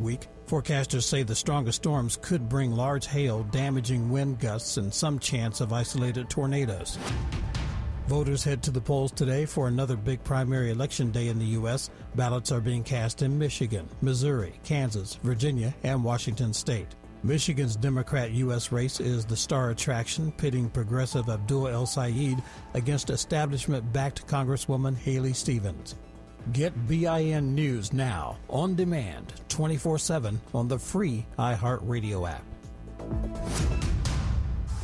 week. Forecasters say the strongest storms could bring large hail, damaging wind gusts, and some chance of isolated tornadoes. Voters head to the polls today for another big primary election day in the U.S. Ballots are being cast in Michigan, Missouri, Kansas, Virginia, and Washington state. Michigan's Democrat U.S. race is the star attraction, pitting progressive Abdul El Sayed against establishment-backed Congresswoman Haley Stevens. Get BIN News now, on demand, 24/7 on the free iHeartRadio app.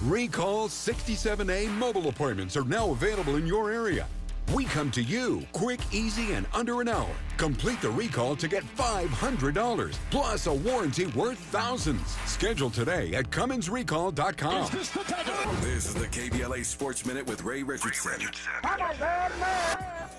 Recall 67A mobile appointments are now available in your area. We come to you, quick, easy, and under an hour. Complete the recall to get $500, plus a warranty worth thousands. Schedule today at CummonsRecall.com. This is the KBLA Sports Minute with Ray Richardson.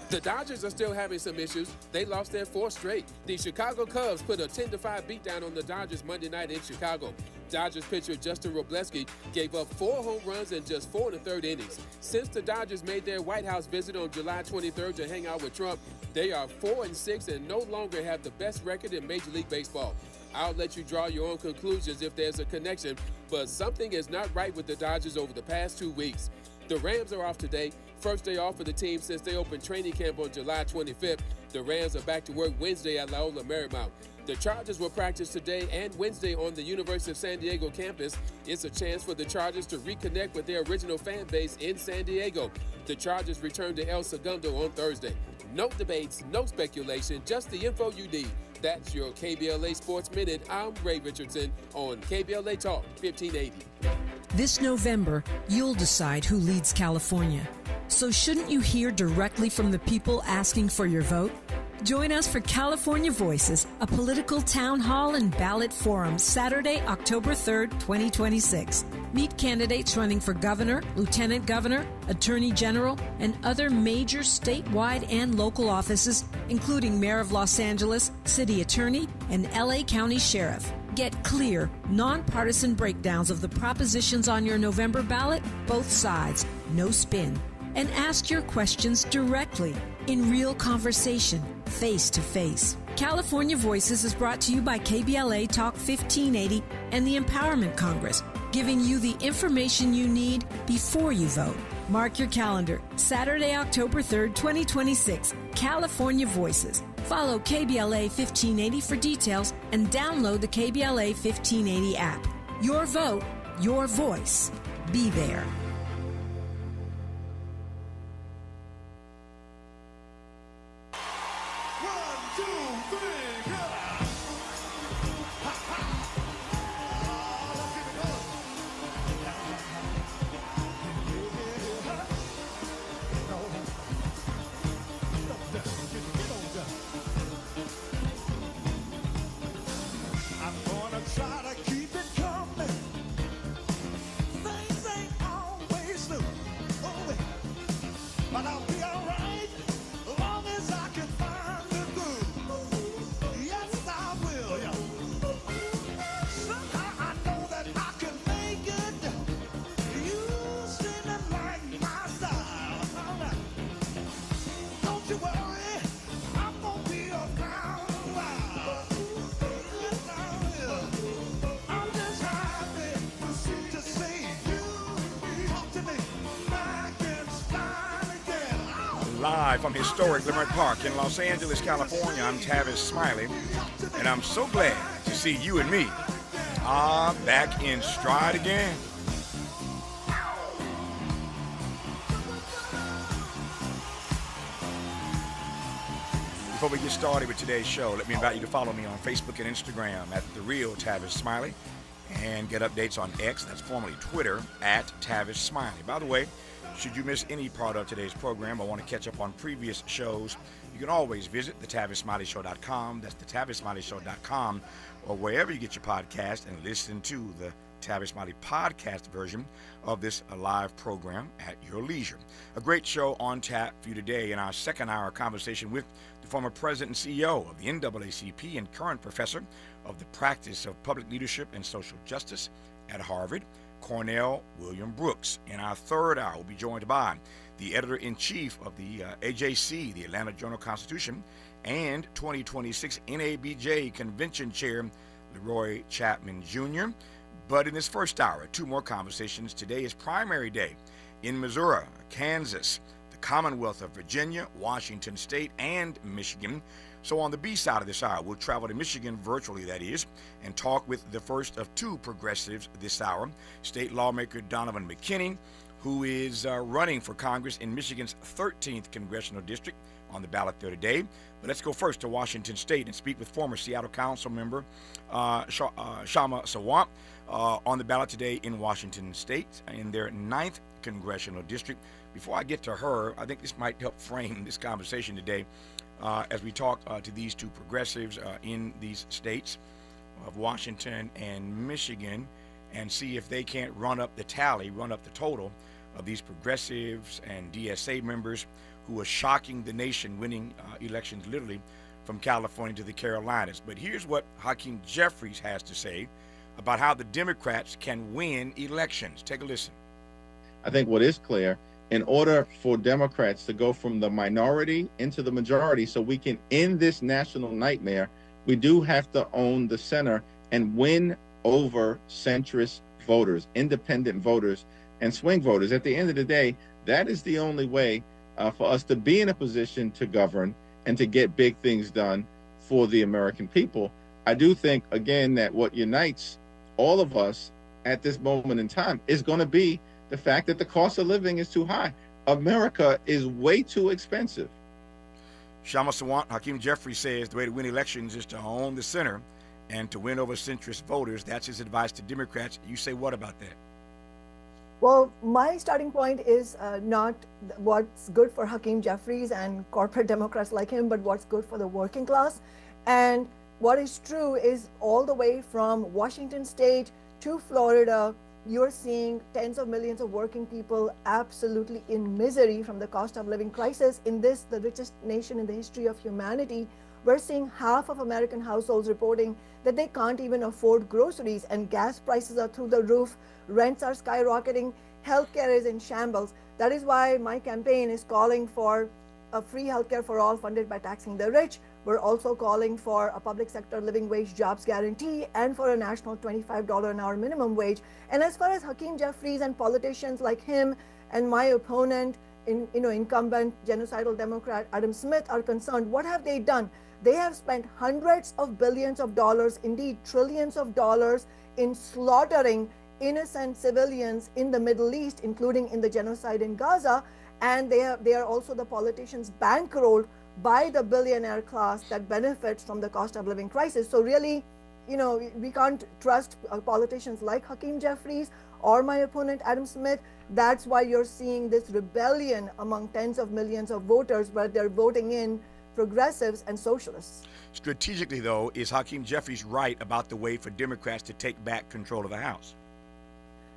The Dodgers are still having some issues. They lost their fourth straight. The Chicago Cubs put a 10-5 beatdown on the Dodgers Monday night in Chicago. Dodgers pitcher Justin Robleski gave up 4 home runs in just 4 1/3 innings. Since the Dodgers made their White House visit on July 23rd to hang out with Trump, they are 4-6 and no longer have the best record in Major League Baseball. I'll let you draw your own conclusions if there's a connection, but something is not right with the Dodgers over the past 2 weeks. The Rams are off today, first day off for the team since they opened training camp on July 25th. The Rams are back to work Wednesday at Loyola Marymount. The Chargers will practice today and Wednesday on the University of San Diego campus. It's a chance for the Chargers to reconnect with their original fan base in San Diego. The Chargers return to El Segundo on Thursday. No debates, no speculation, just the info you need. That's your KBLA Sports Minute. I'm Ray Richardson on KBLA Talk 1580. This November, you'll decide who leads California. So shouldn't you hear directly from the people asking for your vote? Join us for California Voices, a political town hall and ballot forum, Saturday, October 3rd, 2026. Meet candidates running for governor, lieutenant governor, attorney general, and other major statewide and local offices, including mayor of Los Angeles, city attorney, and LA County sheriff. Get clear, nonpartisan breakdowns of the propositions on your November ballot, both sides, no spin. And ask your questions directly, in real conversation, face to face. California Voices is brought to you by KBLA Talk 1580 and the Empowerment Congress, giving you the information you need before you vote. Mark your calendar, Saturday, October 3rd, 2026, California Voices. Follow KBLA 1580 for details and download the KBLA 1580 app. Your vote, your voice. Be there. Live from historic Leimert Park in Los Angeles, California, I'm Tavis Smiley, and I'm so glad to see you and me back in stride again. Before we get started with today's show, let me invite you to follow me on Facebook and Instagram at The Real Tavis Smiley and get updates on X, that's formerly Twitter, at Tavis Smiley. By the way, should you miss any part of today's program or want to catch up on previous shows, you can always visit thetavisSmileyShow.com. That's thetavisSmileyShow.com, or wherever you get your podcast, and listen to the Tavis Smiley podcast version of this live program at your leisure. A great show on tap for you today in our second hour conversation with the former president and CEO of the NAACP and current professor of the practice of public leadership and social justice at Harvard, Cornell William Brooks. In our third hour, we'll be joined by the editor-in-chief of the AJC, the Atlanta Journal-Constitution, and 2026 NABJ Convention Chair Leroy Chapman Jr. But in this first hour, two more conversations. Today is primary day in Missouri, Kansas, the Commonwealth of Virginia, Washington State, and Michigan. So on the B side of this hour, we'll travel to Michigan virtually, that is, and talk with the first of two progressives this hour, state lawmaker Donavan McKinney, who is running for Congress in Michigan's 13th Congressional District, on the ballot there today. But let's go first to Washington State and speak with former Seattle Council member Kshama Sawant on the ballot today in Washington State in their 9th Congressional District. Before I get to her, I think this might help frame this conversation today as we talk to these two progressives in these states of Washington and Michigan, and see if they can't run up the tally, run up the total of these progressives and DSA members who are shocking the nation, winning elections literally from California to the Carolinas. But here's what Hakeem Jeffries has to say about how the Democrats can win elections. Take a listen. I think what is clear, in order for Democrats to go from the minority into the majority so we can end this national nightmare, we do have to own the center and win over centrist voters, independent voters, and swing voters. At the end of the day, that is the only way for us to be in a position to govern and to get big things done for the American people. I do think, again, that what unites all of us at this moment in time is going to be the fact that the cost of living is too high. America is way too expensive. Kshama Sawant, Hakeem Jeffries says the way to win elections is to own the center and to win over centrist voters. That's his advice to Democrats. You say what about that? Well, my starting point is not what's good for Hakeem Jeffries and corporate Democrats like him, but what's good for the working class. And what is true is all the way from Washington State to Florida, you're seeing tens of millions of working people absolutely in misery from the cost of living crisis. In this, the richest nation in the history of humanity, we're seeing half of American households reporting that they can't even afford groceries, and gas prices are through the roof, rents are skyrocketing, healthcare is in shambles. That is why my campaign is calling for a free healthcare for all funded by taxing the rich. We're also calling for a public sector living wage jobs guarantee and for a national $25 an hour minimum wage. And as far as Hakeem Jeffries and politicians like him and my opponent, incumbent genocidal Democrat Adam Smith are concerned, what have they done? They have spent hundreds of billions of dollars, indeed trillions of dollars, in slaughtering innocent civilians in the Middle East, including in the genocide in Gaza. And they are also the politicians bankrolled by the billionaire class that benefits from the cost of living crisis. So really, we can't trust politicians like Hakeem Jeffries or my opponent Adam Smith. That's why you're seeing this rebellion among tens of millions of voters where they're voting in progressives and socialists. Strategically, though, is Hakeem Jeffries right about the way for Democrats to take back control of the House?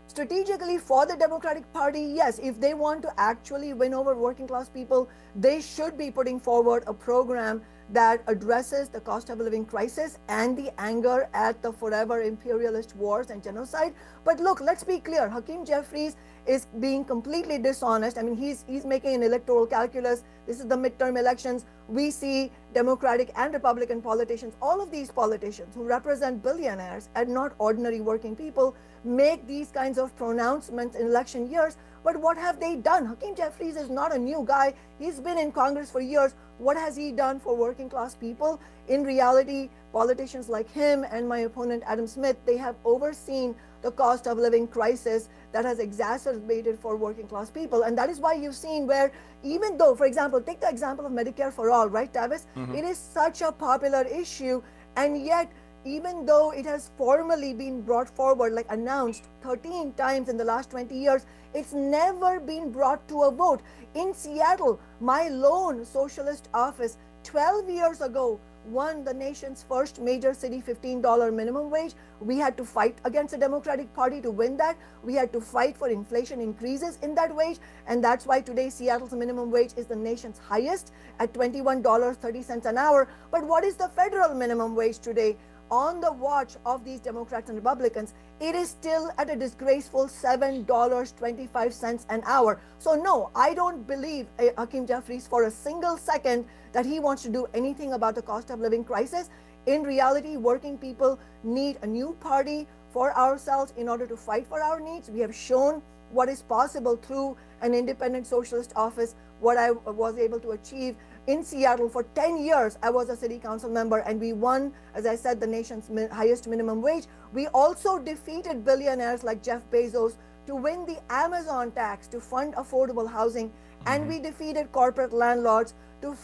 Strategically, for the Democratic Party, yes, if they want to actually win over working class people, they should be putting forward a program that addresses the cost of living crisis and the anger at the forever imperialist wars and genocide. But look, let's be clear, Hakeem Jeffries is being completely dishonest. I mean, he's making an electoral calculus. This is the midterm elections. We see Democratic and Republican politicians, all of these politicians who represent billionaires and not ordinary working people, make these kinds of pronouncements in election years. But what have they done? Hakeem Jeffries is not a new guy. He's been in Congress for years. What has he done for working class people? In reality, politicians like him and my opponent Adam Smith, they have overseen the cost of living crisis that has exacerbated for working class people. And that is why you've seen where, even though, for example, take the example of Medicare for all, right, Tavis? Mm-hmm. It is such a popular issue, and yet, even though it has formally been brought forward, like announced 13 times in the last 20 years, it's never been brought to a vote. In Seattle, my lone socialist office 12 years ago won the nation's first major city $15 minimum wage. We had to fight against the Democratic Party to win that. We had to fight for inflation increases in that wage. And that's why today Seattle's minimum wage is the nation's highest at $21.30 an hour. But what is the federal minimum wage today? on the watch of these Democrats and Republicans, it is still at a disgraceful $7.25 an hour. So no, I don't believe Hakeem Jeffries for a single second that he wants to do anything about the cost of living crisis. In reality, working people need a new party for ourselves in order to fight for our needs. We have shown what is possible through an independent socialist office, what I was able to achieve in Seattle. For 10 years, I was a city council member, and we won, as I said, the nation's highest minimum wage. We also defeated billionaires like Jeff Bezos to win the Amazon tax to fund affordable housing, and we defeated corporate landlords to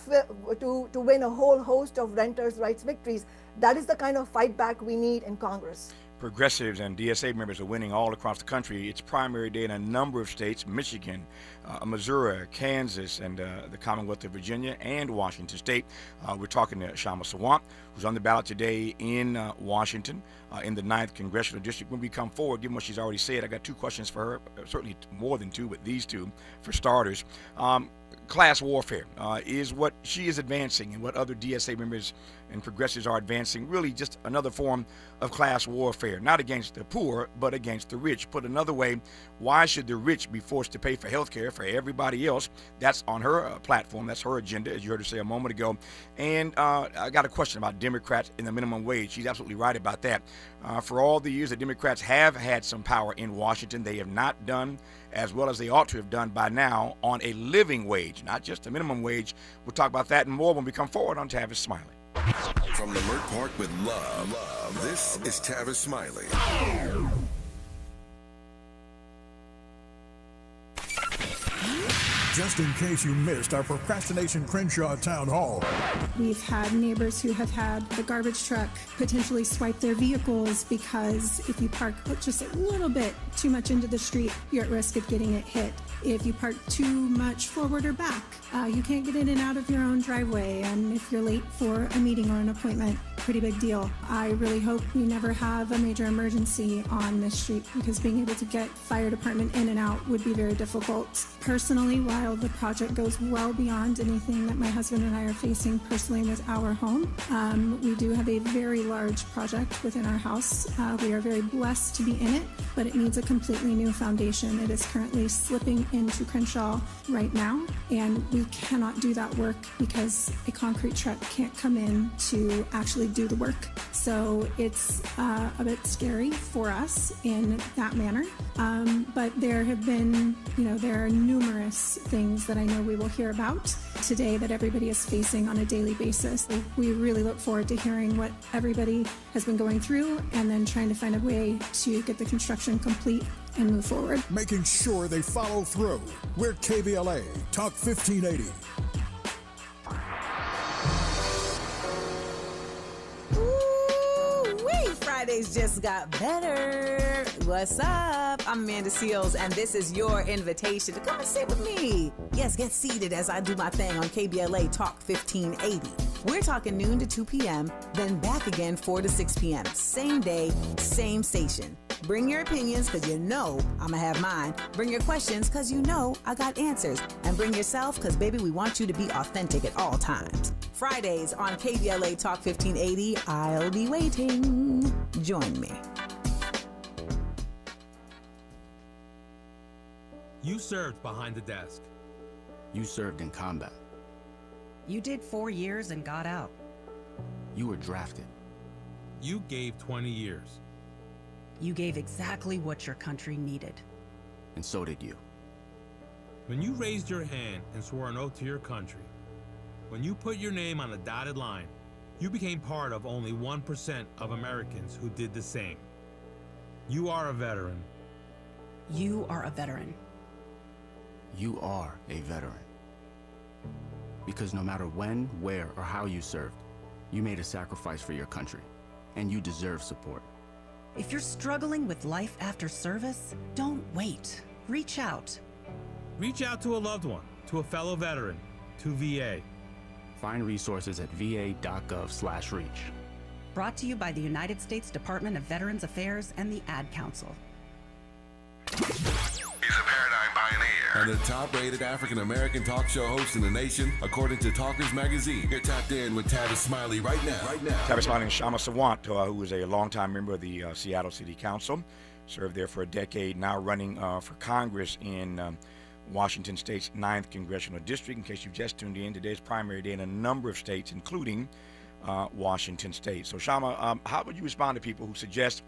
win a whole host of renters' rights victories. That is the kind of fight back we need in Congress. Progressives and DSA members are winning all across the country. It's primary day in a number of states: Michigan, Missouri, Kansas, and the Commonwealth of Virginia and Washington State. We're talking to Kshama Sawant, who's on the ballot today in Washington in the 9th Congressional District. When we come forward, given what she's already said, I got two questions for her, certainly more than two, but these two for starters. Class warfare is what she is advancing, and what other DSA members and progressives are advancing. Really just another form of class warfare, not against the poor, but against the rich. Put another way, why should the rich be forced to pay for health care for everybody else? That's on her platform. That's her agenda, as you heard her say a moment ago. And I got a question about Democrats and the minimum wage. She's absolutely right about that. For all the years that Democrats have had some power in Washington, they have not done as well as they ought to have done by now on a living wage, not just a minimum wage. We'll talk about that and more when we come forward on Tavis Smiley. From Leimert Park with love, this is Tavis Smiley. Just in case you missed our Procrastination Crenshaw Town Hall. We've had neighbors who have had the garbage truck potentially swipe their vehicles because if you park just a little bit too much into the street, you're at risk of getting it hit. If you park too much forward or back, you can't get in and out of your own driveway. And if you're late for a meeting or an appointment, pretty big deal. I really hope we never have a major emergency on this street, because being able to get fire department in and out would be very difficult. Personally, while the project goes well beyond anything that my husband and I are facing personally with our home, we do have a very large project within our house. We are very blessed to be in it, but it needs a completely new foundation. It is currently slipping into Crenshaw right now, and we cannot do that work because a concrete truck can't come in to actually do the work. So it's a bit scary for us in that manner. But there have been, there are numerous things that I know we will hear about today that everybody is facing on a daily basis. We really look forward to hearing what everybody has been going through and then trying to find a way to get the construction complete and move forward. Making sure they follow through. We're KBLA Talk 1580. Fridays just got better. What's up? I'm Amanda Seals, and this is your invitation to come and sit with me. Yes, get seated as I do my thing on KBLA Talk 1580. We're talking noon to 2 p.m., then back again 4 to 6 p.m. Same day, same station. Bring your opinions, because you know I'm going to have mine. Bring your questions, because you know I got answers. And bring yourself, because, baby, we want you to be authentic at all times. Fridays on KBLA Talk 1580. I'll be waiting. Join me. You served behind the desk. You served in combat. You did 4 years and got out. You were drafted. You gave 20 years. You gave exactly what your country needed. And so did you. When you raised your hand and swore an oath to your country, when you put your name on a dotted line, you became part of only 1% of Americans who did the same. You are a veteran. You are a veteran. You are a veteran. Because no matter when, where, or how you served, you made a sacrifice for your country, and you deserve support. If you're struggling with life after service, don't wait. Reach out. Reach out to a loved one, to a fellow veteran, to VA. Find resources at va.gov/reach. Brought to you by the United States Department of Veterans Affairs and the Ad Council. He's a paradigm pioneer. and the top-rated African-American talk show host in the nation, according to Talkers Magazine. You're tapped in with Tavis Smiley right now. Tavis Smiley and Kshama Sawant, who is a longtime member of the Seattle City Council, served there for a decade, now running for Congress in Washington State's 9th Congressional District. In case you've just tuned in, today's primary day in a number of states, including Washington State. So, Kshama, how would you respond to people who suggest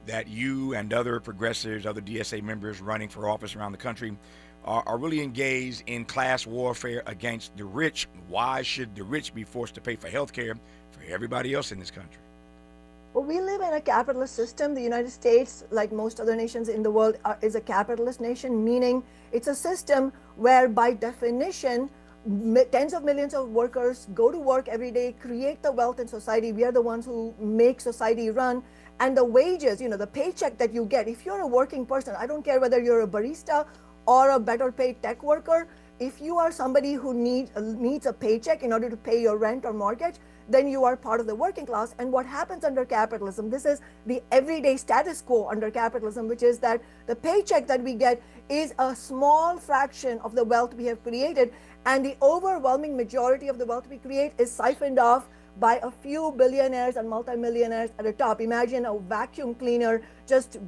that you and other progressives, other DSA members running for office around the country are really engaged in class warfare against the rich? Why should the rich be forced to pay for health care for everybody else in this country? Well, we live in a capitalist system. The United States, like most other nations in the world, is a capitalist nation, meaning it's a system where, by definition, tens of millions of workers go to work every day, create the wealth in society. We are the ones who make society run. And the wages, the paycheck that you get, if you're a working person, I don't care whether you're a barista or a better paid tech worker, if you are somebody who needs a paycheck in order to pay your rent or mortgage, then you are part of the working class. And what happens under capitalism, this is the everyday status quo under capitalism, which is that the paycheck that we get is a small fraction of the wealth we have created, and the overwhelming majority of the wealth we create is siphoned off by a few billionaires and multimillionaires at the top. Imagine a vacuum cleaner just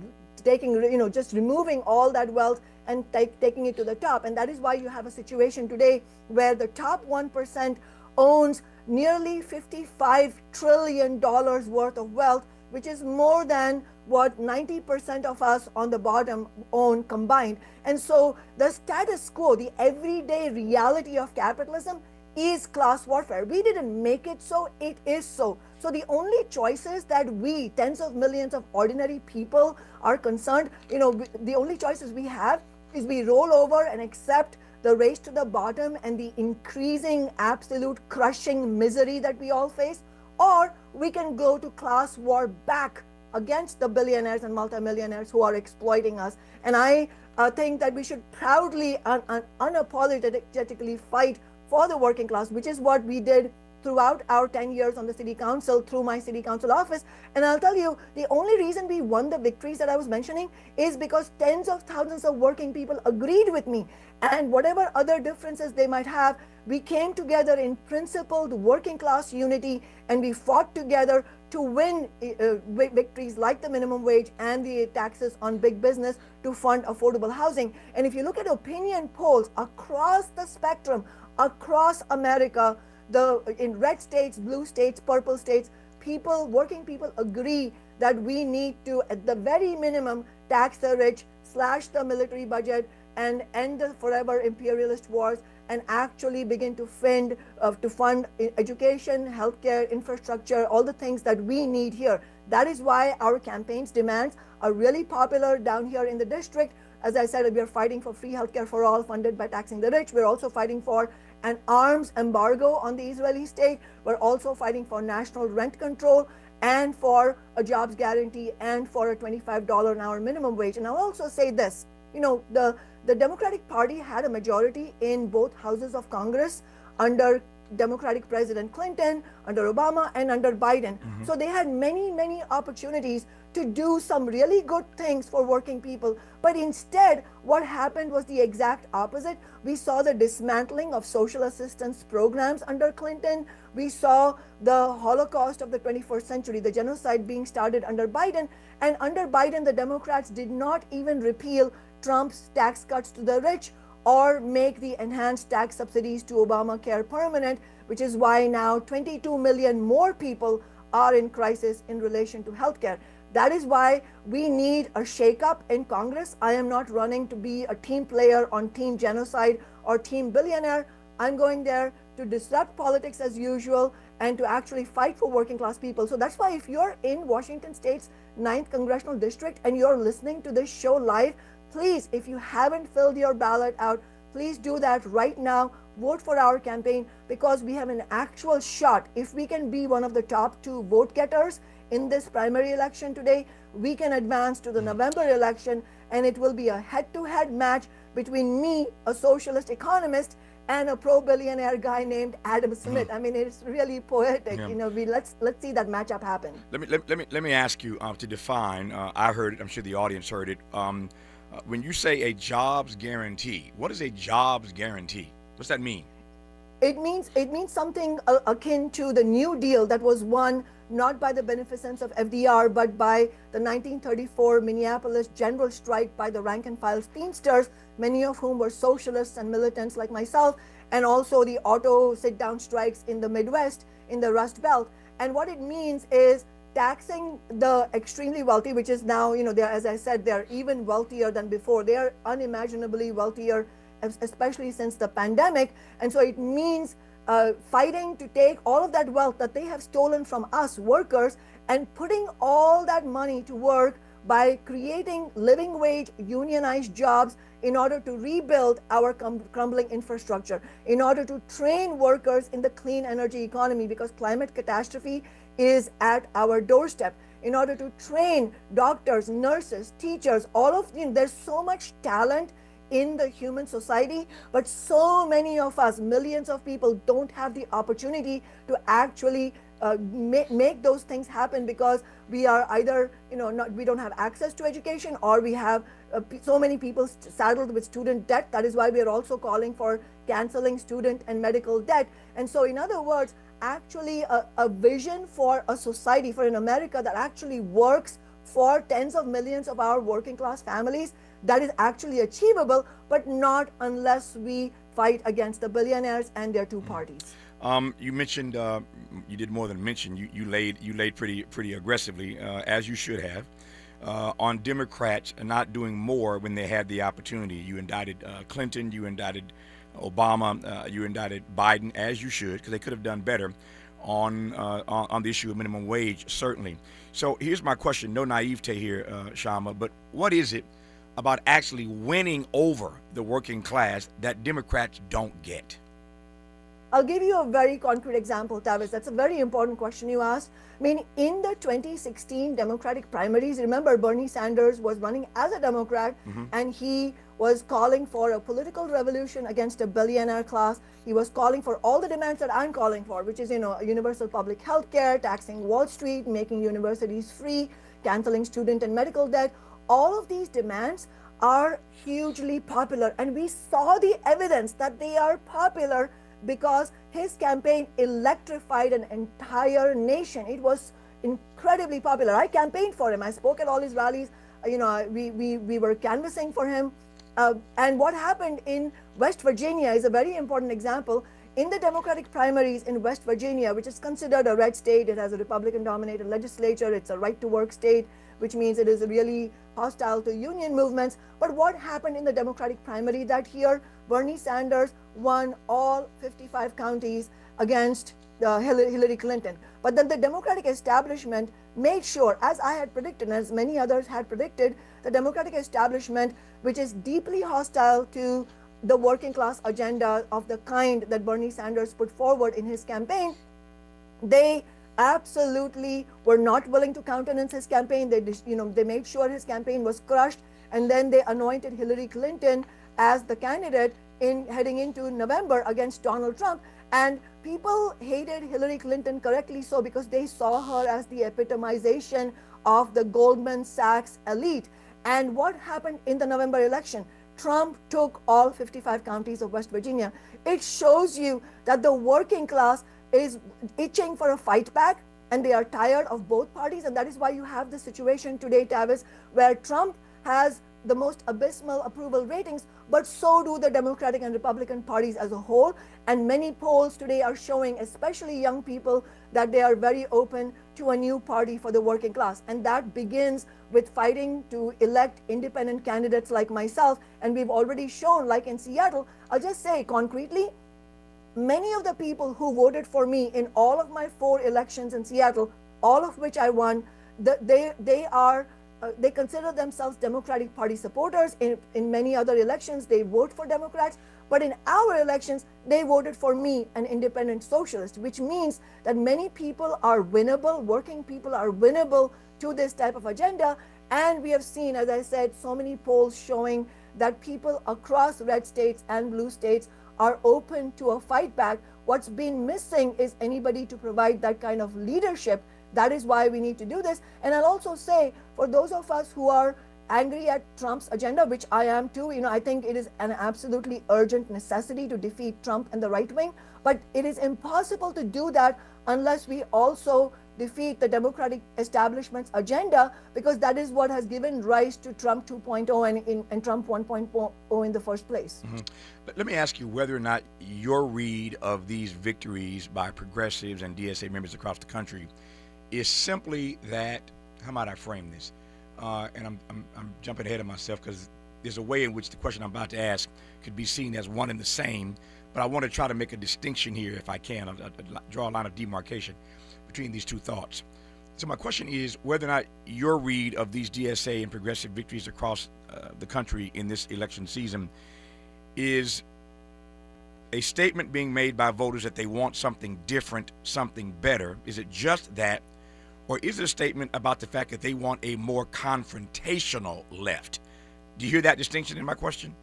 just removing all that wealth and taking it to the top. And that is why you have a situation today where the top 1% owns nearly $55 trillion worth of wealth, which is more than what 90% of us on the bottom own combined. And so the status quo, the everyday reality of capitalism, is class warfare. We didn't make it so, it is so. So the only choices that we, tens of millions of ordinary people, are concerned, the only choices we have is we roll over and accept the race to the bottom and the increasing, absolute, crushing misery that we all face, or we can go to class war back against the billionaires and multimillionaires who are exploiting us. And I think that we should proudly and unapologetically fight for the working class, which is what we did throughout our 10 years on the city council through my city council office. And I'll tell you, the only reason we won the victories that I was mentioning is because tens of thousands of working people agreed with me. And whatever other differences they might have, we came together in principled working class unity, and we fought together to win victories like the minimum wage and the taxes on big business to fund affordable housing. And if you look at opinion polls across the spectrum, across America, in red states, blue states, purple states, working people agree that we need to, at the very minimum, tax the rich, slash the military budget, and end the forever imperialist wars, and actually begin to fund education, healthcare, infrastructure, all the things that we need here. That is why our campaign's demands are really popular down here in the district. As I said, we are fighting for free healthcare for all, funded by taxing the rich. We're also fighting for an arms embargo on the Israeli state. We're also fighting for national rent control and for a jobs guarantee and for a $25 an hour minimum wage. And I'll also say this, the Democratic Party had a majority in both houses of Congress under Democratic President Clinton, under Obama, and under Biden. Mm-hmm. So they had many, many opportunities to do some really good things for working people. But instead, what happened was the exact opposite. We saw the dismantling of social assistance programs under Clinton. We saw the Holocaust of the 21st century, the genocide being started under Biden. And under Biden, the Democrats did not even repeal Trump's tax cuts to the rich or make the enhanced tax subsidies to Obamacare permanent, which is why now 22 million more people are in crisis in relation to healthcare. That is why we need a shakeup in Congress. I am not running to be a team player on Team Genocide or Team Billionaire. I'm going there to disrupt politics as usual and to actually fight for working class people. So that's why if you're in Washington State's 9th Congressional District and you're listening to this show live, please, if you haven't filled your ballot out, please do that right now. Vote for our campaign, because we have an actual shot. If we can be one of the top 2 vote getters in this primary election today, we can advance to the November election, and it will be a head-to-head match between me, a socialist economist, and a pro-billionaire guy named Adam Smith. I mean, it's really poetic. Yeah. Let's see that matchup happen. Let me ask you to define. I heard it. I'm sure the audience heard it. When you say a jobs guarantee, what is a jobs guarantee? What's that mean? It means something akin to the New Deal that was won not by the beneficence of FDR, but by the 1934 Minneapolis general strike by the rank and file Teamsters, many of whom were socialists and militants like myself, and also the auto sit-down strikes in the Midwest, in the Rust Belt. And what it means is taxing the extremely wealthy, which is now, as I said, they're even wealthier than before. They are unimaginably wealthier, especially since the pandemic. And so it means fighting to take all of that wealth that they have stolen from us workers and putting all that money to work by creating living wage unionized jobs in order to rebuild our crumbling infrastructure, in order to train workers in the clean energy economy, because climate catastrophe is at our doorstep, in order to train doctors, nurses, teachers, all of them. There's so much talent in the human society, but so many of us, millions of people, don't have the opportunity to actually make those things happen, because we are either we don't have access to education, or we have so many people saddled with student debt. That is why we are also calling for canceling student and medical debt. And so, in other words, actually a vision for a society, for an America that actually works for tens of millions of our working class families, that is actually achievable, but not unless we fight against the billionaires and their two parties. You mentioned, you did more than mention, you laid pretty aggressively, as you should have, on Democrats not doing more when they had the opportunity. You indicted Clinton, you indicted Obama, you indicted Biden, as you should, because they could have done better on the issue of minimum wage, certainly. So here's my question, no naivete here, Kshama, but what is it about actually winning over the working class that Democrats don't get? I'll give you a very concrete example, Tavis. That's a very important question you asked. I mean, in the 2016 Democratic primaries, remember Bernie Sanders was running as a Democrat, and he was calling for a political revolution against a billionaire class. He was calling for all the demands that I'm calling for, which is, universal public health care, taxing Wall Street, making universities free, canceling student and medical debt. All of these demands are hugely popular, and we saw the evidence that they are popular because his campaign electrified an entire nation. It was incredibly popular. I campaigned for him. I spoke at all his rallies. We were canvassing for him. And what happened in West Virginia is a very important example. In the Democratic primaries in West Virginia, which is considered a red state, it has a Republican-dominated legislature, it's a right-to-work state, which means it is really hostile to union movements. But what happened in the Democratic primary that year? Bernie Sanders won all 55 counties against Hillary Clinton. But then the Democratic establishment made sure, as I had predicted, and as many others had predicted, the Democratic establishment, which is deeply hostile to the working class agenda of the kind that Bernie Sanders put forward in his campaign, they absolutely were not willing to countenance his campaign. They made sure his campaign was crushed, and then they anointed Hillary Clinton as the candidate heading into November against Donald Trump. And people hated Hillary Clinton, correctly so, because they saw her as the epitomization of the Goldman Sachs elite. And what happened in the November election? Trump took all 55 counties of West Virginia. It shows you that the working class is itching for a fight back, and they are tired of both parties. And that is why you have the situation today, Tavis, where Trump has the most abysmal approval ratings, but so do the Democratic and Republican parties as a whole. And many polls today are showing, especially young people, that they are very open to a new party for the working class. And that begins with fighting to elect independent candidates like myself. And we've already shown, like in Seattle, I'll just say concretely, many of the people who voted for me in all of my 4 elections in Seattle, all of which I won, they consider themselves Democratic Party supporters. In many other elections, they vote for Democrats. But in our elections, they voted for me, an independent socialist, which means that many people are winnable, working people are winnable to this type of agenda. And we have seen, as I said, so many polls showing that people across red states and blue states are open to a fight back. What's been missing is anybody to provide that kind of leadership. That is why we need to do this. And I'll also say, for those of us who are angry at Trump's agenda, which I am too. I think it is an absolutely urgent necessity to defeat Trump and the right wing, but it is impossible to do that unless we also defeat the Democratic establishment's agenda, because that is what has given rise to Trump 2.0 and Trump 1.0 in the first place. Mm-hmm. But let me ask you whether or not your read of these victories by progressives and DSA members across the country is simply that, how might I frame this? And I'm jumping ahead of myself because there's a way in which the question I'm about to ask could be seen as one and the same, but I want to try to make a distinction here if I can. I'll draw a line of demarcation between these two thoughts. So my question is whether or not your read of these DSA and progressive victories across the country in this election season is a statement being made by voters that they want something different, something better. Is it just that? Or is it a statement about the fact that they want a more confrontational left? Do you hear that distinction in my question?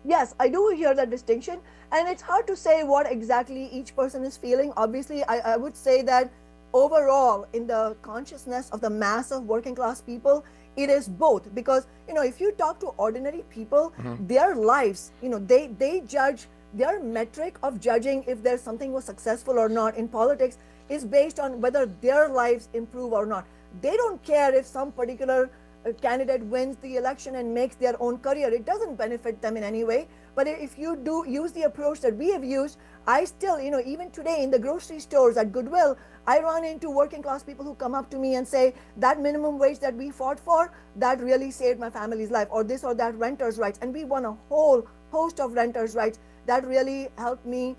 Yes, I do hear that distinction. And it's hard to say what exactly each person is feeling. Obviously, I would say that overall, in the consciousness of the mass of working class people, it is both. Because, if you talk to ordinary people, their lives, they judge, their metric of judging if there's something was successful or not in politics is based on whether their lives improve or not. They don't care if some particular candidate wins the election and makes their own career. It doesn't benefit them in any way. But if you do use the approach that we have used, I still, even today in the grocery stores at Goodwill, I run into working class people who come up to me and say, that minimum wage that we fought for, that really saved my family's life, or this or that renters' rights. And we won a whole host of renters' rights that really helped me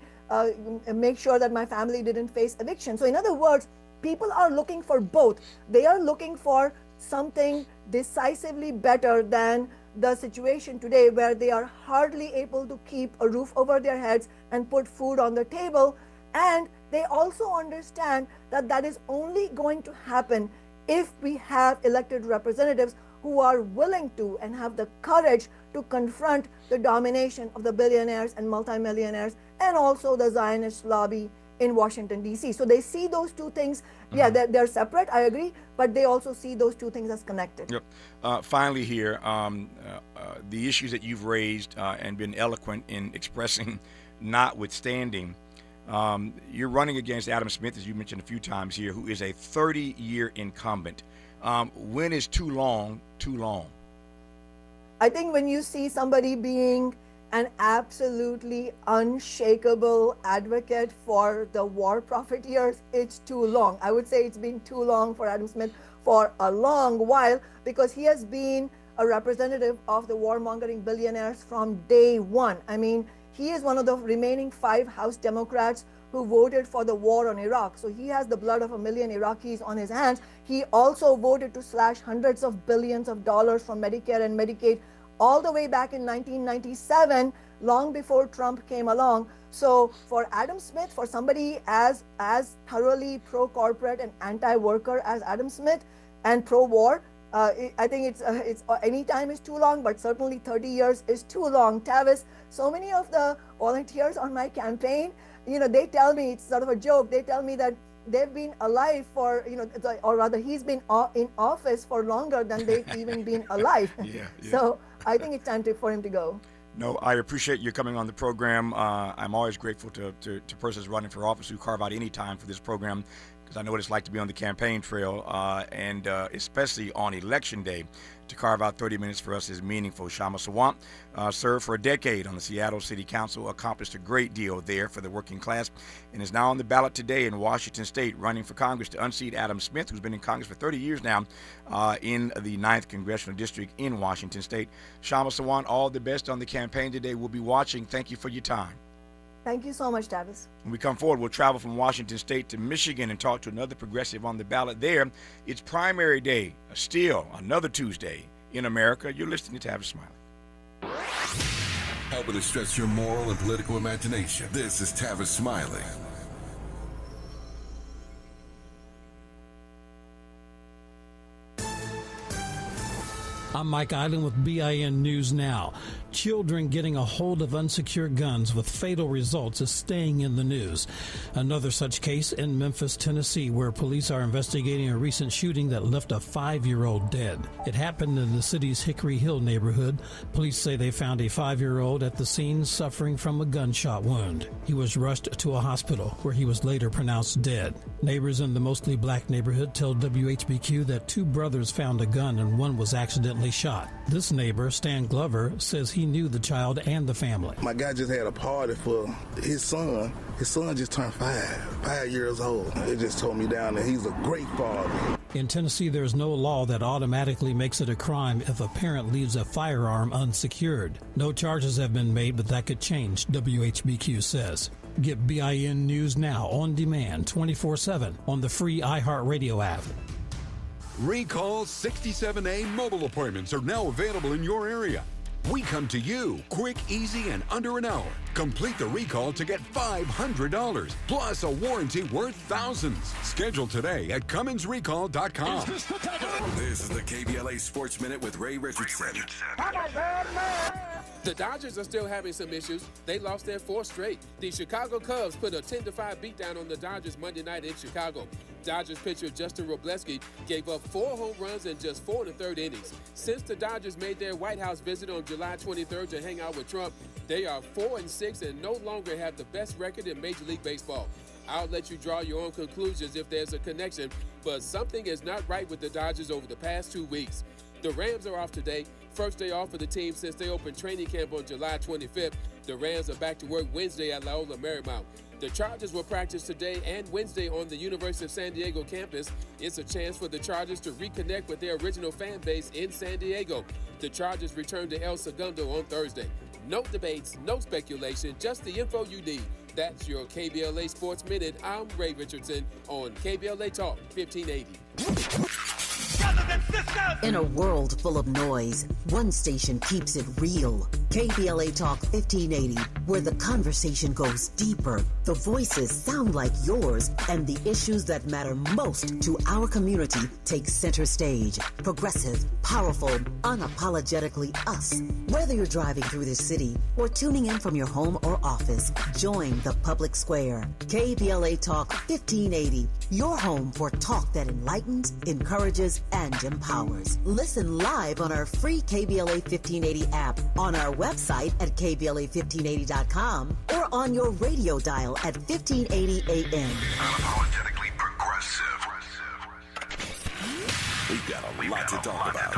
make sure that my family didn't face eviction. So in other words, people are looking for both. They are looking for something decisively better than the situation today where they are hardly able to keep a roof over their heads and put food on the table. And they also understand that that is only going to happen if we have elected representatives who are willing to and have the courage to confront the domination of the billionaires and multimillionaires and also the Zionist lobby in Washington, D.C. So they see those two things. Yeah, they're separate, I agree, but they also see those two things as connected. Yep. Finally here, the issues that you've raised and been eloquent in expressing notwithstanding, you're running against Adam Smith, as you mentioned a few times here, who is a 30-year incumbent. When is too long, too long? I think when you see somebody being an absolutely unshakable advocate for the war profiteers, it's too long. I would say it's been too long for Adam Smith for a long while, because he has been a representative of the warmongering billionaires from day one. I mean, he is one of the remaining 5 House Democrats who voted for the war on Iraq. So he has the blood of 1 million Iraqis on his hands. He also voted to slash hundreds of billions of dollars from Medicare and Medicaid all the way back in 1997, long before Trump came along. So for Adam Smith, for somebody as thoroughly pro-corporate and anti-worker as Adam Smith and pro-war, I think it's any time is too long, but certainly 30 years is too long. Tavis, so many of the volunteers on my campaign, they tell me, it's sort of a joke, they tell me that they've been alive for, or rather he's been in office for longer than they've even been alive. Yeah. So I think it's time for him to go. No, I appreciate you coming on the program. I'm always grateful to persons running for office who carve out any time for this program, because I know what it's like to be on the campaign trail, and especially on Election Day. To carve out 30 minutes for us is meaningful. Kshama Sawant served for a decade on the Seattle City Council, accomplished a great deal there for the working class, and is now on the ballot today in Washington State, running for Congress to unseat Adam Smith, who's been in Congress for 30 years now, in the 9th Congressional District in Washington State. Kshama Sawant, all the best on the campaign today. We'll be watching. Thank you for your time. Thank you so much, Tavis. When we come forward, we'll travel from Washington State to Michigan and talk to another progressive on the ballot there. It's primary day, still another Tuesday in America. You're listening to Tavis Smiley. Helping to stretch your moral and political imagination. This is Tavis Smiley. I'm Mike Island with BIN News Now. Children getting a hold of unsecured guns with fatal results is staying in the news. Another such case in Memphis, Tennessee, where police are investigating a recent shooting that left a 5-year-old dead. It happened in the city's Hickory Hill neighborhood. Police say they found a 5-year-old at the scene suffering from a gunshot wound. He was rushed to a hospital where he was later pronounced dead. Neighbors in the mostly black neighborhood tell WHBQ that 2 brothers found a gun and one was accidentally shot. This neighbor, Stan Glover, says he knew the child and the family. My guy just had a party for his son. His son just turned 5 years old. It just told me down that he's a great father. In Tennessee, there's no law that automatically makes it a crime if a parent leaves a firearm unsecured. No charges have been made, but that could change, WHBQ says. Get BIN News Now on demand 24/7 on the free iHeartRadio app. Recall 67A mobile appointments are now available in your area. We come to you quick, easy, and under an hour. Complete the recall to get $500 plus a warranty worth thousands. Schedule today at CummonsRecall.com. This is the KBLA Sports Minute with Ray Richardson. The Dodgers are still having some issues. They lost their 4th straight. The Chicago Cubs put a 10-5 beatdown on the Dodgers Monday night in Chicago. Dodgers pitcher Justin Robleski gave up 4 home runs in just 4 1/3 innings. Since the Dodgers made their White House visit on July 23rd to hang out with Trump, they are 4-6 and no longer have the best record in Major League Baseball. I'll let you draw your own conclusions if there's a connection, but something is not right with the Dodgers over the past 2 weeks. The Rams are off today. First day off for the team since they opened training camp on July 25th. The Rams are back to work Wednesday at Loyola Marymount. The Chargers will practice today and Wednesday on the University of San Diego campus. It's a chance for the Chargers to reconnect with their original fan base in San Diego. The Chargers return to El Segundo on Thursday. No debates, no speculation, just the info you need. That's your KBLA Sports Minute. I'm Ray Richardson on KBLA Talk 1580. In a world full of noise, one station keeps it real. KBLA Talk 1580, where the conversation goes deeper, the voices sound like yours, and the issues that matter most to our community take center stage. Progressive, powerful, unapologetically us. Whether you're driving through the city or tuning in from your home or office, join the public square. KBLA Talk 1580, your home for talk that enlightens, encourages, and empowers. Listen live on our free KBLA 1580 app, on our website at KBLA1580.com, or on your radio dial at 1580 AM. Unapologetically progressive. We've got a lot to talk about.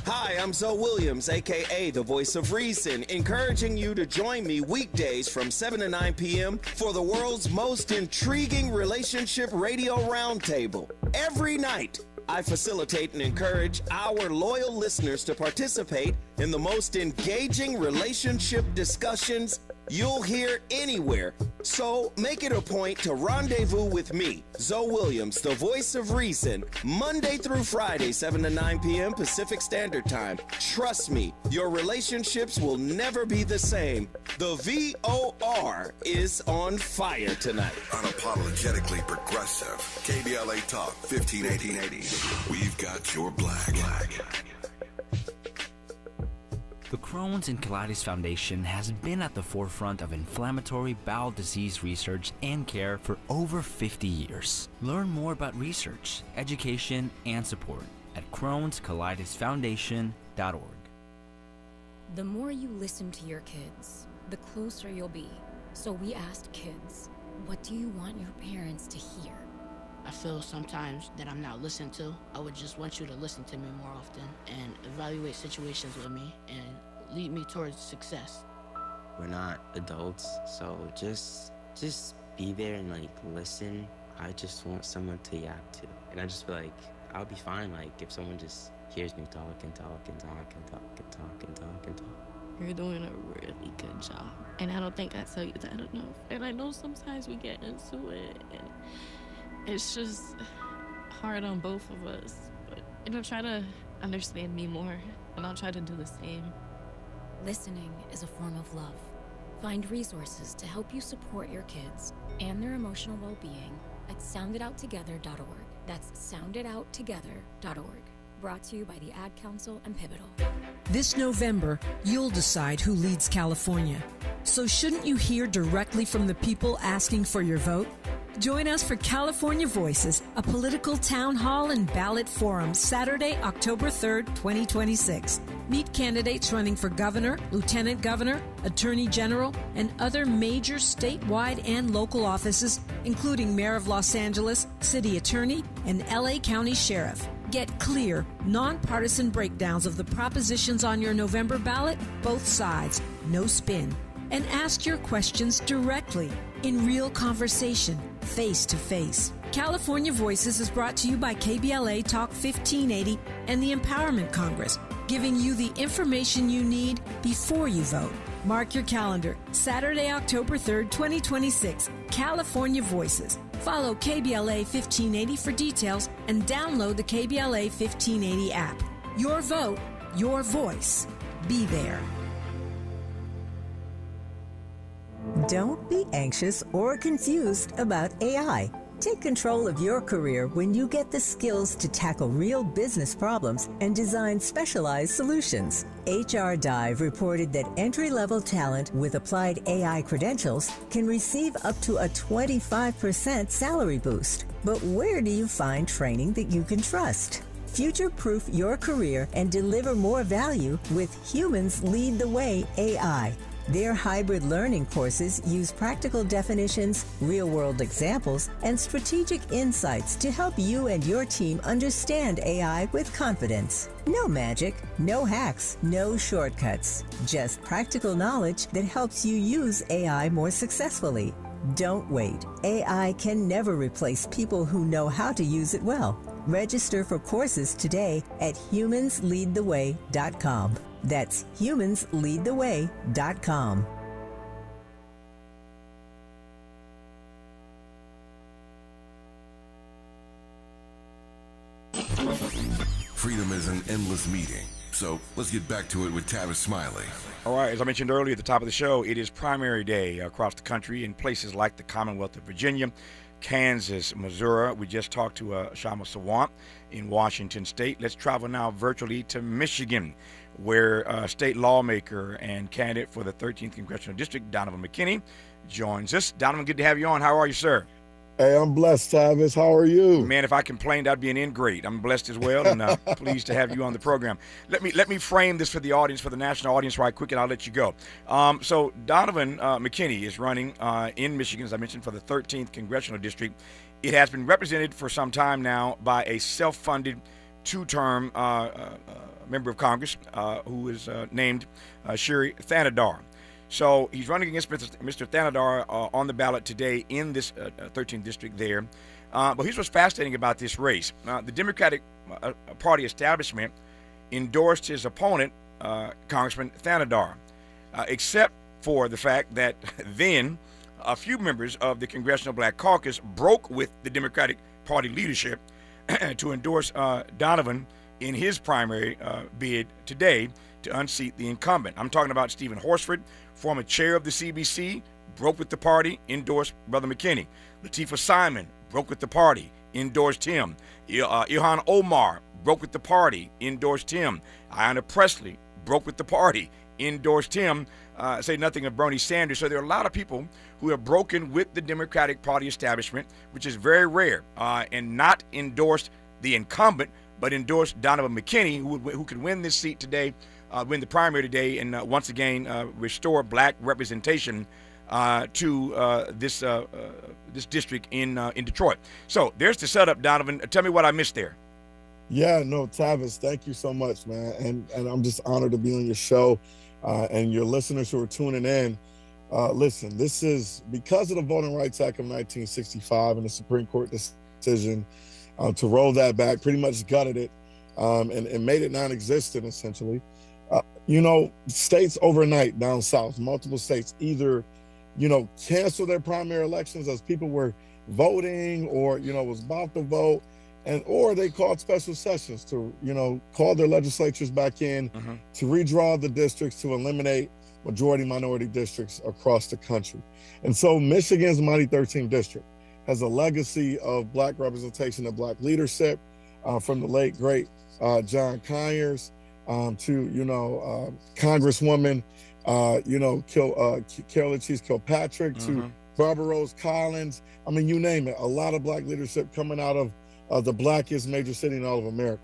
Hi, I'm Zoe Williams, a.k.a. the Voice of Reason, encouraging you to join me weekdays from 7 to 9 p.m. for the world's most intriguing relationship radio roundtable. Every night, I facilitate and encourage our loyal listeners to participate in the most engaging relationship discussions you'll hear anywhere. So make it a point to rendezvous with me, Zoe Williams, the Voice of Reason, Monday through Friday, 7 to 9 p.m. Pacific Standard Time. Trust me, your relationships will never be the same. The VOR is on fire tonight. Unapologetically progressive. KBLA Talk 1580. We've got your black. The Crohn's and Colitis Foundation has been at the forefront of inflammatory bowel disease research and care for over 50 years. Learn more about research, education, and support at Crohn'sColitisFoundation.org. The more you listen to your kids, the closer you'll be. So we asked kids, what do you want your parents to hear? I feel sometimes that I'm not listened to. I would just want you to listen to me more often and evaluate situations with me and lead me towards success. We're not adults, so just be there and listen. I just want someone to yap to. And I just feel like I'll be fine if someone just hears me talk and talk and talk and talk and talk and talk and talk. You're doing a really good job. And I don't think I tell you that enough. And I know sometimes we get into it and it's just hard on both of us, but try to understand me more, and I'll try to do the same. Listening is a form of love. Find resources to help you support your kids and their emotional well-being at sounditouttogether.org. That's sounditouttogether.org. brought to you by the Ad Council and Pivotal. This November, you'll decide who leads California. So shouldn't you hear directly from the people asking for your vote? Join us for California Voices, a political town hall and ballot forum, Saturday, October 3rd, 2026. Meet candidates running for governor, lieutenant governor, attorney general, and other major statewide and local offices, including Mayor of Los Angeles, city attorney, and LA County Sheriff. Get clear, nonpartisan breakdowns of the propositions on your November ballot, both sides, no spin. And ask your questions directly, in real conversation, face to face. California Voices is brought to you by KBLA Talk 1580 and the Empowerment Congress, giving you the information you need before you vote. Mark your calendar, Saturday, October 3rd, 2026, California Voices. Follow KBLA 1580 for details and download the KBLA 1580 app. Your vote, your voice. Be there. Don't be anxious or confused about AI. Take control of your career when you get the skills to tackle real business problems and design specialized solutions. HR Dive reported that entry-level talent with applied AI credentials can receive up to a 25% salary boost. But where do you find training that you can trust? Future-proof your career and deliver more value with Humans Lead the Way AI. Their hybrid learning courses use practical definitions, real-world examples, and strategic insights to help you and your team understand AI with confidence. No magic, no hacks, no shortcuts. Just practical knowledge that helps you use AI more successfully. Don't wait. AI can never replace people who know how to use it well. Register for courses today at humansleadtheway.com. That's humansleadtheway.com. Freedom is an endless meeting. So let's get back to it with Tavis Smiley. All right, as I mentioned earlier at the top of the show, it is primary day across the country in places like the Commonwealth of Virginia, Kansas, Missouri. We just talked to Kshama Sawant in Washington State. Let's travel now virtually to Michigan, where state lawmaker and candidate for the 13th Congressional District, Donavan McKinney, joins us. Donavan, good to have you on. How are you, sir? Hey, I'm blessed, Tavis. How are you? Man, if I complained, I'd be an ingrate. I'm blessed as well, and pleased to have you on the program. Let me frame this for the audience, for the national audience, right quick, and I'll let you go. So Donavan McKinney is running in Michigan, as I mentioned, for the 13th Congressional District. It has been represented for some time now by a self-funded two-term member of Congress who is named Sherry Thanadar. So he's running against Mr. Thanadar on the ballot today in this 13th district there. But here's what's fascinating about this race. The Democratic Party establishment endorsed his opponent, Congressman Thanadar, except for the fact that then a few members of the Congressional Black Caucus broke with the Democratic Party leadership to endorse Donavan in his primary bid today to unseat the incumbent. I'm talking about Stephen Horsford, former chair of the CBC, broke with the party, endorsed Brother McKinney. Latifah Simon broke with the party, endorsed him. Ilhan Omar broke with the party, endorsed him. Ayanna Pressley broke with the party, endorsed him. Say nothing of Bernie Sanders. So there are a lot of people who have broken with the Democratic Party establishment, which is very rare, and not endorsed the incumbent, but endorsed Donavan McKinney, who could win this seat today, win the primary today, and once again restore black representation to this district in Detroit. So there's the setup, Donavan. Tell me what I missed there. Yeah, no, Tavis, thank you so much, man. And I'm just honored to be on your show and your listeners who are tuning in. Listen, this is because of the Voting Rights Act of 1965 and the Supreme Court decision to roll that back, pretty much gutted it and made it non-existent, essentially. States overnight down south, multiple states, either, cancel their primary elections as people were voting or, was about to vote, or they called special sessions to, call their legislatures back in to redraw the districts to eliminate majority minority districts across the country. And so Michigan's mighty 13th district has a legacy of black representation and black leadership. from the late, great John Conyers to, Congresswoman, Carolyn Cheese Kilpatrick, to Barbara Rose Collins. I mean, you name it. A lot of black leadership coming out of the blackest major city in all of America.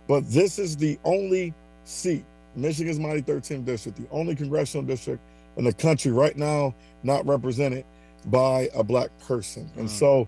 But this is the only seat, Michigan's mighty 13th district, the only congressional district in the country right now not represented by a black person. And so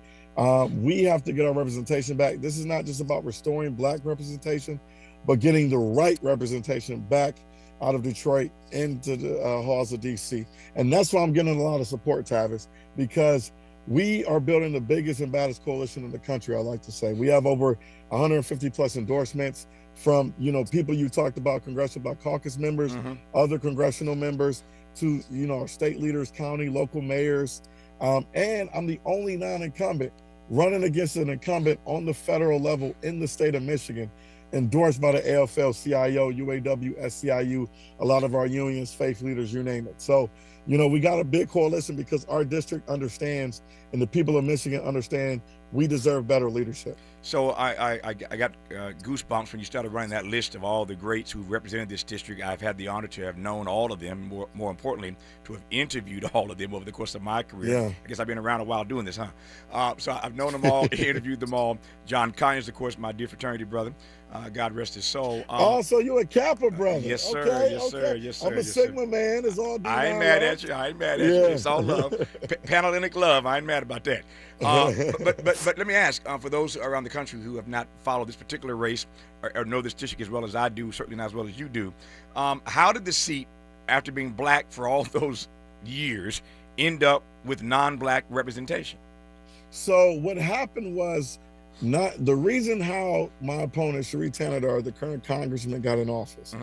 we have to get our representation back. This is not just about restoring black representation, but getting the right representation back out of Detroit into the halls of DC. And that's why I'm getting a lot of support, Tavis, because we are building the biggest and baddest coalition in the country, I like to say. We have over 150 plus endorsements from, people you talked about, Congressional Black Caucus members, other congressional members, to, our state leaders, county, local mayors. And I'm the only non-incumbent running against an incumbent on the federal level in the state of Michigan, endorsed by the AFL-CIO, UAW, SCIU, a lot of our unions, faith leaders, you name it. So, we got a big coalition because our district understands, and the people of Michigan understand, we deserve better leadership. So I got goosebumps when you started running that list of all the greats who represented this district. I've had the honor to have known all of them, more importantly, to have interviewed all of them over the course of my career. Yeah. I guess I've been around a while doing this, huh? So I've known them all, interviewed them all. John Conyers, of course, my dear fraternity brother. God rest his soul. So you a Kappa brother? Yes, sir. Okay, yes, sir. Yes, sir. I'm a Sigma man. It's all. I ain't mad at you. I ain't mad at you. It's all love. Panhellenic love. I ain't mad about that. But let me ask, for those around the country who have not followed this particular race or know this district as well as I do, certainly not as well as you do, how did the seat, after being black for all those years, end up with non-black representation? So what happened was, not the reason how my opponent, Sheree Tanadar, the current congressman, got in office.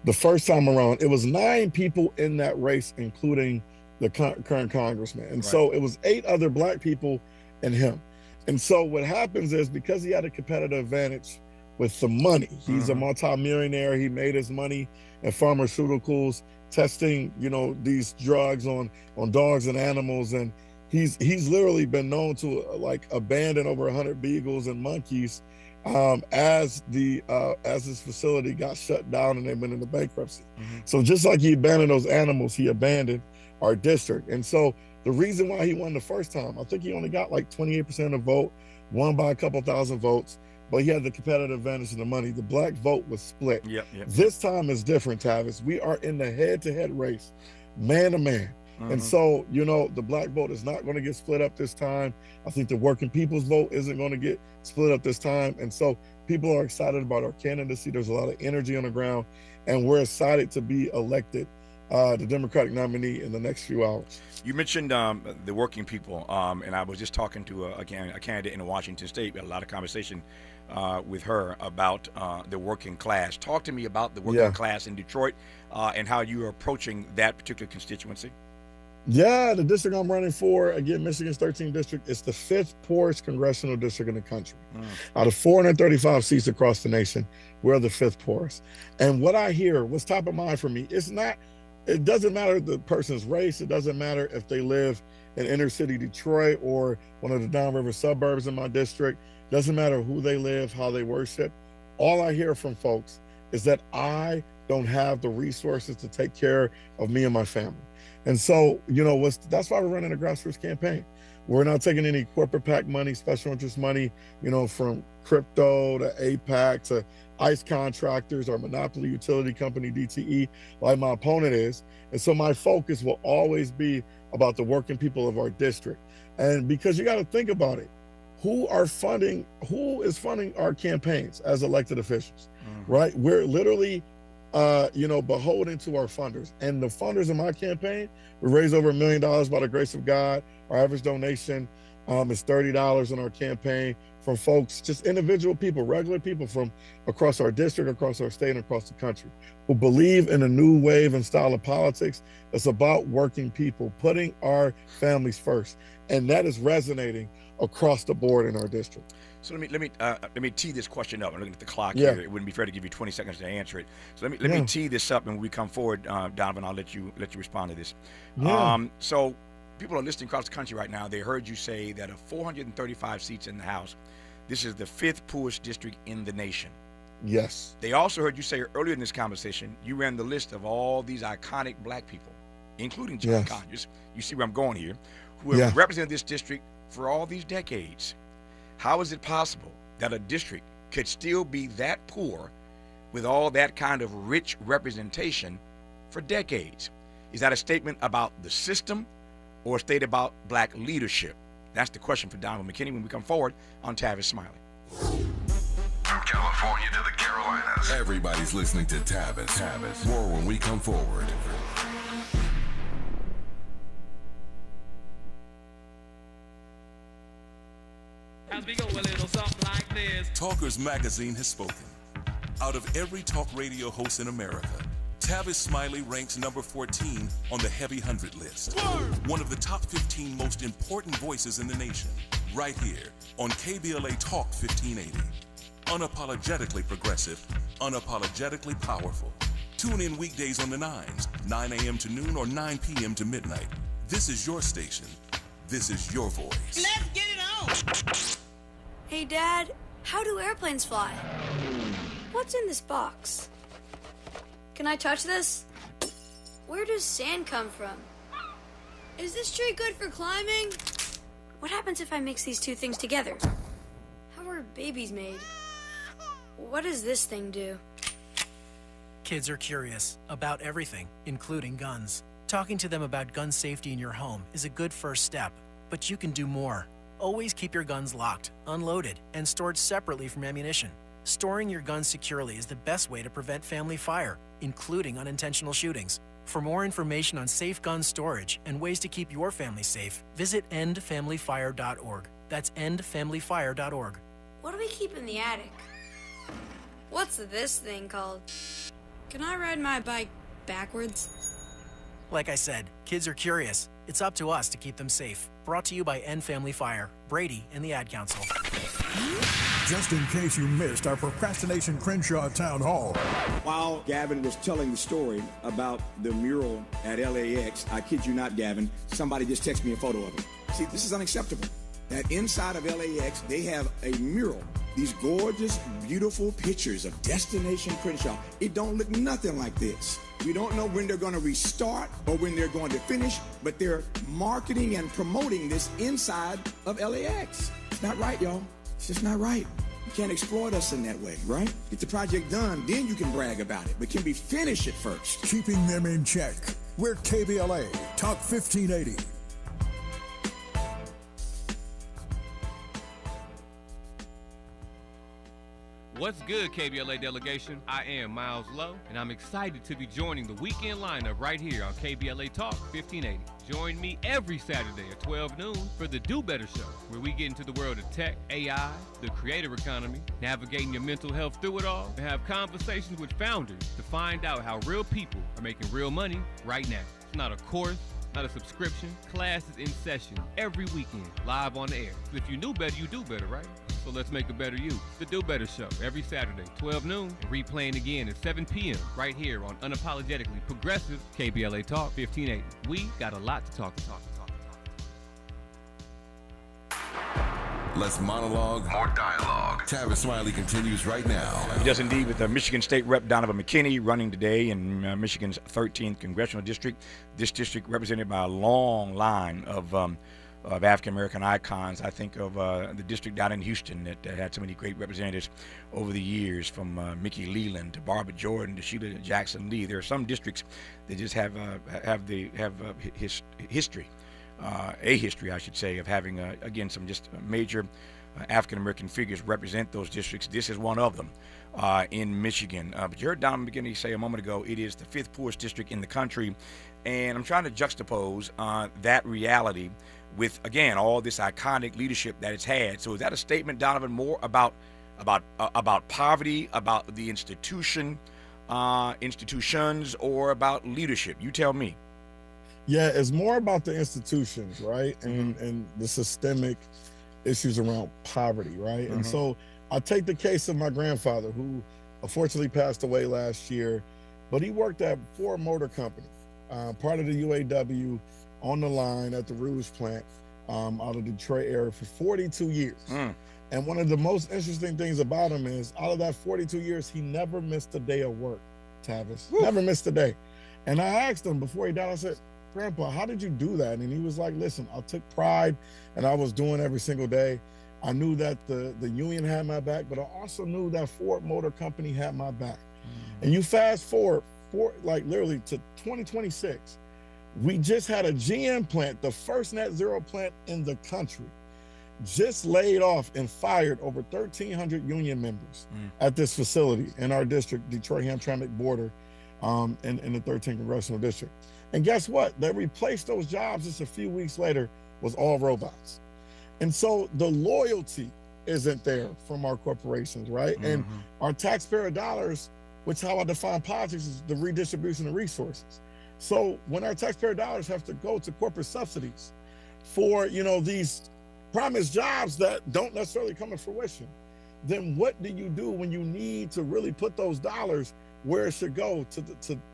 The first time around, it was 9 people in that race, including the current congressman. And so it was 8 other black people and him. And so what happens is, because he had a competitive advantage with the money, he's a multimillionaire. He made his money in pharmaceuticals, testing, these drugs on dogs and animals. And he's literally been known to abandon over 100 beagles and monkeys as his facility got shut down and they went into bankruptcy. So just like he abandoned those animals, he abandoned our district. And so the reason why he won the first time, I think he only got 28% of the vote, won by a couple thousand votes, but he had the competitive advantage of the money. The black vote was split. This time is different, Tavis. We are in the head-to-head race, man to man. And so, the black vote is not going to get split up this time. I think the working people's vote isn't going to get split up this time. And so people are excited about our candidacy. There's a lot of energy on the ground, and we're excited to be elected the Democratic nominee in the next few hours. You mentioned the working people, and I was just talking to a candidate in Washington State. We had a lot of conversation with her about the working class. Talk to me about the working class in Detroit and how you are approaching that particular constituency. Yeah, the district I'm running for, again, Michigan's 13th district, is the 5th poorest congressional district in the country. Out of 435 seats across the nation, we're the 5th poorest. And what I hear, what's top of mind for me, it doesn't matter the person's race. It doesn't matter if they live in inner city Detroit or one of the downriver suburbs in my district. Doesn't matter who they live, how they worship. All I hear from folks is that I don't have the resources to take care of me and my family. And so, that's why we're running a grassroots campaign. We're not taking any corporate PAC money, special interest money, from crypto to APAC to ICE contractors or monopoly utility company DTE, like my opponent is. And so my focus will always be about the working people of our district. And because you got to think about it, who is funding our campaigns as elected officials, right? We're literally beholden to our funders. And the funders in my campaign, we raised over $1 million by the grace of God. Our average donation is $30 in our campaign from folks, just individual people, regular people from across our district, across our state, and across the country, who believe in a new wave and style of politics that's about working people, putting our families first. And that is resonating across the board in our district. So let me tee this question up. I'm looking at the clock here. It wouldn't be fair to give you 20 seconds to answer it. So let me tee this up, and when we come forward, Donovan, I'll let you respond to this. So people are listening across the country right now. They heard you say that of 435 seats in the House, This is the 5th poorest district in the nation. Yes. They also heard you say earlier in this conversation, you ran the list of all these iconic black people, including John Conyers. You see where I'm going here, who have represented this district for all these decades. How is it possible that a district could still be that poor with all that kind of rich representation for decades? Is that a statement about the system or a statement about black leadership? That's the question for Donavan McKinney when we come forward on Tavis Smiley. From California to the Carolinas, everybody's listening to Tavis. More when we come forward. As we go a little something like this. Talkers Magazine has spoken. Out of every talk radio host in America, Tavis Smiley ranks number 14 on the Heavy 100 list. One of the top 15 most important voices in the nation, right here on KBLA Talk 1580. Unapologetically progressive, unapologetically powerful. Tune in weekdays on the 9s, 9 a.m. to noon or 9 p.m. to midnight. This is your station. This is your voice. Let's get it on! Hey, Dad, how do airplanes fly? What's in this box? Can I touch this? Where does sand come from? Is this tree good for climbing? What happens if I mix these two things together? How are babies made? What does this thing do? Kids are curious about everything, including guns. Talking to them about gun safety in your home is a good first step, but you can do more. Always keep your guns locked, unloaded, and stored separately from ammunition. Storing your guns securely is the best way to prevent family fire, including unintentional shootings. For more information on safe gun storage and ways to keep your family safe, visit endfamilyfire.org. That's endfamilyfire.org. What do we keep in the attic? What's this thing called? Can I ride my bike backwards? Like I said, kids are curious. It's up to us to keep them safe. Brought to you by End Family Fire, Brady, and the Ad Council. Just in case you missed our Procrastination Crenshaw Town Hall. While Gavin was telling the story about the mural at LAX, I kid you not, Gavin, somebody just texted me a photo of it. See, this is unacceptable. That inside of LAX, they have a mural. These gorgeous, beautiful pictures of Destination Crenshaw. It don't look nothing like this. We don't know when they're going to restart or when they're going to finish, but they're marketing and promoting this inside of LAX. It's not right, y'all. It's just not right. You can't exploit us in that way, right? Get the project done, then you can brag about it. But can we finish it first? Keeping them in check. We're KBLA, Talk 1580. What's good, KBLA delegation? I am Miles Lowe, and I'm excited to be joining the weekend lineup right here on KBLA Talk 1580. Join me every Saturday at 12 noon for the Do Better Show, where we get into the world of tech, AI, the creator economy, navigating your mental health through it all, and have conversations with founders to find out how real people are making real money right now. It's not a course, not a subscription. Class is in session every weekend, live on the air. So if you knew better, you do better, right? So let's make a better you. The Do Better Show, every Saturday, 12 noon, and replaying again at 7 p.m. right here on Unapologetically Progressive KBLA Talk 1580. We got a lot to talk. Less monologue, more dialogue. Tavis Smiley continues right now. He does indeed with Michigan State Rep Donavan McKinney running today in Michigan's 13th Congressional District. This district represented by a long line of African-American icons. I think of the district down in Houston that had so many great representatives over the years, from Mickey Leland to Barbara Jordan to Sheila Jackson Lee. There are some districts that just have history, I should say, of having, again, some just major African-American figures represent those districts. This is one of them in Michigan. But you heard Donavan McKinney say a moment ago, it is the 5th poorest district in the country. And I'm trying to juxtapose that reality with, again, all this iconic leadership that it's had. So is that a statement, Donavan, more about poverty, about the institutions, or about leadership? You tell me. Yeah, it's more about the institutions, right? And the systemic issues around poverty, right? And so I take the case of my grandfather, who unfortunately passed away last year, but he worked at Ford Motor Company, part of the UAW, on the line at the Rouge plant. out of the Detroit area for 42 years. And one of the most interesting things about him is out of that 42 years, he never missed a day of work, Tavis. Never missed a day. And I asked him before he died, I said, Grandpa, how did you do that? And he was like, listen, I took pride and I was doing every single day. I knew that the union had my back, but I also knew that Ford Motor Company had my back. And you fast forward like literally to 2026, we just had a GM plant, the first net zero plant in the country, just laid off and fired over 1,300 union members at this facility in our district, Detroit-Hamtramck border, in the 13th Congressional District. And guess what? They replaced those jobs just a few weeks later was all robots. And so the loyalty isn't there from our corporations, right? And our taxpayer dollars, which how I define politics is the redistribution of resources. So when our taxpayer dollars have to go to corporate subsidies for, you know, these promised jobs that don't necessarily come to fruition, then what do you do when you need to really put those dollars where it should go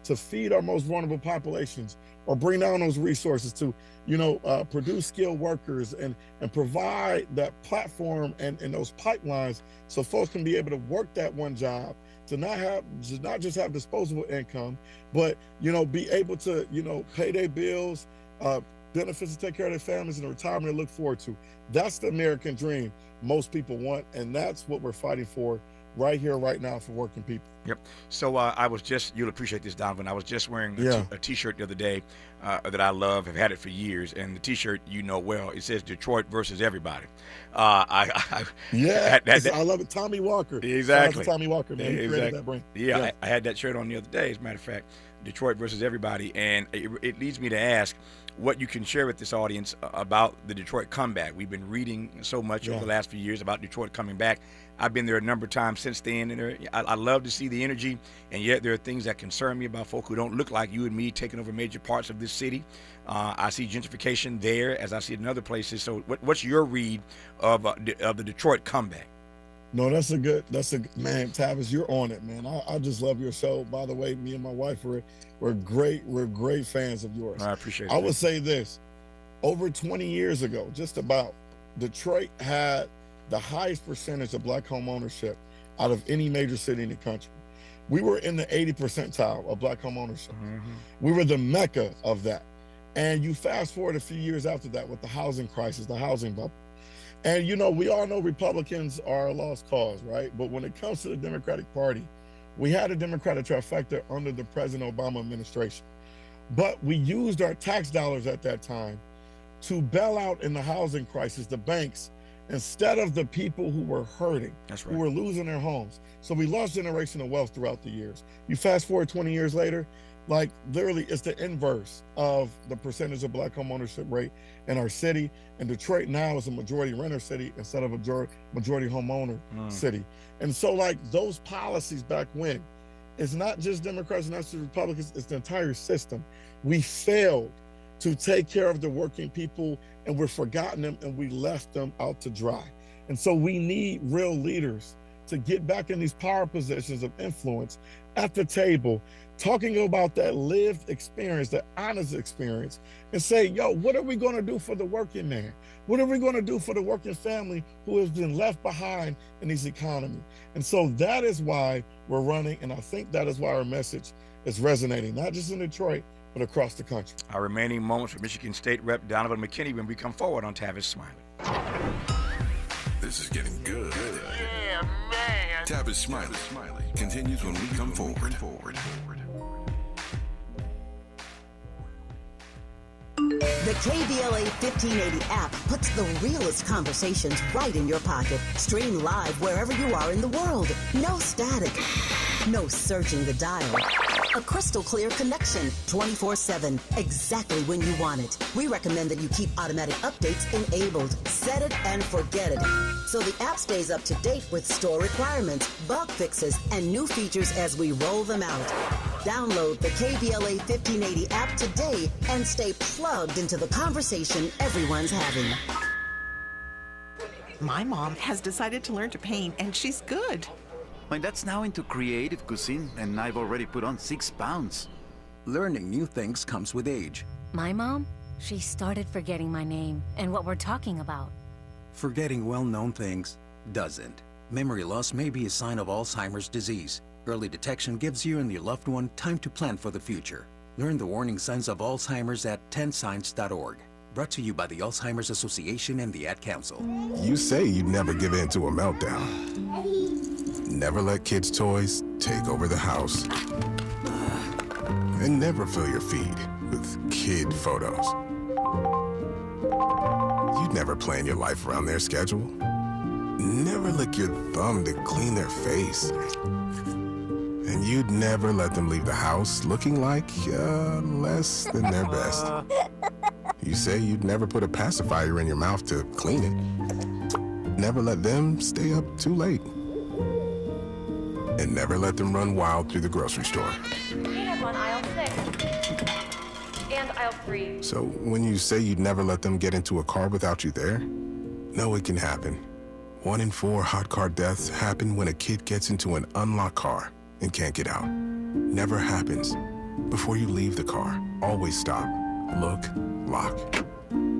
to feed our most vulnerable populations or bring down those resources to, you know, produce skilled workers and provide that platform and those pipelines so folks can be able to work that one job, to not just have disposable income, but, you know, be able to, you know, pay their bills, benefits to take care of their families, and a retirement to look forward to. That's the American dream most people want, and that's what we're fighting for right here, right now for working people. Yep. So I was just, you'll appreciate this, Donovan. I was just wearing a T-shirt the other day that I love, have had it for years, and the T-shirt, you know well, it says Detroit versus everybody. I love it. Tommy Walker. Exactly. Shout out to Tommy Walker, man. He created that brand. Yeah. I had that shirt on the other day, as a matter of fact, Detroit versus everybody, and it leads me to ask what you can share with this audience about the Detroit comeback. We've been reading so much over the last few years about Detroit coming back. I've been there a number of times since then, and I love to see the energy, and yet there are things that concern me about folk who don't look like you and me taking over major parts of this city. I see gentrification there as I see it in other places. So what's your read of the Detroit comeback? No, man, Tavis, you're on it, man. I just love your show. By the way, me and my wife, we're great fans of yours. I appreciate it. I would say this, over 20 years ago, just about, Detroit had the highest percentage of black home ownership out of any major city in the country. We were in the 80th percentile of black home ownership. We were the mecca of that. And you fast forward a few years after that with the housing crisis, the housing bubble. And, you know, we all know Republicans are a lost cause, right? But when it comes to the Democratic Party, we had a Democratic trifecta under the President Obama administration. But we used our tax dollars at that time to bail out in the housing crisis the banks instead of the people who were hurting, who were losing their homes. So we lost generational wealth throughout the years. You fast forward 20 years later, like literally it's the inverse of the percentage of black home ownership rate in our city. And Detroit now is a majority renter city instead of a majority homeowner city. And so like those policies back when, it's not just Democrats, not just Republicans, it's the entire system. We failed to take care of the working people, and we've forgotten them and we left them out to dry. And so we need real leaders to get back in these power positions of influence at the table, talking about that lived experience, that honest experience, and say, yo, what are we gonna do for the working man? What are we gonna do for the working family who has been left behind in this economy? And so that is why we're running, and I think that is why our message is resonating, not just in Detroit, but across the country. Our remaining moments with Michigan State Rep Donavan McKinney when we come forward on Tavis Smiley. This is getting good. Yeah, man. Tavis Smiley continues when we come forward. The KBLA 1580 app puts the realest conversations right in your pocket. Stream live wherever you are in the world. No static. No searching the dial. A crystal clear connection 24/7, exactly when you want it. We recommend that you keep automatic updates enabled. Set it and forget it. So the app stays up to date with store requirements, bug fixes, and new features as we roll them out. Download the KBLA 1580 app today and stay plugged into the conversation everyone's having. My mom has decided to learn to paint, and she's good. My dad's now into creative cuisine, and I've already put on 6 pounds. Learning new things comes with age. My mom She started forgetting my name and what we're talking about. Forgetting well-known things doesn't. Memory loss may be a sign of Alzheimer's disease. Early detection gives you and your loved one time to plan for the future. Learn the warning signs of Alzheimer's at 10signs.org. Brought to you by the Alzheimer's Association and the Ad Council. You say you'd never give in to a meltdown. Never let kids' toys take over the house. And never fill your feed with kid photos. You'd never plan your life around their schedule. Never lick your thumb to clean their face. And you'd never let them leave the house looking like less than their best. You say you'd never put a pacifier in your mouth to clean it. Never let them stay up too late. And never let them run wild through the grocery store. Peanut on aisle 6. And aisle 3. So when you say you'd never let them get into a car without you there, no, it can happen. 1 in 4 hot car deaths happen when a kid gets into an unlocked car and can't get out. Never happens. Before you leave the car, always stop, look, lock.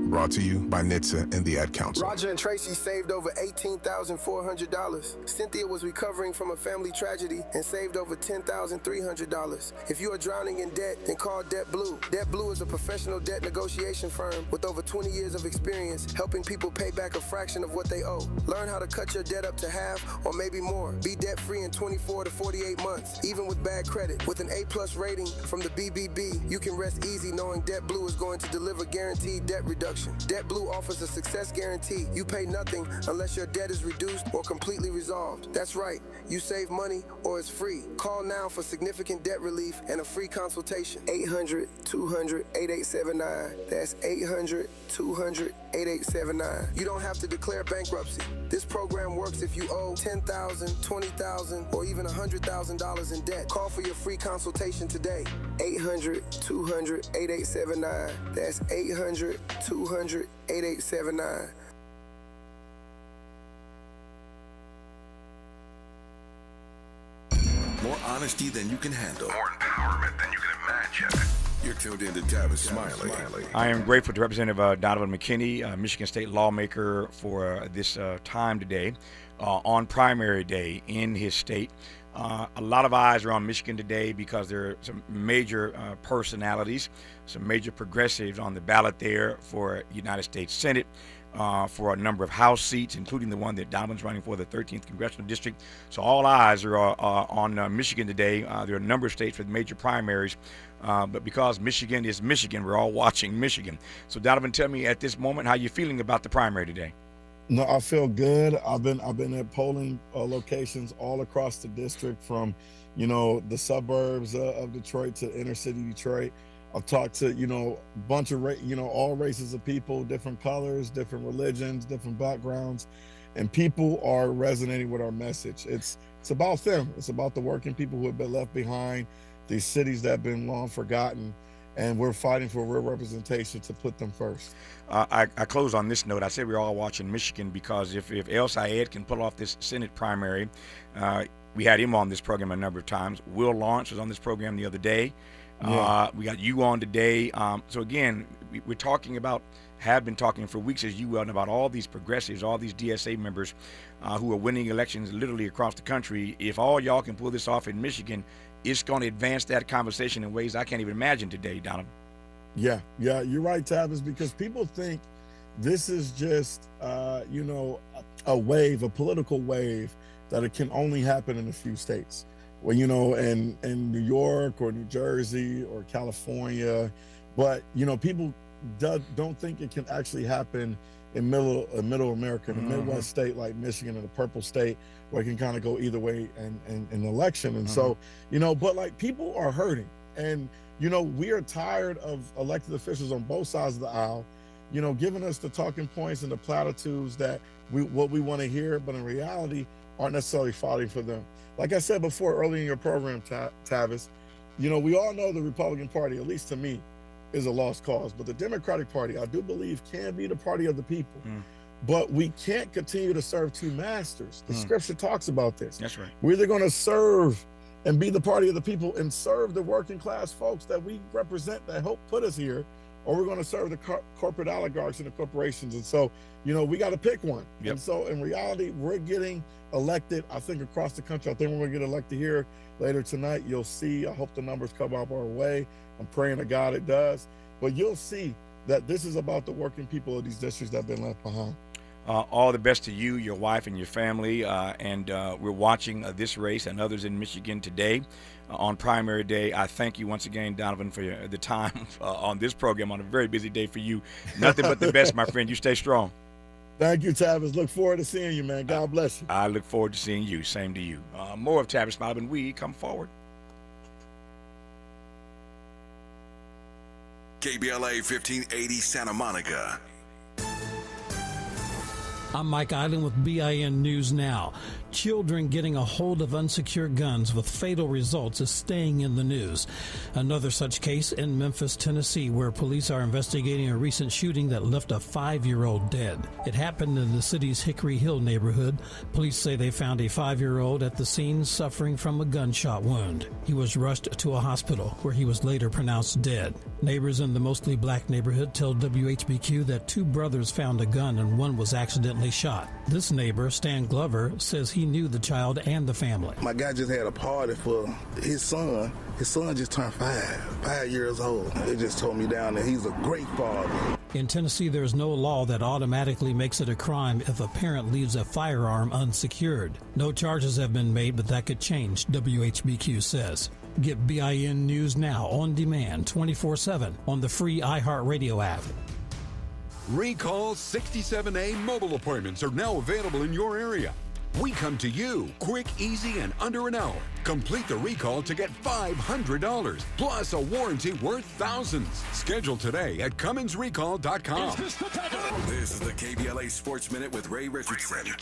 Brought to you by NHTSA and the Ad Council. Roger and Tracy saved over $18,400. Cynthia was recovering from a family tragedy and saved over $10,300. If you are drowning in debt, then call Debt Blue. Debt Blue is a professional debt negotiation firm with over 20 years of experience helping people pay back a fraction of what they owe. Learn how to cut your debt up to half or maybe more. Be debt-free in 24 to 48 months, even with bad credit. With an A+ rating from the BBB, you can rest easy knowing Debt Blue is going to deliver guaranteed debt reduction. Debt Blue offers a success guarantee. You pay nothing unless your debt is reduced or completely resolved. That's right, you save money or it's free. Call now for significant debt relief and a free consultation. 800-200-8879. That's 800-200-8879. You don't have to declare bankruptcy. This program works if you owe $10,000, $20,000, or even $100,000 in debt. Call for your free consultation today. 800-200-8879. That's 800-200-8879. More honesty than you can handle. More empowerment than you can imagine. You're tuned in to Tavis Smiley. I am grateful to Representative Donavan McKinney, Michigan State lawmaker, for this time today on primary day in his state. A lot of eyes are on Michigan today because there are some major personalities, some major progressives on the ballot there for United States Senate, for a number of House seats, including the one that Donovan's running for, the 13th Congressional District. So all eyes are on Michigan today. There are a number of states with major primaries, but because Michigan is Michigan, we're all watching Michigan. So Donovan, tell me at this moment how you're feeling about the primary today. No, I feel good. I've been at polling locations all across the district, from, the suburbs of Detroit to inner city Detroit. I've talked to, a bunch of, all races of people, different colors, different religions, different backgrounds, and people are resonating with our message. It's about them. It's about the working people who have been left behind, these cities that have been long forgotten. And we're fighting for real representation to put them first. I close on this note. I said we're all watching Michigan because if El Sayed can pull off this Senate primary, we had him on this program a number of times. Will Lawrence was on this program the other day. Yeah. We got you on today. So again, we're talking about, have been talking for weeks, as you well, about all these progressives, all these DSA members who are winning elections literally across the country. If all y'all can pull this off in Michigan, it's going to advance that conversation in ways I can't even imagine today, Donovan. Yeah, you're right, Tavis, because people think this is just, a wave, a political wave, that it can only happen in a few states. Well, in New York or New Jersey or California, but, people don't think it can actually happen in middle America, in a Midwest state like Michigan, in a purple state, where it can kind of go either way in an election. And so, but people are hurting. And, we are tired of elected officials on both sides of the aisle, giving us the talking points and the platitudes that what we want to hear, but in reality aren't necessarily fighting for them. Like I said before, early in your program, Tavis, we all know the Republican Party, at least to me, is a lost cause. But the Democratic Party, I do believe, can be the party of the people. But we can't continue to serve two masters. The scripture talks about this. That's right. We're either going to serve and be the party of the people and serve the working class folks that we represent, that help put us here, or we're going to serve the corporate oligarchs and the corporations. And so, we got to pick one. Yep. And so in reality, we're getting elected, I think, across the country. I think we're going to get elected here later tonight. You'll see. I hope the numbers come up our way. I'm praying to God it does. But you'll see that this is about the working people of these districts that have been left behind. All the best to you, your wife, and your family. And we're watching this race and others in Michigan today on primary day. I thank you once again, Donovan, for the time on this program on a very busy day for you. Nothing but the best, my friend. You stay strong. Thank you, Tavis. Look forward to seeing you, man. God bless you. I look forward to seeing you. Same to you. More of Tavis Smiley when we come forward. KBLA 1580 Santa Monica. I'm Mike Island with BIN News Now. Children getting a hold of unsecured guns with fatal results is staying in the news. Another such case in Memphis, Tennessee, where police are investigating a recent shooting that left a 5-year-old dead. It happened in the city's Hickory Hill neighborhood. Police say they found a 5-year-old at the scene suffering from a gunshot wound. He was rushed to a hospital where he was later pronounced dead. Neighbors in the mostly black neighborhood tell WHBQ that 2 brothers found a gun and one was accidentally shot. This neighbor, Stan Glover, says he knew the child and the family. My guy just had a party for his son. His son just turned 5 years old. They just told me down there he's a great father. In Tennessee, there's no law that automatically makes it a crime if a parent leaves a firearm unsecured. No charges have been made, but that could change, WHBQ says. Get BIN News Now on demand 24/7 on the free iHeartRadio app. Recall 67A mobile appointments are now available in your area. We come to you, quick, easy, and under an hour. Complete the recall to get $500, plus a warranty worth thousands. Schedule today at CummonsRecall.com. This is the KBLA Sports Minute with Ray Richardson.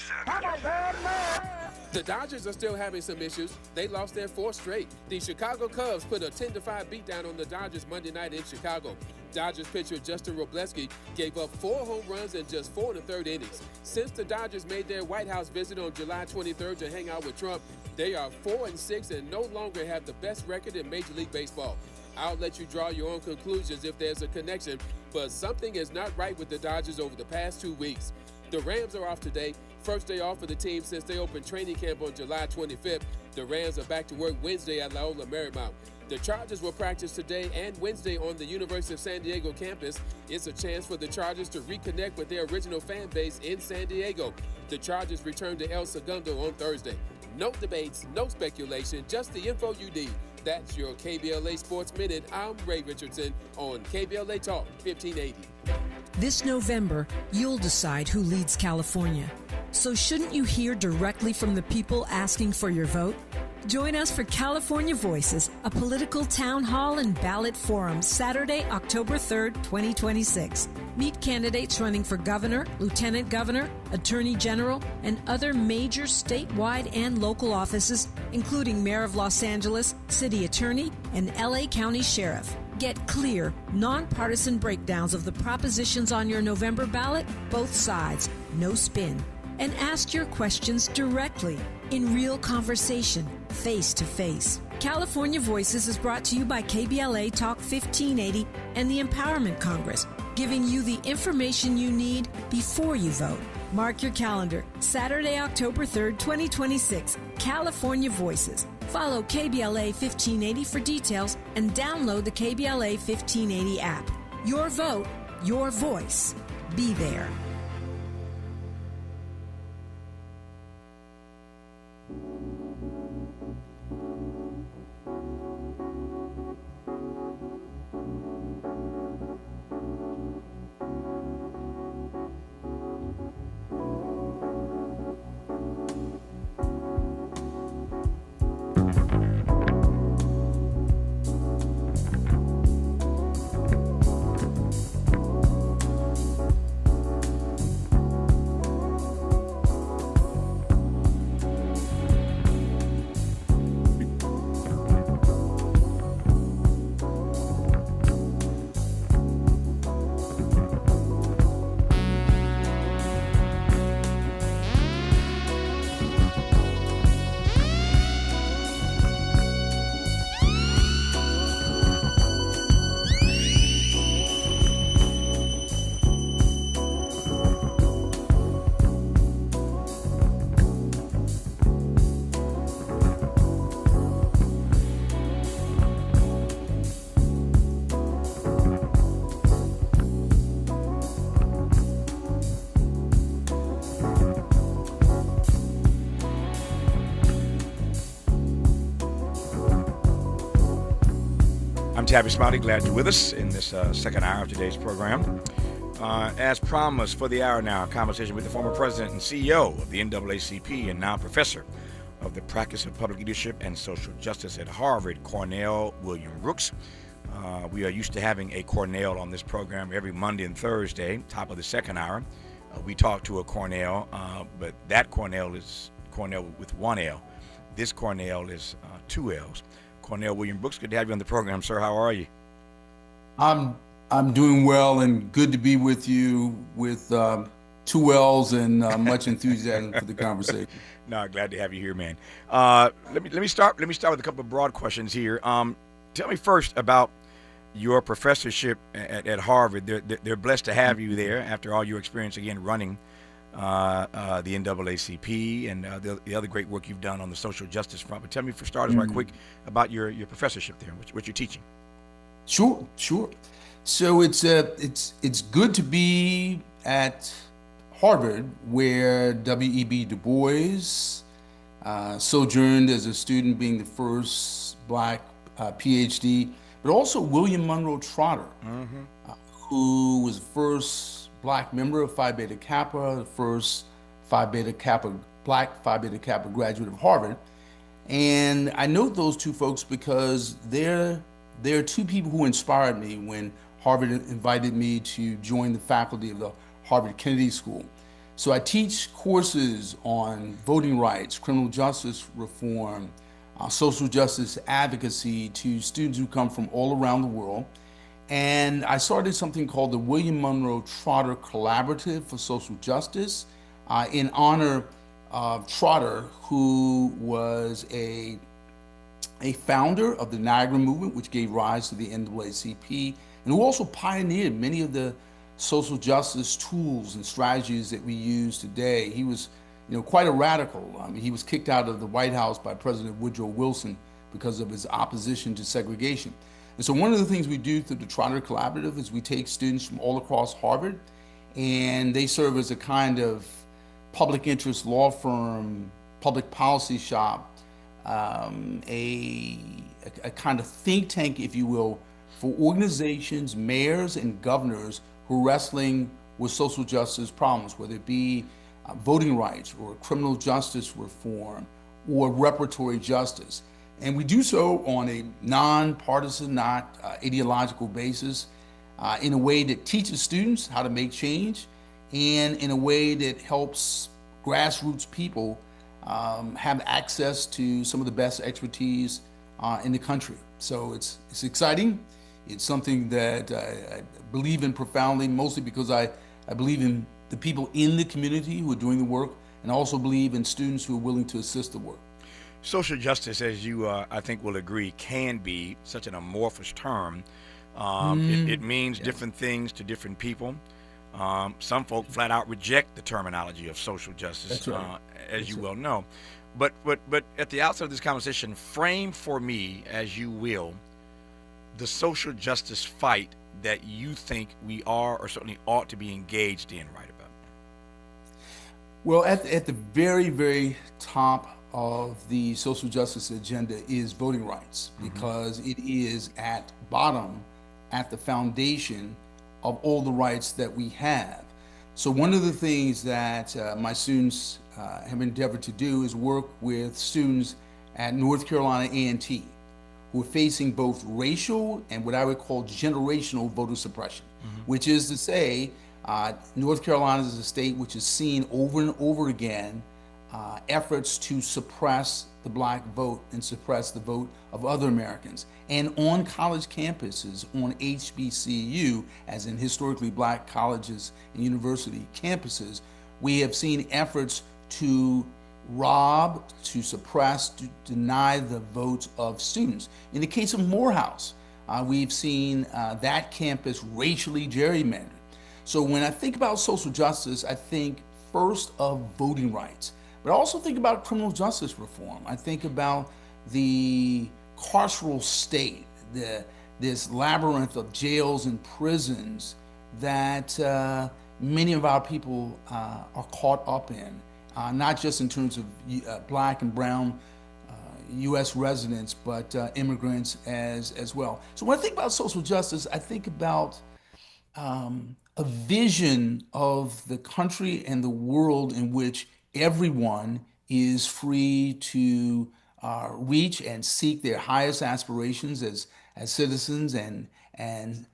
The Dodgers are still having some issues. They lost their 4th straight. The Chicago Cubs put a 10-5 beatdown on the Dodgers Monday night in Chicago. Dodgers pitcher Justin Robleski gave up 4 home runs in just 4 1/3 innings. Since the Dodgers made their White House visit on July 23rd to hang out with Trump, they are 4-6 and no longer have the best record in Major League Baseball. I'll let you draw your own conclusions if there's a connection, but something is not right with the Dodgers over the past 2 weeks. The Rams are off today. First day off for the team since they opened training camp on July 25th. The Rams are back to work Wednesday at Loyola Marymount. The Chargers will practice today and Wednesday on the University of San Diego campus. It's a chance for the Chargers to reconnect with their original fan base in San Diego. The Chargers return to El Segundo on Thursday. No debates, no speculation, just the info you need. That's your KBLA Sports Minute. I'm Ray Richardson on KBLA Talk 1580. This November, you'll decide who leads California. So shouldn't you hear directly from the people asking for your vote? Join us for California Voices, a political town hall and ballot forum, Saturday, October 3rd, 2026. Meet candidates running for governor, lieutenant governor, attorney general, and other major statewide and local offices, including Mayor of Los Angeles, city attorney, and LA County Sheriff. Get clear, nonpartisan breakdowns of the propositions on your November ballot, both sides, no spin. And ask your questions directly, in real conversation, face to face. California Voices is brought to you by KBLA Talk 1580 and the Empowerment Congress, giving you the information you need before you vote. Mark your calendar, Saturday, October 3rd, 2026, California Voices. Follow KBLA 1580 for details and download the KBLA 1580 app. Your vote, your voice. Be there. I'm Tavis, Smiley. Glad you're with us in this second hour of today's program. As promised, for the hour now, a conversation with the former president and CEO of the NAACP and now professor of the practice of public leadership and social justice at Harvard, Cornell William Brooks. We are used to having a Cornell on this program every Monday and Thursday, top of the second hour. We talk to a Cornell, but that Cornell is Cornell with one L. This Cornell is two L's. Cornell William Brooks, good to have you on the program, sir. How are you? I'm doing well, and good to be with you with two L's and much enthusiasm for the conversation. No, glad to have you here, man. Let me start with a couple of broad questions here. Tell me first about your professorship at Harvard. They're blessed to have you there after all your experience again running the NAACP and the other great work you've done on the social justice front. But tell me, for starters, right quick, about your professorship there, what you're teaching. Sure. So it's good to be at Harvard, where W.E.B. Du Bois sojourned as a student, being the first Black PhD, but also William Monroe Trotter, who was the first Black member of Phi Beta Kappa, the first Black Phi Beta Kappa graduate of Harvard. And I note those two folks because they're two people who inspired me when Harvard invited me to join the faculty of the Harvard Kennedy School. So I teach courses on voting rights, criminal justice reform, social justice advocacy to students who come from all around the world. And I started something called the William Monroe Trotter Collaborative for Social Justice in honor of Trotter, who was a founder of the Niagara Movement, which gave rise to the NAACP, and who also pioneered many of the social justice tools and strategies that we use today. He was, quite a radical. He was kicked out of the White House by President Woodrow Wilson because of his opposition to segregation. And so one of the things we do through the Trotter Collaborative is we take students from all across Harvard, and they serve as a kind of public interest law firm, public policy shop, a kind of think tank, if you will, for organizations, mayors, and governors who are wrestling with social justice problems, whether it be voting rights or criminal justice reform or reparatory justice. And we do so on a nonpartisan, not ideological basis, in a way that teaches students how to make change, and in a way that helps grassroots people have access to some of the best expertise in the country. So it's exciting. It's something that I believe in profoundly, mostly because I believe in the people in the community who are doing the work, and I also believe in students who are willing to assist the work. Social justice, as you I think will agree, can be such an amorphous term. It means different things to different people. Some folk flat out reject the terminology of social justice, as you well know. But at the outset of this conversation, frame for me, as you will, the social justice fight that you think we are or certainly ought to be engaged in right about now. Well, at the very, very top of the social justice agenda is voting rights, because it is at the foundation of all the rights that we have. So one of the things that my students have endeavored to do is work with students at North Carolina A&T who are facing both racial and what I would call generational voter suppression, which is to say, North Carolina is a state which has seen over and over again efforts to suppress the Black vote and suppress the vote of other Americans. And on college campuses, on HBCU, as in historically Black colleges and university campuses, we have seen efforts to rob, to suppress, to deny the votes of students. In the case of Morehouse, we've seen that campus racially gerrymandered. So when I think about social justice, I think first of voting rights, but I also think about criminal justice reform. I think about the carceral state, this labyrinth of jails and prisons that many of our people are caught up in, not just in terms of Black and brown U.S. residents, but immigrants as well. So when I think about social justice, I think about a vision of the country and the world in which everyone is free to reach and seek their highest aspirations as citizens and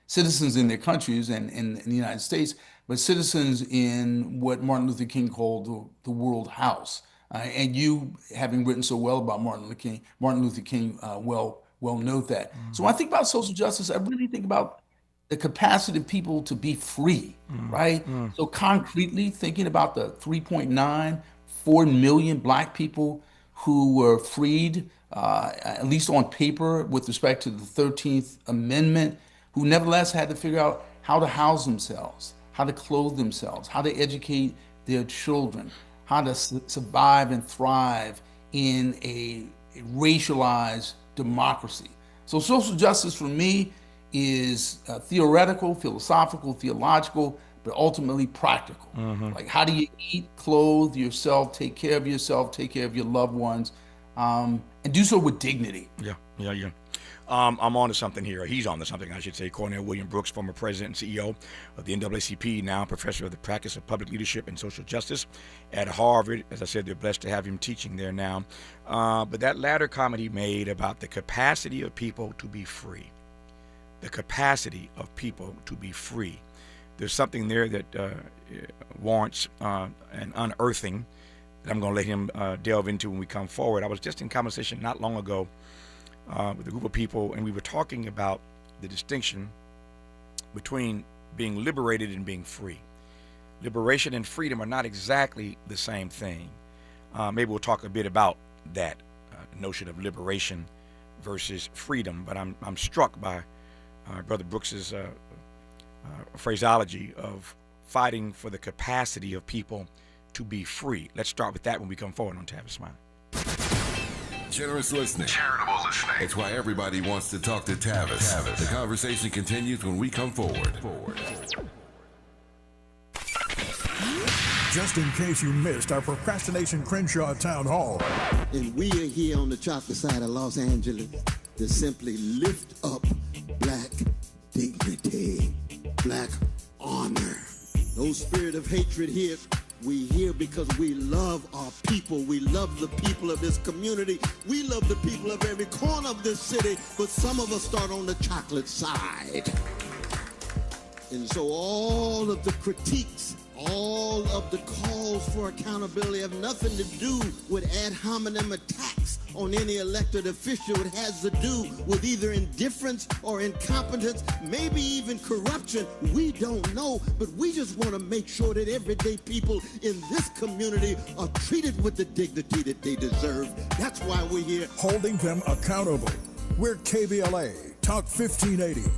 citizens in their countries and in the United States, but citizens in what Martin Luther King called the world house. And you, having written so well about Martin Luther King, well note that. So when I think about social justice, I really think about the capacity of people to be free, right? So concretely, thinking about the 3.94 million Black people who were freed, at least on paper, with respect to the 13th Amendment, who nevertheless had to figure out how to house themselves, how to clothe themselves, how to educate their children, how to survive and thrive in a racialized democracy. So social justice for me is theoretical, philosophical, theological, but ultimately practical. Like, how do you eat, clothe yourself, take care of yourself, take care of your loved ones, and do so with dignity? Yeah. I'm on to something here. He's on to something, I should say. Cornell William Brooks, former president and CEO of the NAACP, now professor of the practice of public leadership and social justice at Harvard. As I said, they're blessed to have him teaching there now. But that latter comment he made about the capacity of people to be free. The capacity of people to be free. There's something there that warrants an unearthing that I'm going to let him delve into when we come forward. I was just in conversation not long ago with a group of people, and we were talking about the distinction between being liberated and being free. Liberation and freedom are not exactly the same thing. Maybe we'll talk a bit about that notion of liberation versus freedom, but I'm struck by Brother Brooks's phraseology of fighting for the capacity of people to be free. Let's start with that when we come forward on Tavis Smiley. Generous listening. Charitable listening. It's why everybody wants to talk to Tavis. The conversation continues when we come forward. Just in case you missed our Procrastination Crenshaw Town Hall. And we are here on the chocolate side of Los Angeles to simply lift up Black dignity, Black honor. No spirit of hatred here. We here because we love our people. We love the people of this community. We love the people of every corner of this city, but some of us start on the chocolate side. And so all of the critiques, all of the calls for accountability have nothing to do with ad hominem attacks on any elected official. It has to do with either indifference or incompetence, maybe even corruption. We don't know, but we just want to make sure that everyday people in this community are treated with the dignity that they deserve. That's why we're here. Holding them accountable. We're KBLA, Talk 1580.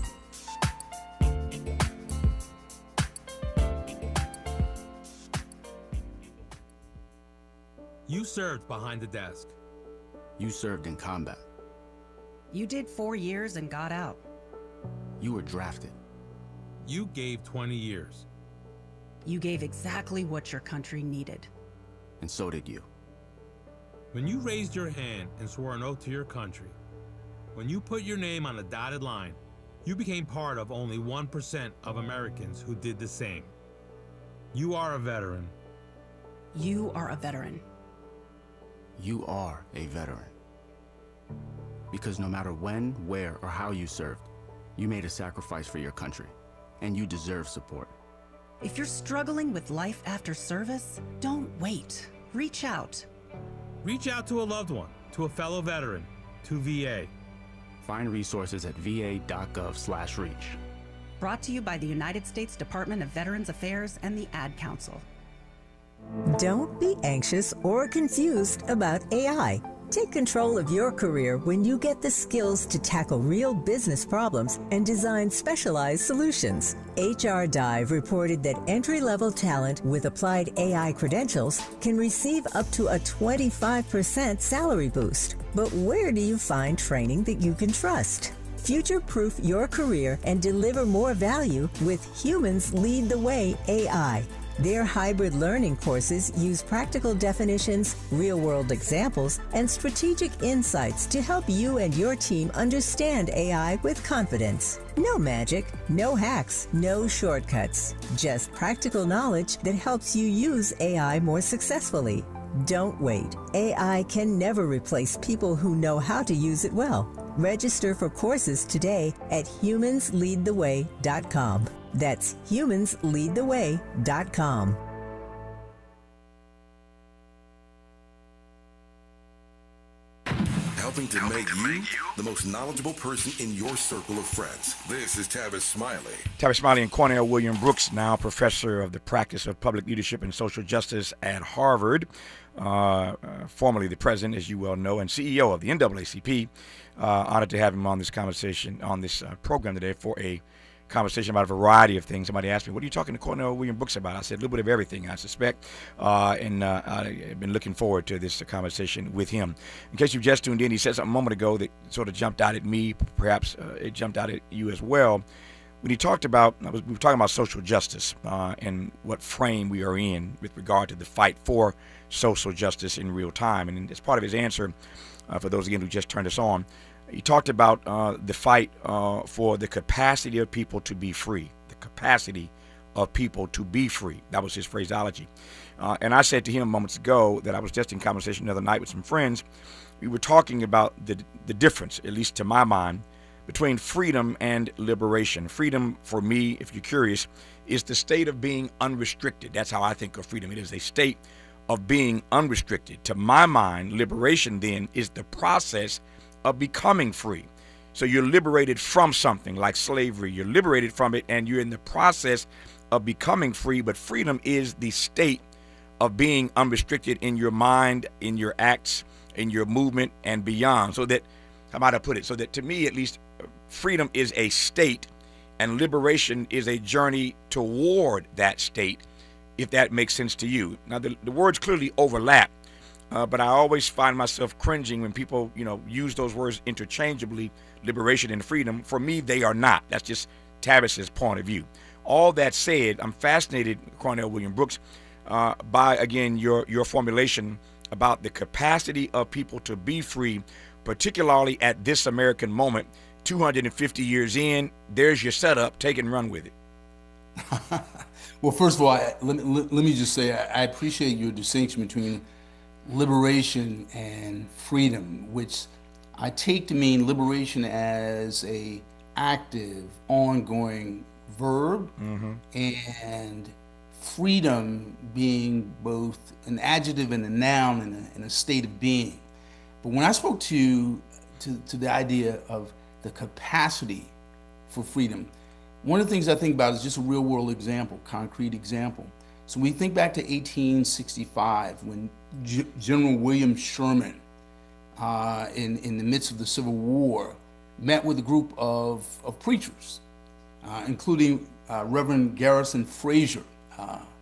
You served behind the desk. You served in combat. You did 4 years and got out. You were drafted. You gave 20 years. You gave exactly what your country needed. And so did you. When you raised your hand and swore an oath to your country, when you put your name on a dotted line, you became part of only 1% of Americans who did the same. You are a veteran. You are a veteran. You are a veteran. Because no matter when, where, or how you served, you made a sacrifice for your country, and you deserve support. If you're struggling with life after service, don't wait. Reach out. Reach out to a loved one, to a fellow veteran, to VA. Find resources at va.gov/reach. Brought to you by the United States Department of Veterans Affairs and the Ad Council. Don't be anxious or confused about AI. Take control of your career when you get the skills to tackle real business problems and design specialized solutions. HR Dive reported that entry-level talent with applied AI credentials can receive up to a 25% salary boost. But where do you find training that you can trust? Future-proof your career and deliver more value with Humans Lead the Way AI. Their hybrid learning courses use practical definitions, real-world examples, and strategic insights to help you and your team understand AI with confidence. No magic, no hacks, no shortcuts. Just practical knowledge that helps you use AI more successfully. Don't wait. AI can never replace people who know how to use it well. Register for courses today at humansleadtheway.com. That's humansleadtheway.com. Helping to make you the most knowledgeable person in your circle of friends. This is Tavis Smiley. Tavis Smiley and Cornell William Brooks, now professor of the practice of public leadership and social justice at Harvard, formerly the president, as you well know, and CEO of the NAACP. Honored to have him on this conversation, on this program today for a conversation about a variety of things. Somebody asked me, what are you talking to Cornell William Brooks about? I said a little bit of everything, I suspect, and I've been looking forward to this conversation with him. In case you've just tuned in, he said something a moment ago that sort of jumped out at me. Perhaps it jumped out at you as well. When he talked about, we were talking about social justice and what frame we are in with regard to the fight for social justice in real time. And as part of his answer, for those again who just turned us on, he talked about the fight for the capacity of people to be free, the capacity of people to be free. That was his phraseology. And I said to him moments ago that I was just in conversation the other night with some friends. We were talking about the difference, at least to my mind, between freedom and liberation. Freedom, for me, if you're curious, is the state of being unrestricted. That's how I think of freedom. It is a state of being unrestricted. To my mind, liberation then is the process of becoming free. So you're liberated from something like slavery. You're liberated from it, and you're in the process of becoming free. But freedom is the state of being unrestricted in your mind, in your acts, in your movement, and beyond. So that, how might I put it? So that to me, at least, freedom is a state, and liberation is a journey toward that state, if that makes sense to you. Now, the words clearly overlap. But I always find myself cringing when people, use those words interchangeably, liberation and freedom. For me, they are not. That's just Tavis's point of view. All that said, I'm fascinated, Cornell William Brooks, by, again, your formulation about the capacity of people to be free, particularly at this American moment, 250 years in. There's your setup. Take it and run with it. Well, first of all, let me just say I appreciate your distinction between liberation and freedom, which I take to mean liberation as a active, ongoing verb, and freedom being both an adjective and a noun in a state of being. But when I spoke to the idea of the capacity for freedom, one of the things I think about is just a real world example, concrete example. So we think back to 1865 when General William Sherman, in the midst of the Civil War, met with a group of preachers, including Reverend Garrison Frazier,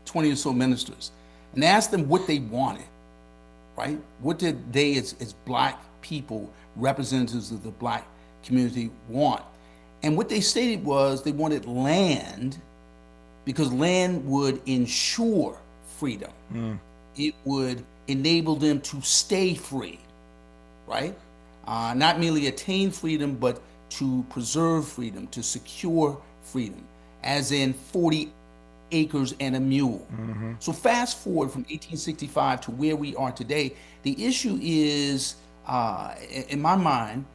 20 or so ministers, and asked them what they wanted, right? What did they, as black people, representatives of the black community, want? And what they stated was they wanted land, because land would ensure freedom. It would enable them to stay free, right? Not merely attain freedom, but to preserve freedom, to secure freedom, as in 40 acres and a mule. So fast forward from 1865 to where we are today, the issue is, in my mind,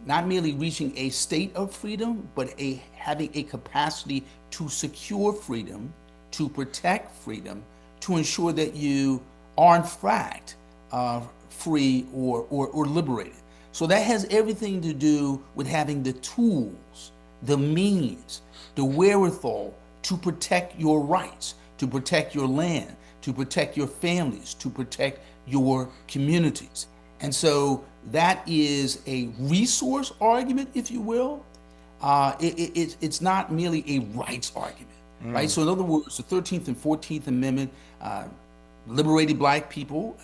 not merely reaching a state of freedom, but having a capacity to secure freedom, to protect freedom, to ensure that you are in fact free or liberated. So that has everything to do with having the tools, the means, the wherewithal to protect your rights, to protect your land, to protect your families, to protect your communities. And so that is a resource argument, if you will. It's not merely a rights argument, right? So in other words, the 13th and 14th Amendment liberated black people,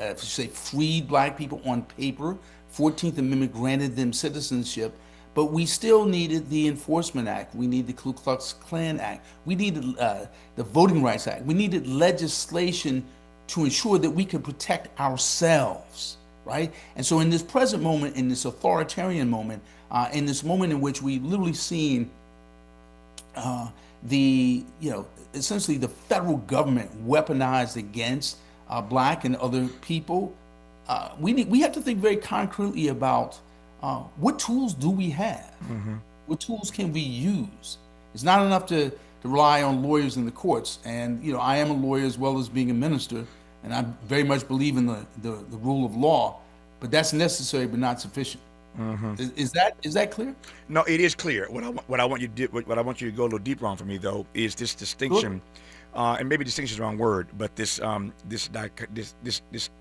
freed black people on paper. 14th Amendment granted them citizenship. but we still needed the Enforcement Act. We need the Ku Klux Klan Act. We needed the Voting Rights Act. We needed legislation to ensure that we could protect ourselves, right? And so in this present moment, in this authoritarian moment, in this moment in which we've literally seen essentially the federal government weaponized against Black and other people, we have to think very concretely about what tools do we have? What tools can we use? It's not enough to rely on lawyers in the courts. And I am a lawyer as well as being a minister, and I very much believe in the rule of law, but that's necessary but not sufficient. Is that clear? No, it is clear. What I want you to do, what I want you to go a little deeper on for me though, is this distinction, and maybe distinction is the wrong word, but this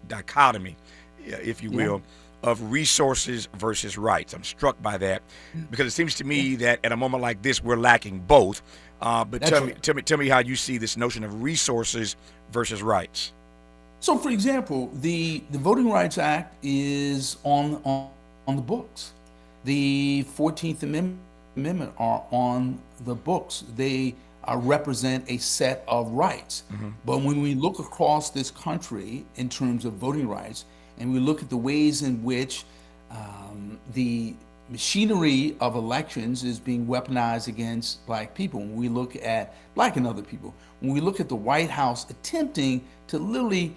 dichotomy, if you will, of resources versus rights. I'm struck by that because it seems to me that at a moment like this we're lacking both. But tell me how you see this notion of resources versus rights. So, for example, the Voting Rights Act is on the books. The 14th Amendment are on the books. They represent a set of rights. But when we look across this country in terms of voting rights, and we look at the ways in which the machinery of elections is being weaponized against Black people, when we look at Black and other people, when we look at the White House attempting to literally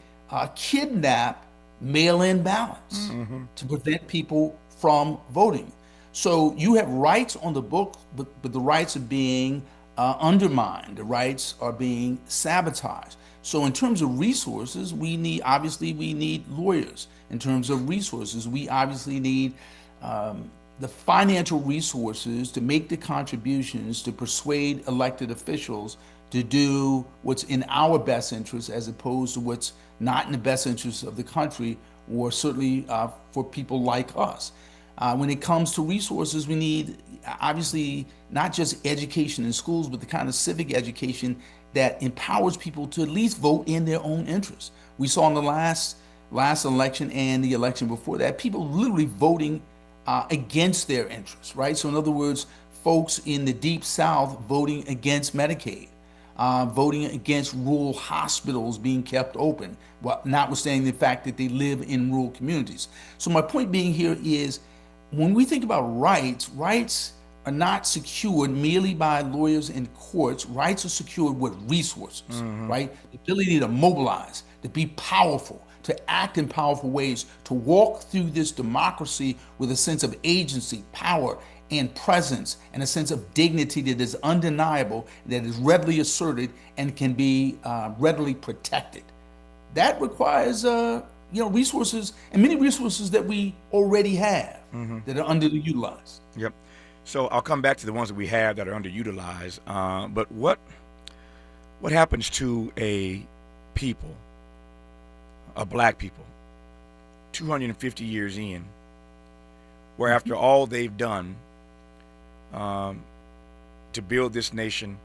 kidnap mail-in ballots to prevent people from voting. So you have rights on the book, but the rights are being undermined. The rights are being sabotaged. So in terms of resources, we need lawyers. In terms of resources, we obviously need the financial resources to make the contributions to persuade elected officials to do what's in our best interest as opposed to what's not in the best interest of the country, or certainly for people like us. When it comes to resources, we need obviously not just education in schools, but the kind of civic education that empowers people to at least vote in their own interest. We saw in the last election and the election before that, people literally voting against their interests, right? So in other words, folks in the Deep South voting against Medicaid, voting against rural hospitals being kept open, notwithstanding the fact that they live in rural communities. So my point being here is, when we think about rights, rights are not secured merely by lawyers and courts. Rights are secured with resources, right? The ability to mobilize, to be powerful, to act in powerful ways, to walk through this democracy with a sense of agency, power, and presence, and a sense of dignity that is undeniable, that is readily asserted, and can be readily protected. That requires resources, and many resources that we already have that are underutilized. Yep. So I'll come back to the ones that we have that are underutilized. But what happens to a people, a Black people, 250 years in, where after all they've done to build this nation,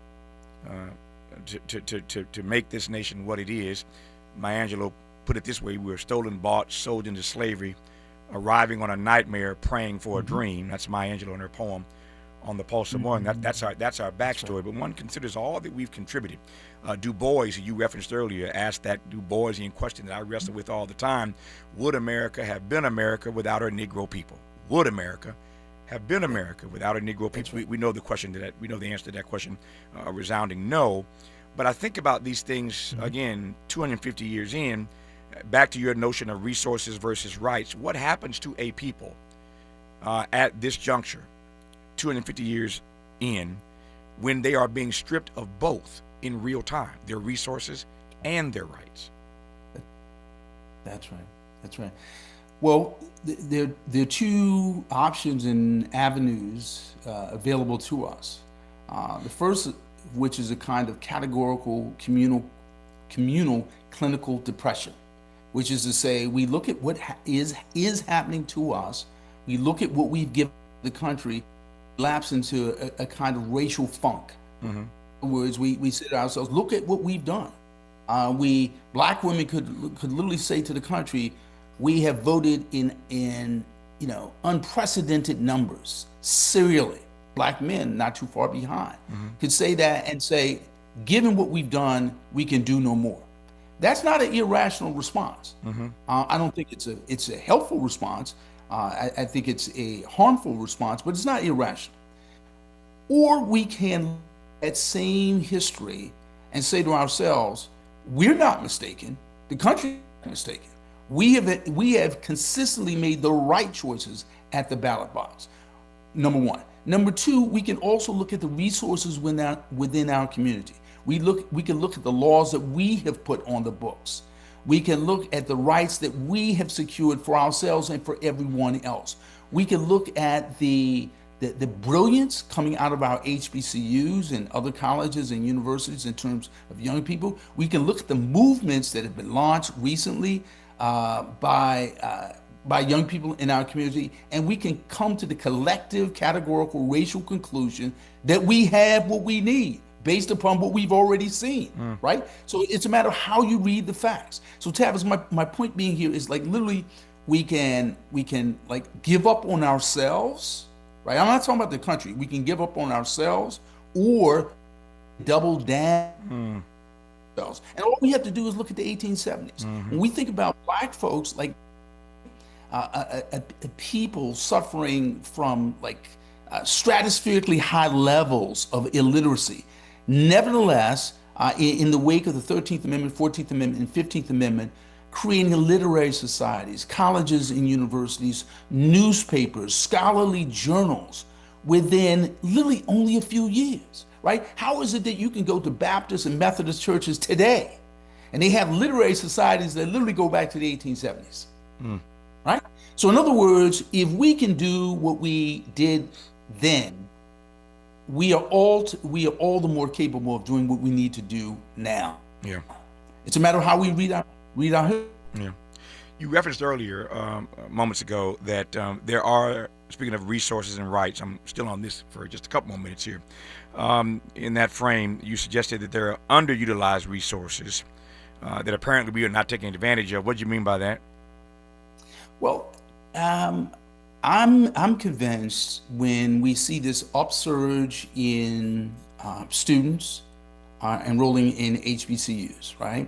to make this nation what it is, Maya Angelou put it this way: we were stolen, bought, sold into slavery, arriving on a nightmare, praying for a dream. That's Maya Angelou in her poem on the Pulse of Morning. That's our backstory. But one considers all that we've contributed. Du Bois, who you referenced earlier, asked that Du Boisian question that I wrestle with all the time: would America have been America without our Negro people? Would America have been America without our Negro people? We know the question to that. We know the answer to that question, a resounding no. But I think about these things again, 250 years in. Back to your notion of resources versus rights. What happens to a people at this juncture, 250 years in, when they are being stripped of both in real time, their resources and their rights? That's right. Well, there are two options and avenues available to us. The first, which is a kind of categorical communal clinical depression, which is to say, we look at what is happening to us, we look at what we've given the country, lapse into a kind of racial funk. In other words, we say to ourselves, look at what we've done. Black women could literally say to the country, we have voted in unprecedented numbers. serially. Black men, not too far behind, could say that and say, given what we've done, we can do no more. That's not an irrational response. I don't think it's a helpful response. I think it's a harmful response, but it's not irrational. Or we can look at that same history and say to ourselves, we're not mistaken. The country is not mistaken. We have consistently made the right choices at the ballot box. Number one. Number two, we can also look at the resources within our community. We can look at the laws that we have put on the books. We can look at the rights that we have secured for ourselves and for everyone else. We can look at the brilliance coming out of our HBCUs and other colleges and universities in terms of young people. We can look at the movements that have been launched recently by young people in our community, and we can come to the collective categorical racial conclusion that we have what we need based upon what we've already seen, right? So it's a matter of how you read the facts. So Tavis, my point being here is like literally we can like give up on ourselves, right? I'm not talking about the country. We can give up on ourselves or double down. And all we have to do is look at the 1870s. When we think about Black folks, like a people suffering from like stratospherically high levels of illiteracy. Nevertheless, in the wake of the 13th Amendment, 14th Amendment, and 15th Amendment, creating literary societies, colleges and universities, newspapers, scholarly journals within literally only a few years, right? How is it that you can go to Baptist and Methodist churches today and they have literary societies that literally go back to the 1870s? Right? So in other words, if we can do what we did then, we are all the more capable of doing what we need to do now. Yeah. It's a matter of how we read our Yeah. You referenced earlier, moments ago, that there are, speaking of resources and rights, I'm still on this for just a couple more minutes here. In that frame, you suggested that there are underutilized resources that apparently we are not taking advantage of. What do you mean by that? Well, I'm convinced when we see this upsurge in students enrolling in HBCUs, right?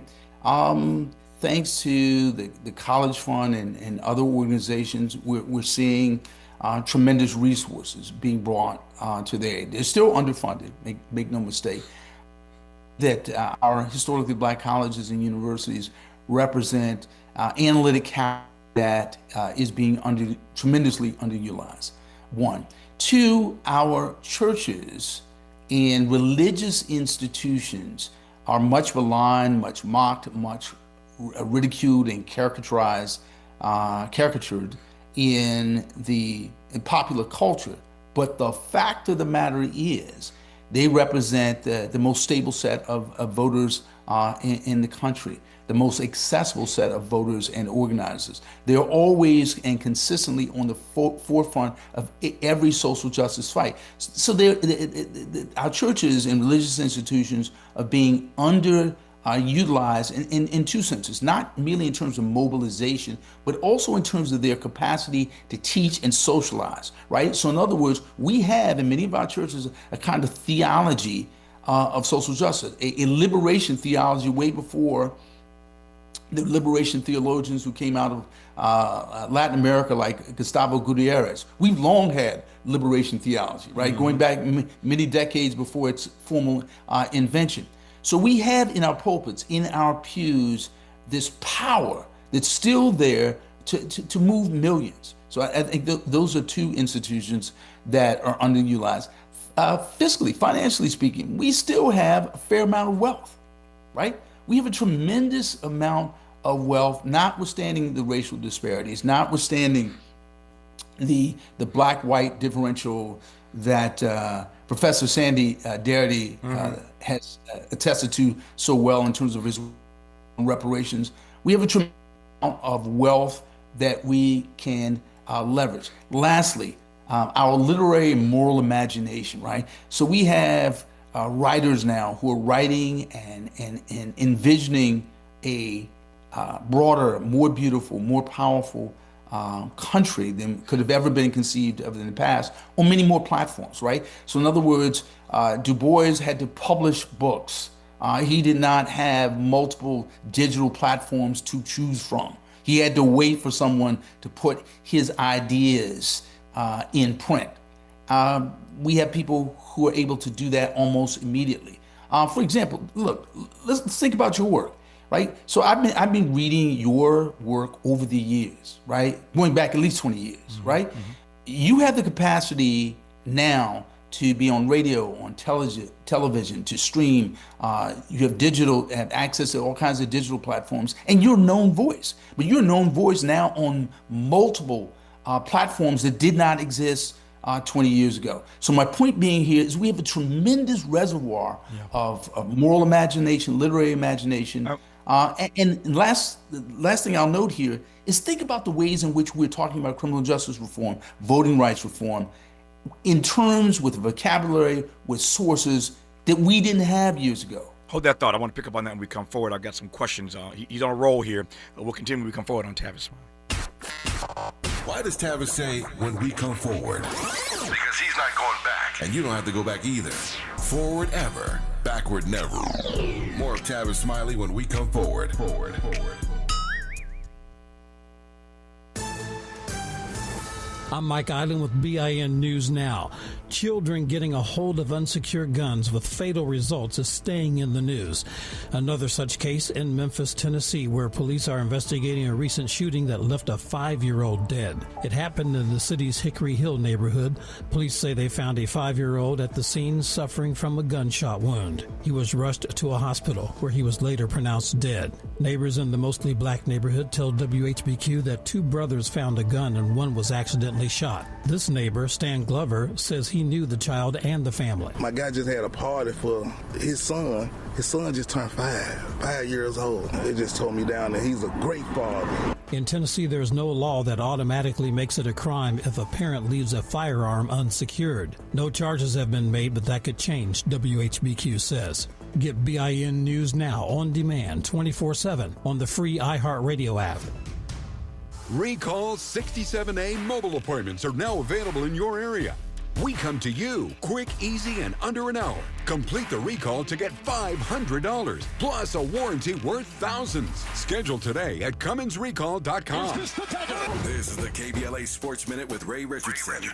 Thanks to the College Fund and other organizations, we're seeing tremendous resources being brought to their aid. They're still underfunded, make no mistake. That our historically Black colleges and universities represent analytic capital that is being tremendously underutilized. One. Two, our churches and religious institutions are much maligned, much mocked, much ridiculed and caricatured in popular culture. But the fact of the matter is they represent the most stable set of voters in the country, the most accessible set of voters and organizers. They're always and consistently on the forefront of every social justice fight. So our churches and religious institutions are being underutilized in two senses, not merely in terms of mobilization, but also in terms of their capacity to teach and socialize, right? So in other words, we have in many of our churches a kind of theology of social justice, a liberation theology way before the liberation theologians who came out of Latin America, like Gustavo Gutierrez. We've long had liberation theology, right? Going back many decades before its formal invention. So we have in our pulpits, in our pews, this power that's still there to move millions. So I think those are two institutions that are underutilized. Fiscally, financially speaking, we still have a fair amount of wealth, right? We have a tremendous amount of wealth, notwithstanding the racial disparities, notwithstanding the black-white differential that Professor Sandy Darity has attested to so well in terms of his reparations. We have a tremendous amount of wealth that we can leverage. Lastly, our literary and moral imagination, right? So we have writers now who are writing and envisioning a broader, more beautiful, more powerful country than could have ever been conceived of in the past on many more platforms, right? So in other words, Du Bois had to publish books. He did not have multiple digital platforms to choose from. He had to wait for someone to put his ideas in print. We have people who are able to do that almost immediately. For example, look, let's think about your work, right? So I've been reading your work over the years, right? Going back at least 20 years, right? You have the capacity now to be on radio, on television, to stream. You have access to all kinds of digital platforms, and you're a known voice. But you're a known voice now on multiple platforms that did not exist 20 years ago. So my point being here is we have a tremendous reservoir of moral imagination, literary imagination. And last thing I'll note here is think about the ways in which we're talking about criminal justice reform, voting rights reform, in terms with vocabulary, with sources that we didn't have years ago. Hold that thought. I want to pick up on that when we come forward. I've got some questions. He's on a roll here. We'll continue when we come forward on Tavis. Why does Tavis say when we come forward? Because he's not going back. And you don't have to go back either. Forward ever, backward never. More of Tavis Smiley when we come forward. Forward. I'm Mike Island with BIN News Now. Children getting a hold of unsecured guns with fatal results is staying in the news. Another such case in Memphis, Tennessee, where police are investigating a recent shooting that left a 5-year-old dead. It happened in the city's Hickory Hill neighborhood. Police say they found a 5-year-old at the scene suffering from a gunshot wound. He was rushed to a hospital where he was later pronounced dead. Neighbors in the mostly black neighborhood tell WHBQ that 2 brothers found a gun and one was accidentally shot. This neighbor, Stan Glover, says he knew the child and the family. My guy just had a party for his son. His son just turned 5 years old. It just told me down that he's a great father. In Tennessee, there's no law that automatically makes it a crime if a parent leaves a firearm unsecured. No charges have been made, but that could change, WHBQ says. Get BIN News Now on demand 24/7 on the free iHeartRadio app. Recall 67A mobile appointments are now available in your area. We come to you quick, easy, and under an hour. Complete the recall to get $500 plus a warranty worth thousands. Schedule today at CummonsRecall.com. This is the KBLA Sports Minute with Ray Richardson.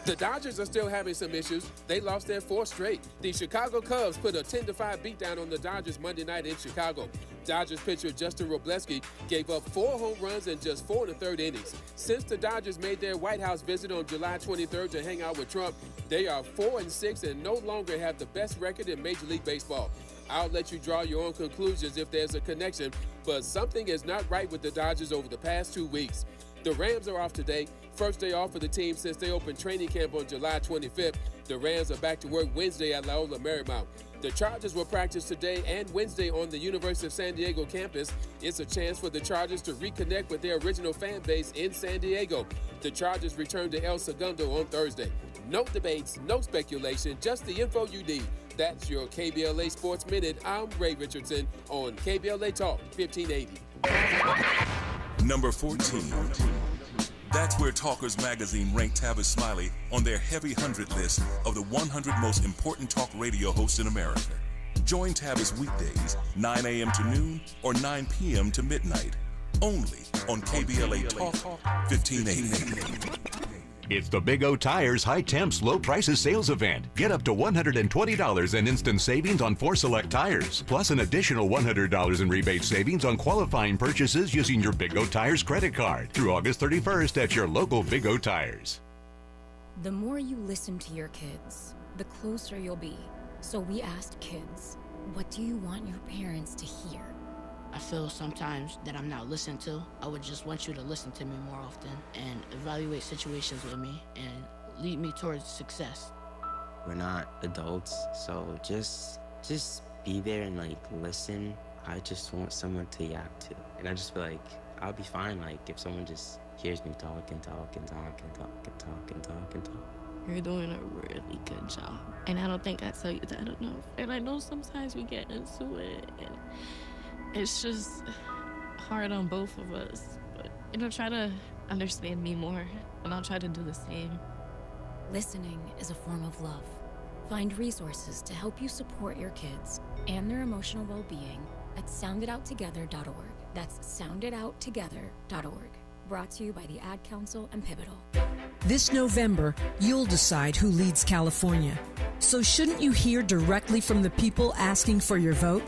The Dodgers are still having some issues. They lost their 4th straight. The Chicago Cubs put a 10-5 beatdown on the Dodgers Monday night in Chicago. Dodgers pitcher Justin Robleski gave up 4 home runs in just 4 1/3 innings. Since the Dodgers made their White House visit on July 23rd to hang out with Trump, they are 4-6 and no longer have the best record in Major League Baseball. I'll let you draw your own conclusions if there's a connection, but something is not right with the Dodgers over the past 2 weeks. The Rams are off today. First day off for the team since they opened training camp on July 25th. The Rams are back to work Wednesday at Loyola Marymount. The Chargers will practice today and Wednesday on the University of San Diego campus. It's a chance for the Chargers to reconnect with their original fan base in San Diego. The Chargers return to El Segundo on Thursday. No debates, no speculation, just the info you need. That's your KBLA Sports Minute. I'm Ray Richardson on KBLA Talk 1580. Number 14. That's where Talkers Magazine ranked Tavis Smiley on their heavy 100 list of the 100 most important talk radio hosts in America. Join Tavis weekdays, 9 a.m. to noon or 9 p.m. to midnight, only on KBLA Talk 1580. It's the Big O Tires High Temps Low Prices Sales Event. Get up to $120 in instant savings on 4 select tires, plus an additional $100 in rebate savings on qualifying purchases using your Big O Tires credit card through August 31st at your local Big O Tires. The more you listen to your kids, the closer you'll be. So we asked kids, what do you want your parents to hear? I feel sometimes that I'm not listened to. I would just want you to listen to me more often and evaluate situations with me and lead me towards success. We're not adults, so just be there and listen. I just want someone to yap to. And I just feel like I'll be fine if someone just hears me talk and talk and talk and talk and talk and talk and talk. You're doing a really good job. And I don't think I tell you that enough. And I know sometimes we get into it and it's just hard on both of us, but try to understand me more, and I'll try to do the same. Listening is a form of love. Find resources to help you support your kids and their emotional well-being at sounditouttogether.org. That's sounditouttogether.org. Brought to you by the Ad Council and Pivotal. This November, you'll decide who leads California. So shouldn't you hear directly from the people asking for your vote?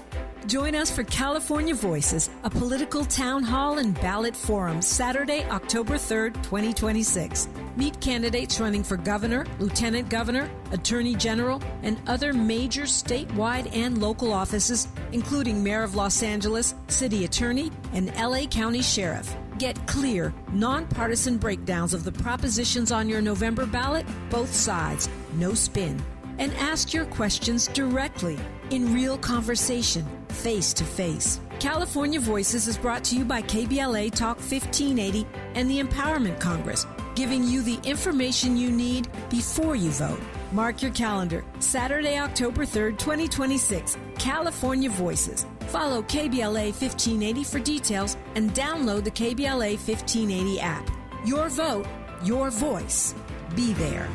Join us for California Voices, a political town hall and ballot forum, Saturday, October 3rd, 2026. Meet candidates running for governor, lieutenant governor, attorney general, and other major statewide and local offices, including mayor of Los Angeles, city attorney, and LA County sheriff. Get clear, nonpartisan breakdowns of the propositions on your November ballot, both sides, no spin. And ask your questions directly, in real conversation, face to face. California Voices is brought to you by KBLA Talk 1580 and the Empowerment Congress, giving you the information you need before you vote. Mark your calendar, Saturday, October 3rd, 2026, California Voices. Follow KBLA 1580 for details and download the KBLA 1580 app. Your vote, your voice. Be there.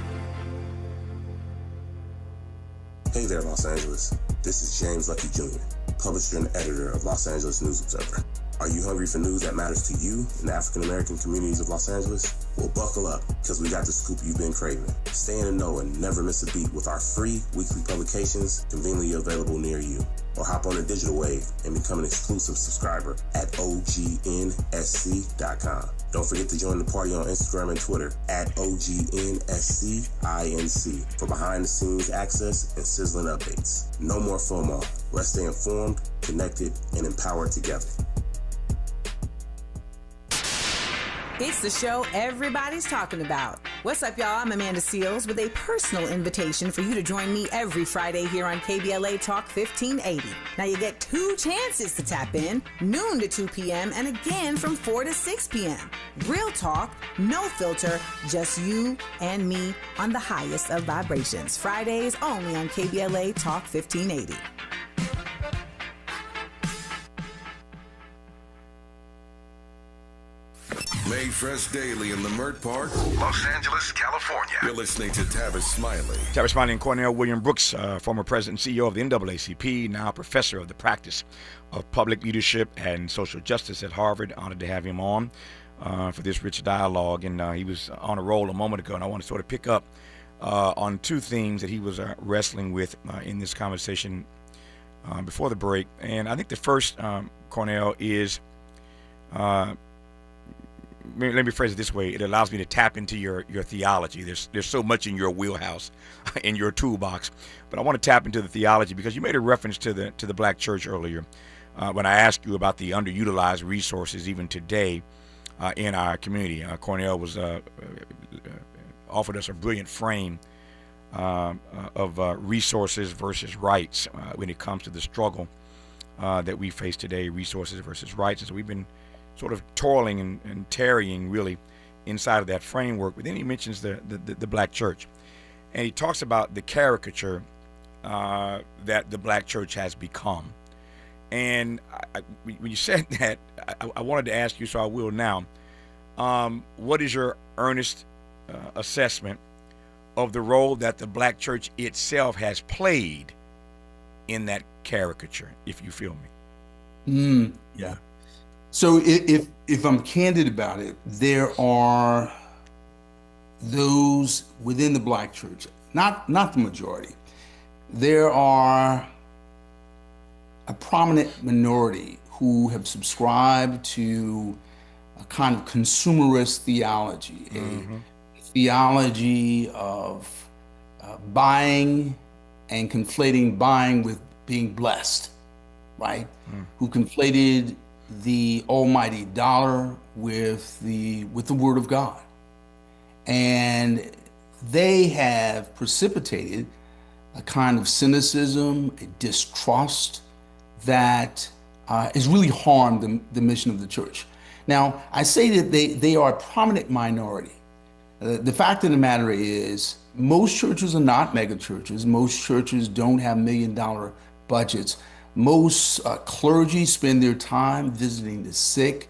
Hey there, Los Angeles. This is James Lucky Jr., publisher and editor of Los Angeles News Observer. Are you hungry for news that matters to you in the African-American communities of Los Angeles? Well, buckle up, because we got the scoop you've been craving. Stay in the know and never miss a beat with our free weekly publications conveniently available near you. Or hop on the digital wave and become an exclusive subscriber at OGNSC.com. Don't forget to join the party on Instagram and Twitter at OGNSCINC for behind-the-scenes access and sizzling updates. No more FOMO. Let's stay informed, connected, and empowered together. It's the show everybody's talking about. What's up, y'all? I'm Amanda Seals with a personal invitation for you to join me every Friday here on KBLA Talk 1580. Now, you get 2 chances to tap in, noon to 2 p.m., and again from 4 to 6 p.m. Real talk, no filter, just you and me on the highest of vibrations. Fridays only on KBLA Talk 1580. Made fresh daily in Leimert Park, Los Angeles, California. You're listening to Tavis Smiley. Tavis Smiley and Cornell William Brooks, former president and CEO of the NAACP, now professor of the practice of public leadership and social justice at Harvard. Honored to have him on for this rich dialogue. And he was on a roll a moment ago, and I want to sort of pick up on 2 themes that he was wrestling with in this conversation before the break. And I think the first, Cornell, is... let me phrase it this way. It allows me to tap into your theology. There's so much in your wheelhouse, in your toolbox. But I want to tap into the theology because you made a reference to the black church earlier when I asked you about the underutilized resources even today in our community. Cornell was offered us a brilliant frame of resources versus rights when it comes to the struggle that we face today, resources versus rights. And so we've been sort of toiling and tarrying really inside of that framework. But then he mentions the black church. And he talks about the caricature that the black church has become. And when you said that, I wanted to ask you, so I will now, what is your earnest assessment of the role that the black church itself has played in that caricature, if you feel me? Yeah. So if I'm candid about it, there are those within the black church, not the majority. There are a prominent minority who have subscribed to a kind of consumerist theology, a theology of buying and conflating buying with being blessed, right? Who conflated the almighty dollar with the word of God. And they have precipitated a kind of cynicism, a distrust that has really harmed the mission of the church. Now, I say that they are a prominent minority. The fact of the matter is, most churches are not mega churches. Most churches don't have $1 million budgets. Most clergy spend their time visiting the sick,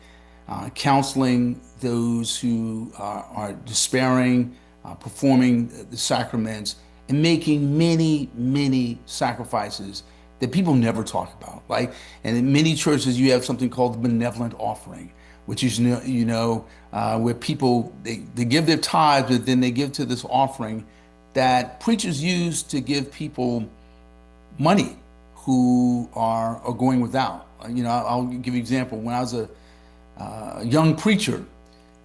counseling those who are despairing, performing the sacraments, and making many, many sacrifices that people never talk about. Like, and in many churches, you have something called the benevolent offering, which is, where people, they give their tithes, but then they give to this offering that preachers use to give people money who are going without. I'll give you an example. When I was a young preacher,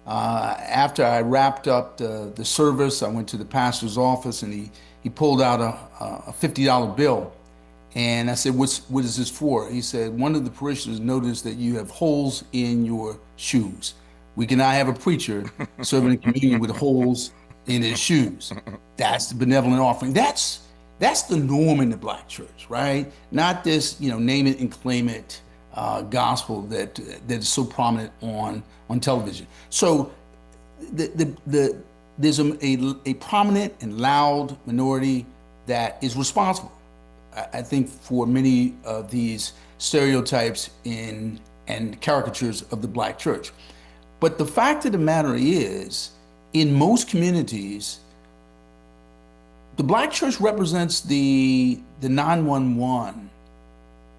after I wrapped up the service, I went to the pastor's office, and he pulled out a $50 bill. And I said, what is this for? He said, one of the parishioners noticed that you have holes in your shoes. We cannot have a preacher serving the communion with holes in his shoes. That's the benevolent offering. That's the norm in the Black church, right? Not this, name it and claim it gospel that is so prominent on television. So there's a prominent and loud minority that is responsible, I think, for many of these stereotypes and caricatures of the Black church. But the fact of the matter is, in most communities, the Black church represents the 911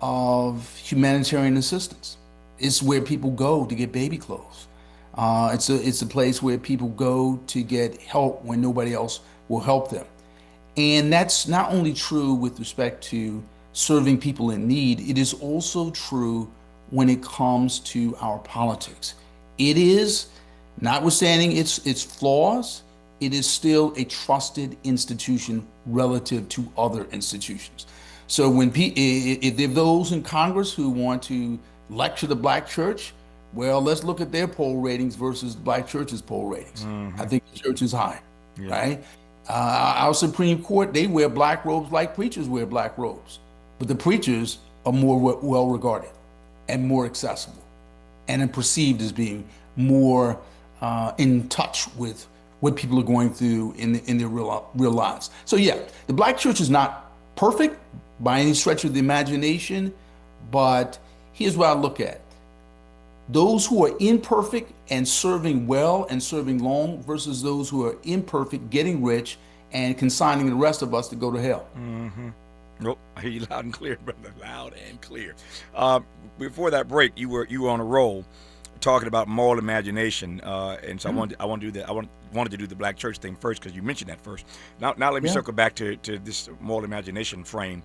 of humanitarian assistance. It's where people go to get baby clothes. It's a place where people go to get help when nobody else will help them. And that's not only true with respect to serving people in need, it is also true when it comes to our politics. It is, notwithstanding its flaws, it is still a trusted institution relative to other institutions. So when if there are those in Congress who want to lecture the Black church, well, let's look at their poll ratings versus the Black church's poll ratings. I think the church is high, right? Our Supreme Court, they wear black robes like preachers wear black robes, but the preachers are more well regarded and more accessible and perceived as being more in touch with what people are going through in their real lives. So yeah, the Black church is not perfect by any stretch of the imagination, but here's what I look at. Those who are imperfect and serving well and serving long versus those who are imperfect, getting rich, and consigning the rest of us to go to hell. Nope, I hear you loud and clear, brother, loud and clear. Before that break, you were on a roll talking about moral imagination, and so I wanted to do that. I wanted to do the Black church thing first because you mentioned that first. Now let me circle back to this moral imagination frame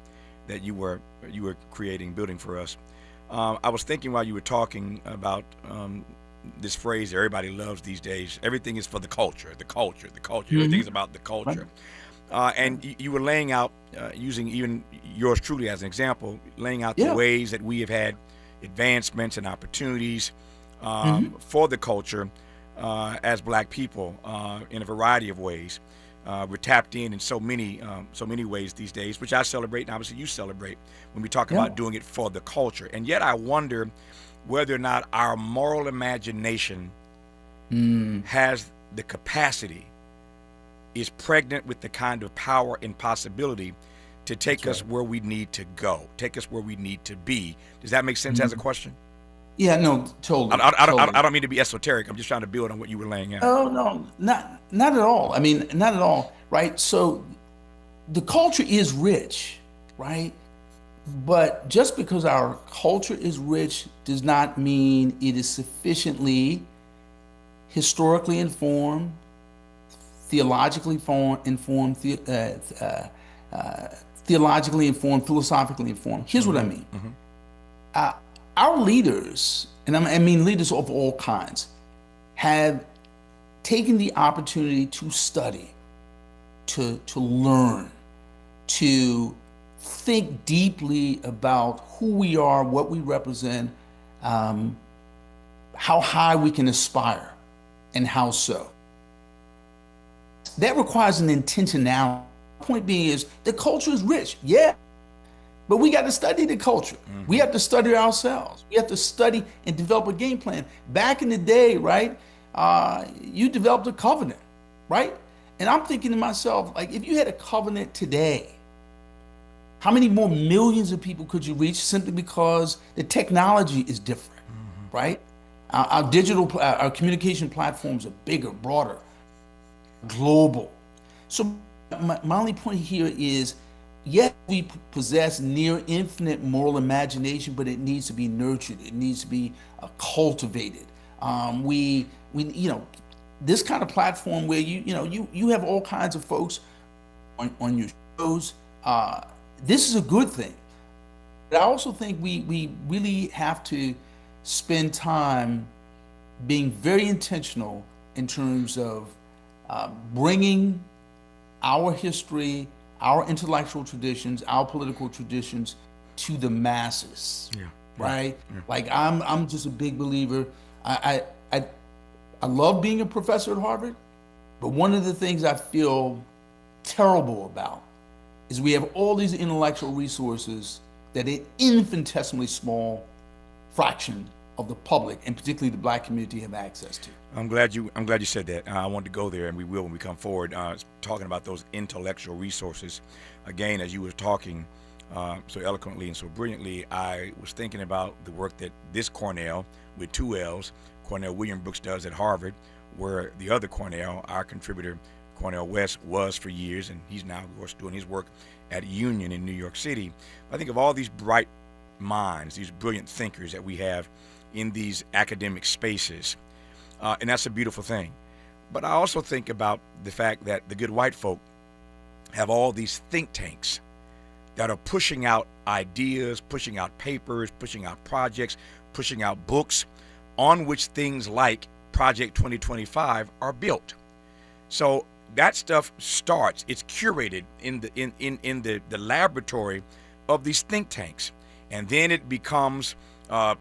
that you were building for us. I was thinking while you were talking about this phrase that everybody loves these days. Everything is for the culture. Everything is about the culture. And you were laying out, using even yours truly as an example, laying out the ways that we have had advancements and opportunities for the culture as Black people in a variety of ways. We're tapped in so many ways these days, which I celebrate, and obviously you celebrate when we talk about doing it for the culture. And yet I wonder whether or not our moral imagination has the capacity, is pregnant with the kind of power and possibility to take us where we need to go, take us where we need to be. Does that make sense as a question? Yeah, no, totally. I don't mean to be esoteric. I'm just trying to build on what you were laying out. Oh, no, not at all. I mean, not at all, right? So the culture is rich, right? But just because our culture is rich does not mean it is sufficiently historically informed, theologically informed, philosophically informed. Here's what I mean. Our leaders, and I mean leaders of all kinds, have taken the opportunity to study, to learn, to think deeply about who we are, what we represent, how high we can aspire, and how so. That requires an intentionality. Point being is the culture is rich, but we got to study the culture. We have to study ourselves. We have to study and develop a game plan. Back in the day, right, you developed a covenant, right? And I'm thinking to myself, like, if you had a covenant today, how many more millions of people could you reach simply because the technology is different, right? Our communication platforms are bigger, broader, global. So my only point here is, yes, we possess near infinite moral imagination, but it needs to be nurtured. It needs to be cultivated. We this kind of platform where you have all kinds of folks on your shows. This is a good thing. But I also think we really have to spend time being very intentional in terms of bringing our history, our intellectual traditions, our political traditions to the masses. Yeah. Right? Yeah. Like I'm just a big believer. I love being a professor at Harvard, but one of the things I feel terrible about is we have all these intellectual resources that an infinitesimally small fraction of the public, and particularly the Black community, have access to. I'm glad you said that. I wanted to go there, and we will when we come forward, talking about those intellectual resources. Again, as you were talking so eloquently and so brilliantly, I was thinking about the work that this Cornell, with 2 L's, Cornell William Brooks, does at Harvard, where the other Cornell, our contributor, Cornell West, was for years, and he's now, of course, doing his work at Union in New York City. I think of all these bright minds, these brilliant thinkers that we have in these academic spaces, and that's a beautiful thing. But I also think about the fact that the good white folk have all these think tanks that are pushing out ideas, pushing out papers, pushing out projects, pushing out books on which things like Project 2025 are built. So that stuff starts, it's curated in the laboratory of these think tanks, and then it becomes they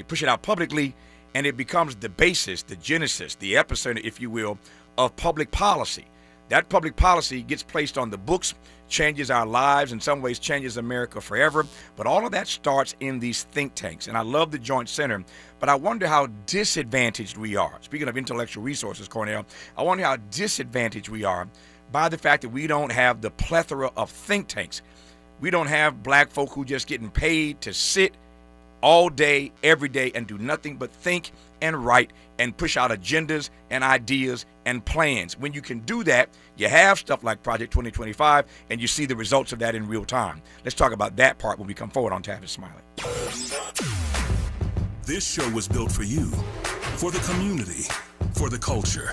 push it out publicly, and it becomes the basis, the genesis, the epicenter, if you will, of public policy. That public policy gets placed on the books, changes our lives, in some ways changes America forever. But all of that starts in these think tanks. And I love the Joint Center, but I wonder how disadvantaged we are. Speaking of intellectual resources, Cornell, I wonder how disadvantaged we are by the fact that we don't have the plethora of think tanks. We don't have black folk who just getting paid to sit all day, every day, and do nothing but think and write and push out agendas and ideas and plans. When you can do that, you have stuff like Project 2025, and you see the results of that in real time. Let's talk about that part when we come forward on Tavis Smiley. This show was built for you, for the community, for the culture,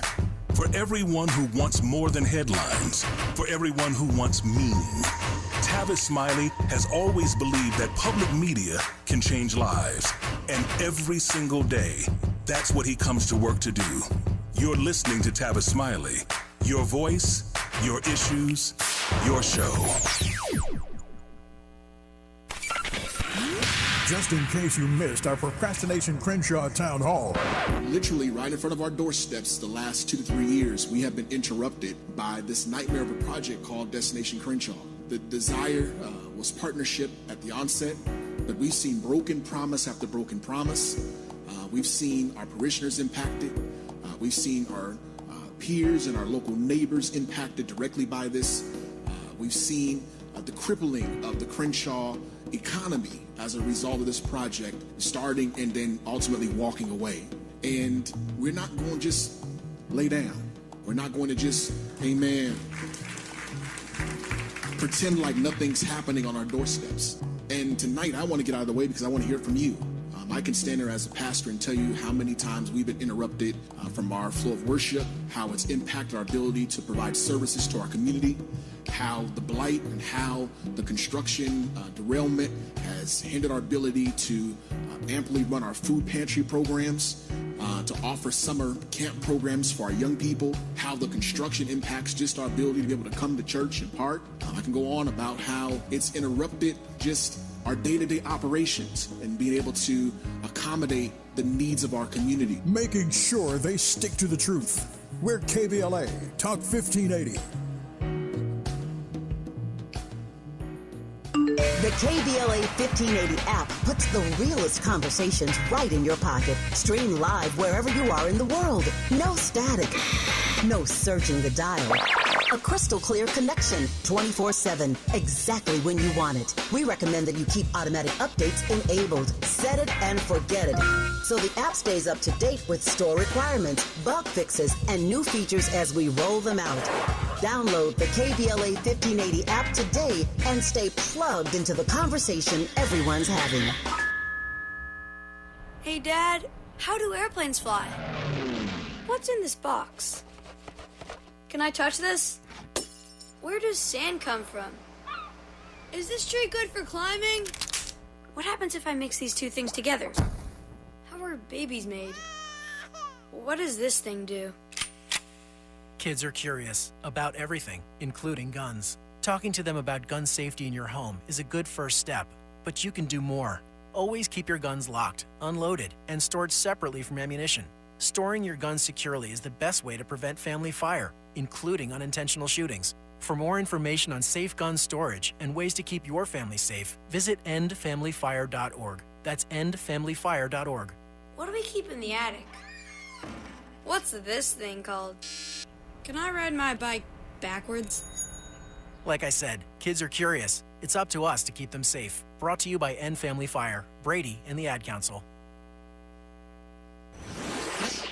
for everyone who wants more than headlines, for everyone who wants meaning. Tavis Smiley has always believed that public media can change lives. And every single day, that's what he comes to work to do. You're listening to Tavis Smiley. Your voice, your issues, your show. Just in case you missed our Procrastination Crenshaw Town Hall. Literally right in front of our doorsteps the last 2 to 3 years, we have been interrupted by this nightmare of a project called Destination Crenshaw. The desire was partnership at the onset, but we've seen broken promise after broken promise. We've seen our parishioners impacted. We've seen our peers and our local neighbors impacted directly by this. We've seen the crippling of the Crenshaw economy as a result of this project, starting and then ultimately walking away. And we're not going to just lay down. We're not going to just, amen, pretend like nothing's happening on our doorsteps. And tonight I want to get out of the way because I want to hear from you. I can stand there as a pastor and tell you how many times we've been interrupted from our flow of worship, how it's impacted our ability to provide services to our community, how the blight and how the construction derailment has hindered our ability to amply run our food pantry programs, to offer summer camp programs for our young people, how the construction impacts just our ability to be able to come to church in part. I can go on about how it's interrupted just our day-to-day operations and being able to accommodate the needs of our community. Making sure they stick to the truth. We're KBLA, Talk 1580. The KBLA 1580 app puts the realest conversations right in your pocket. Stream live wherever you are in the world. No static. No searching the dial. A crystal clear connection 24/7, exactly when you want it. We recommend that you keep automatic updates enabled. Set it and forget it. So the app stays up to date with store requirements, bug fixes, and new features as we roll them out. Download the KBLA 1580 app today and stay plugged into the conversation everyone's having. Hey, Dad, how do airplanes fly? What's in this box? Can I touch this? Where does sand come from? Is this tree good for climbing? What happens if I mix these two things together? How are babies made? What does this thing do? Kids are curious about everything, including guns. Talking to them about gun safety in your home is a good first step, but you can do more. Always keep your guns locked, unloaded, and stored separately from ammunition. Storing your guns securely is the best way to prevent family fire, including unintentional shootings. For more information on safe gun storage and ways to keep your family safe, visit endfamilyfire.org. That's endfamilyfire.org. What do we keep in the attic? What's this thing called? Can I ride my bike backwards? Like I said, kids are curious. It's up to us to keep them safe. Brought to you by End Family Fire, Brady, and the Ad Council.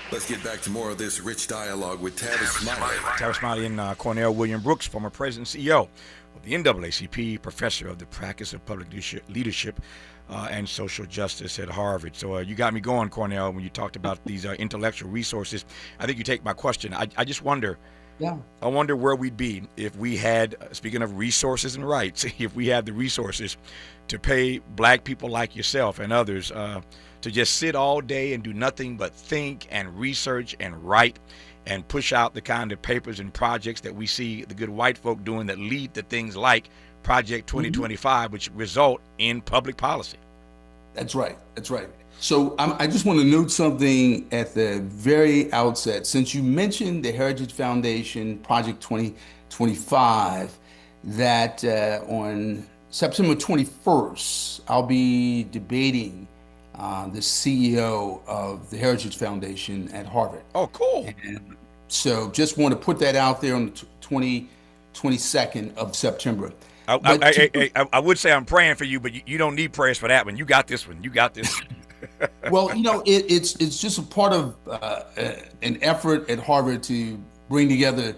Let's get back to more of this rich dialogue with Tavis Smiley. Tavis Smiley and Cornell William Brooks, former president and CEO of the NAACP, professor of the practice of public leadership and social justice at Harvard. So you got me going, Cornell, when you talked about these intellectual resources. I think you take my question. I just wonder, I wonder where we'd be if we had, speaking of resources and rights, if we had the resources to pay black people like yourself and others to just sit all day and do nothing but think and research and write and push out the kind of papers and projects that we see the good white folk doing that lead to things like Project 2025, which result in public policy. That's right. That's right. So I just want to note something at the very outset. Since you mentioned the Heritage Foundation Project 2025, that on September 21st, I'll be debating the CEO of the Heritage Foundation at Harvard. Oh, cool. And so just want to put that out there on the 22nd of September. I would say I'm praying for you, but you don't need prayers for that one. You got this one. You got this. Well, it's just a part of an effort at Harvard to bring together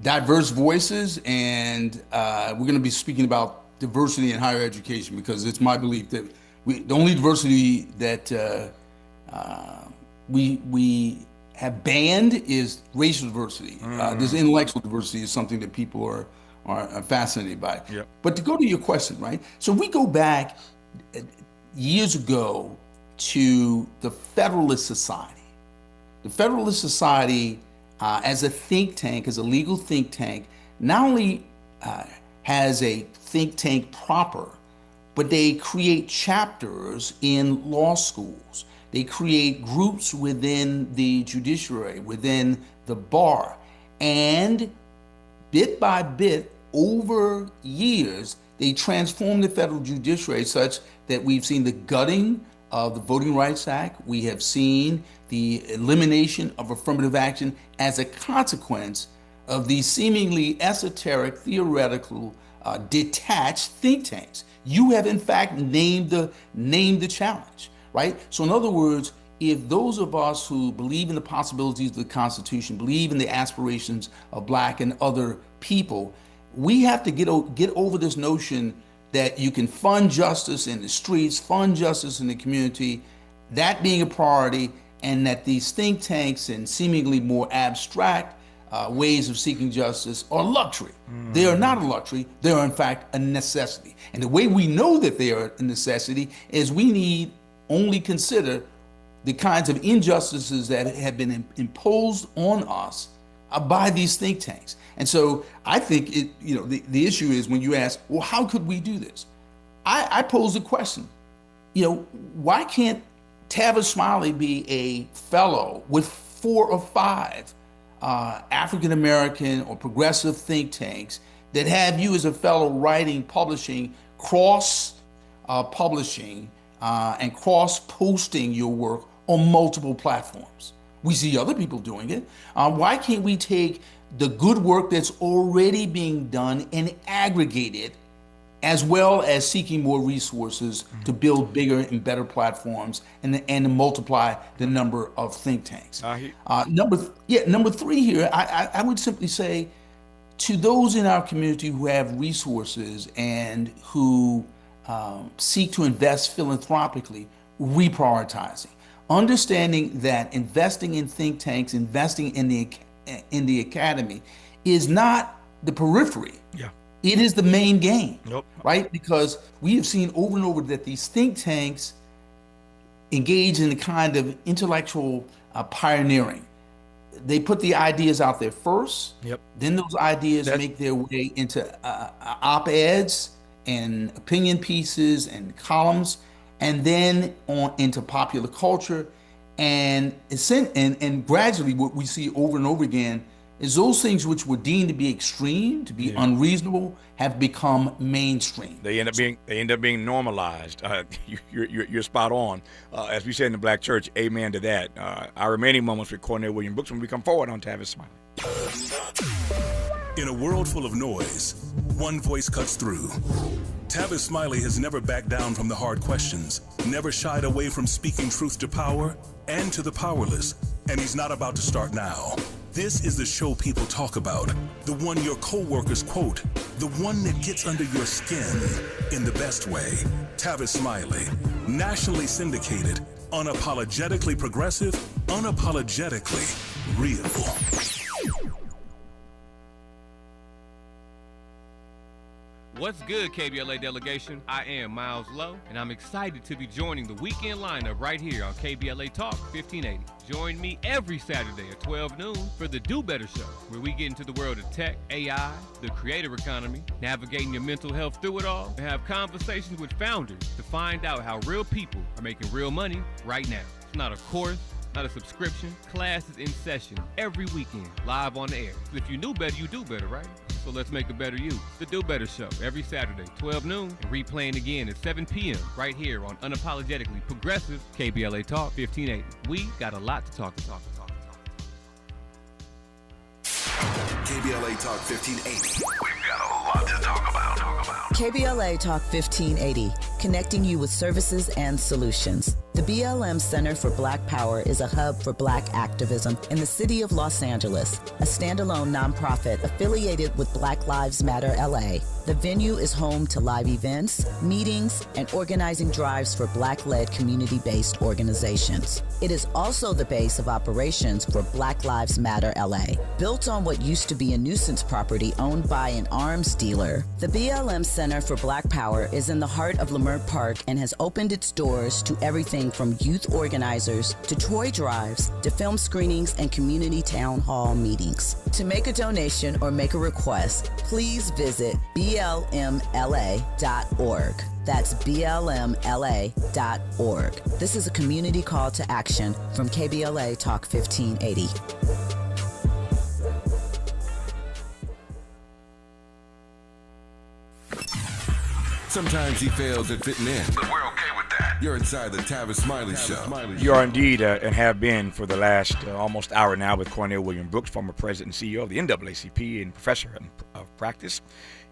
diverse voices, and we're going to be speaking about diversity in higher education, because it's my belief that the only diversity that we have banned is racial diversity. This intellectual diversity is something that people are fascinated by. Yep. But to go to your question, right? So we go back years ago to the Federalist Society. The Federalist Society, as a think tank, as a legal think tank, not only has a think tank proper, but they create chapters in law schools. They create groups within the judiciary, within the bar. And bit by bit, over years, they transformed the federal judiciary such that we've seen the gutting of the Voting Rights Act. We have seen the elimination of affirmative action as a consequence of these seemingly esoteric, theoretical, detached think tanks. You have, in fact, named the challenge, right? So in other words, if those of us who believe in the possibilities of the Constitution, believe in the aspirations of Black and other people, we have to get over this notion that you can fund justice in the streets, fund justice in the community, that being a priority, and that these think tanks and seemingly more abstract ways of seeking justice are luxury. They are not a luxury, they are in fact a necessity. And the way we know that they are a necessity is we need only consider the kinds of injustices that have been imposed on us by these think tanks. And so I think the issue is when you ask, well, how could we do this? I pose the question, why can't Tavis Smiley be a fellow with 4 or 5 African-American or progressive think tanks that have you as a fellow writing, publishing, cross-publishing, and cross-posting your work on multiple platforms? We see other people doing it. Why can't we take the good work that's already being done and aggregated, as well as seeking more resources to build bigger and better platforms and to multiply the number of think tanks. Number three here, I would simply say to those in our community who have resources and who seek to invest philanthropically, reprioritizing, understanding that investing in think tanks, investing in the academy is not the periphery. Yeah. It is the main game, Nope. right? Because we have seen over and over that these think tanks engage in a kind of intellectual pioneering. They put the ideas out there first. Yep. Then those ideas make their way into op-eds and opinion pieces and columns, and then on into popular culture. And gradually what we see over and over again is those things which were deemed to be extreme, to be unreasonable, have become mainstream. They end up being normalized. You're spot on. As we say in the Black church, amen to that. Our remaining moments with Cornell William Brooks when we come forward on Tavis Smiley. In a world full of noise, one voice cuts through. Tavis Smiley has never backed down from the hard questions, never shied away from speaking truth to power and to the powerless, and he's not about to start now. This is the show people talk about, the one your coworkers quote, the one that gets under your skin in the best way. Tavis Smiley, nationally syndicated, unapologetically progressive, unapologetically real. What's good, KBLA delegation? I am Miles Lowe, and I'm excited to be joining the weekend lineup right here on KBLA Talk 1580. Join me every Saturday at 12 noon for the Do Better Show, where we get into the world of tech, AI, the creator economy, navigating your mental health through it all, and have conversations with founders to find out how real people are making real money right now. It's not a course, not a subscription. Class is in session every weekend, live on the air. If you knew better, you do better, right? So let's make a better you. The Do Better Show, every Saturday, 12 noon, and replaying again at 7 p.m. right here on Unapologetically Progressive KBLA Talk 1580. We got a lot to talk. KBLA Talk 1580. We've got a lot to talk about. KBLA Talk 1580, connecting you with services and solutions. The BLM Center for Black Power is a hub for Black activism in the city of Los Angeles, a standalone nonprofit affiliated with Black Lives Matter LA. The venue is home to live events, meetings, and organizing drives for Black-led community-based organizations. It is also the base of operations for Black Lives Matter LA. Built on what used to be a nuisance property owned by an arms dealer, the BLM Center for Black Power is in the heart of Leimert Park and has opened its doors to everything from youth organizers to toy drives to film screenings and community town hall meetings. To make a donation or make a request, please visit blmla.org. That's blmla.org. This is a community call to action from KBLA Talk 1580. Sometimes he fails at fitting in, but we're okay with that. You're inside the Tavis Smiley Show. You are indeed and have been for the last almost hour now with Cornell William Brooks, former president and CEO of the NAACP and professor of practice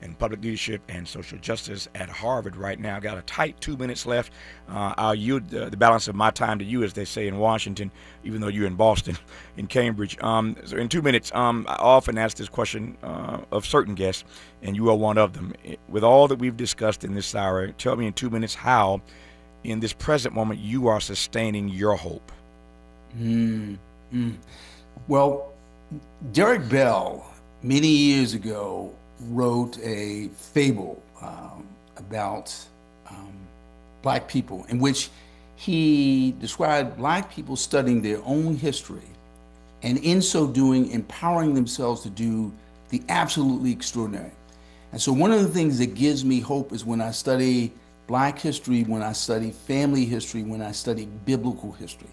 in public leadership and social justice at Harvard right now. Got a tight 2 minutes left. I'll yield the balance of my time to you, as they say in Washington, even though you're in Boston, in Cambridge. So in 2 minutes, I often ask this question of certain guests, and you are one of them. With all that we've discussed in this hour, tell me in 2 minutes how, in this present moment, you are sustaining your hope. Well, Derek Bell, many years ago, wrote a fable about Black people, in which he described Black people studying their own history, and in so doing, empowering themselves to do the absolutely extraordinary. And so one of the things that gives me hope is when I study Black history, when I study family history, when I study biblical history.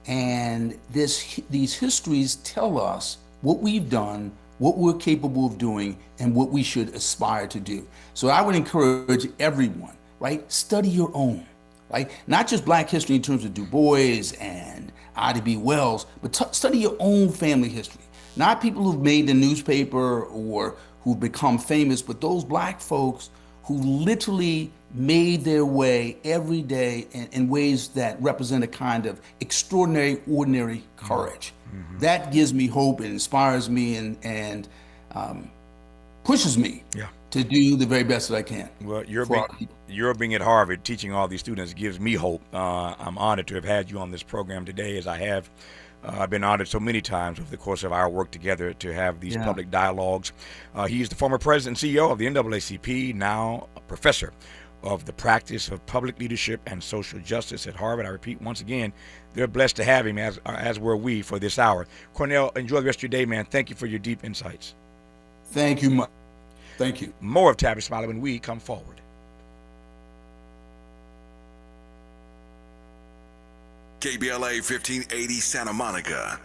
And these histories tell us what we've done, what we're capable of doing, and what we should aspire to do. So I would encourage everyone, right? Study your own, right? Not just Black history in terms of Du Bois and Ida B. Wells, but study your own family history. not people who've made the newspaper or who've become famous, but those black folks who literally made their way every day in ways that represent a kind of extraordinary, ordinary courage. Mm-hmm. That gives me hope and inspires me and pushes me to do the very best that I can. Well, you're being at Harvard, teaching all these students gives me hope. I'm honored to have had you on this program today, as I have. I've been honored so many times over the course of our work together to have these public dialogues. He's the former president and CEO of the NAACP, now a professor of the practice of public leadership and social justice at Harvard. I repeat once again, they're blessed to have him, as were we, for this hour. Cornell, enjoy the rest of your day, man. Thank you for your deep insights. Thank you much. Thank you. More of Tavis Smiley when we come forward. KBLA 1580 Santa Monica.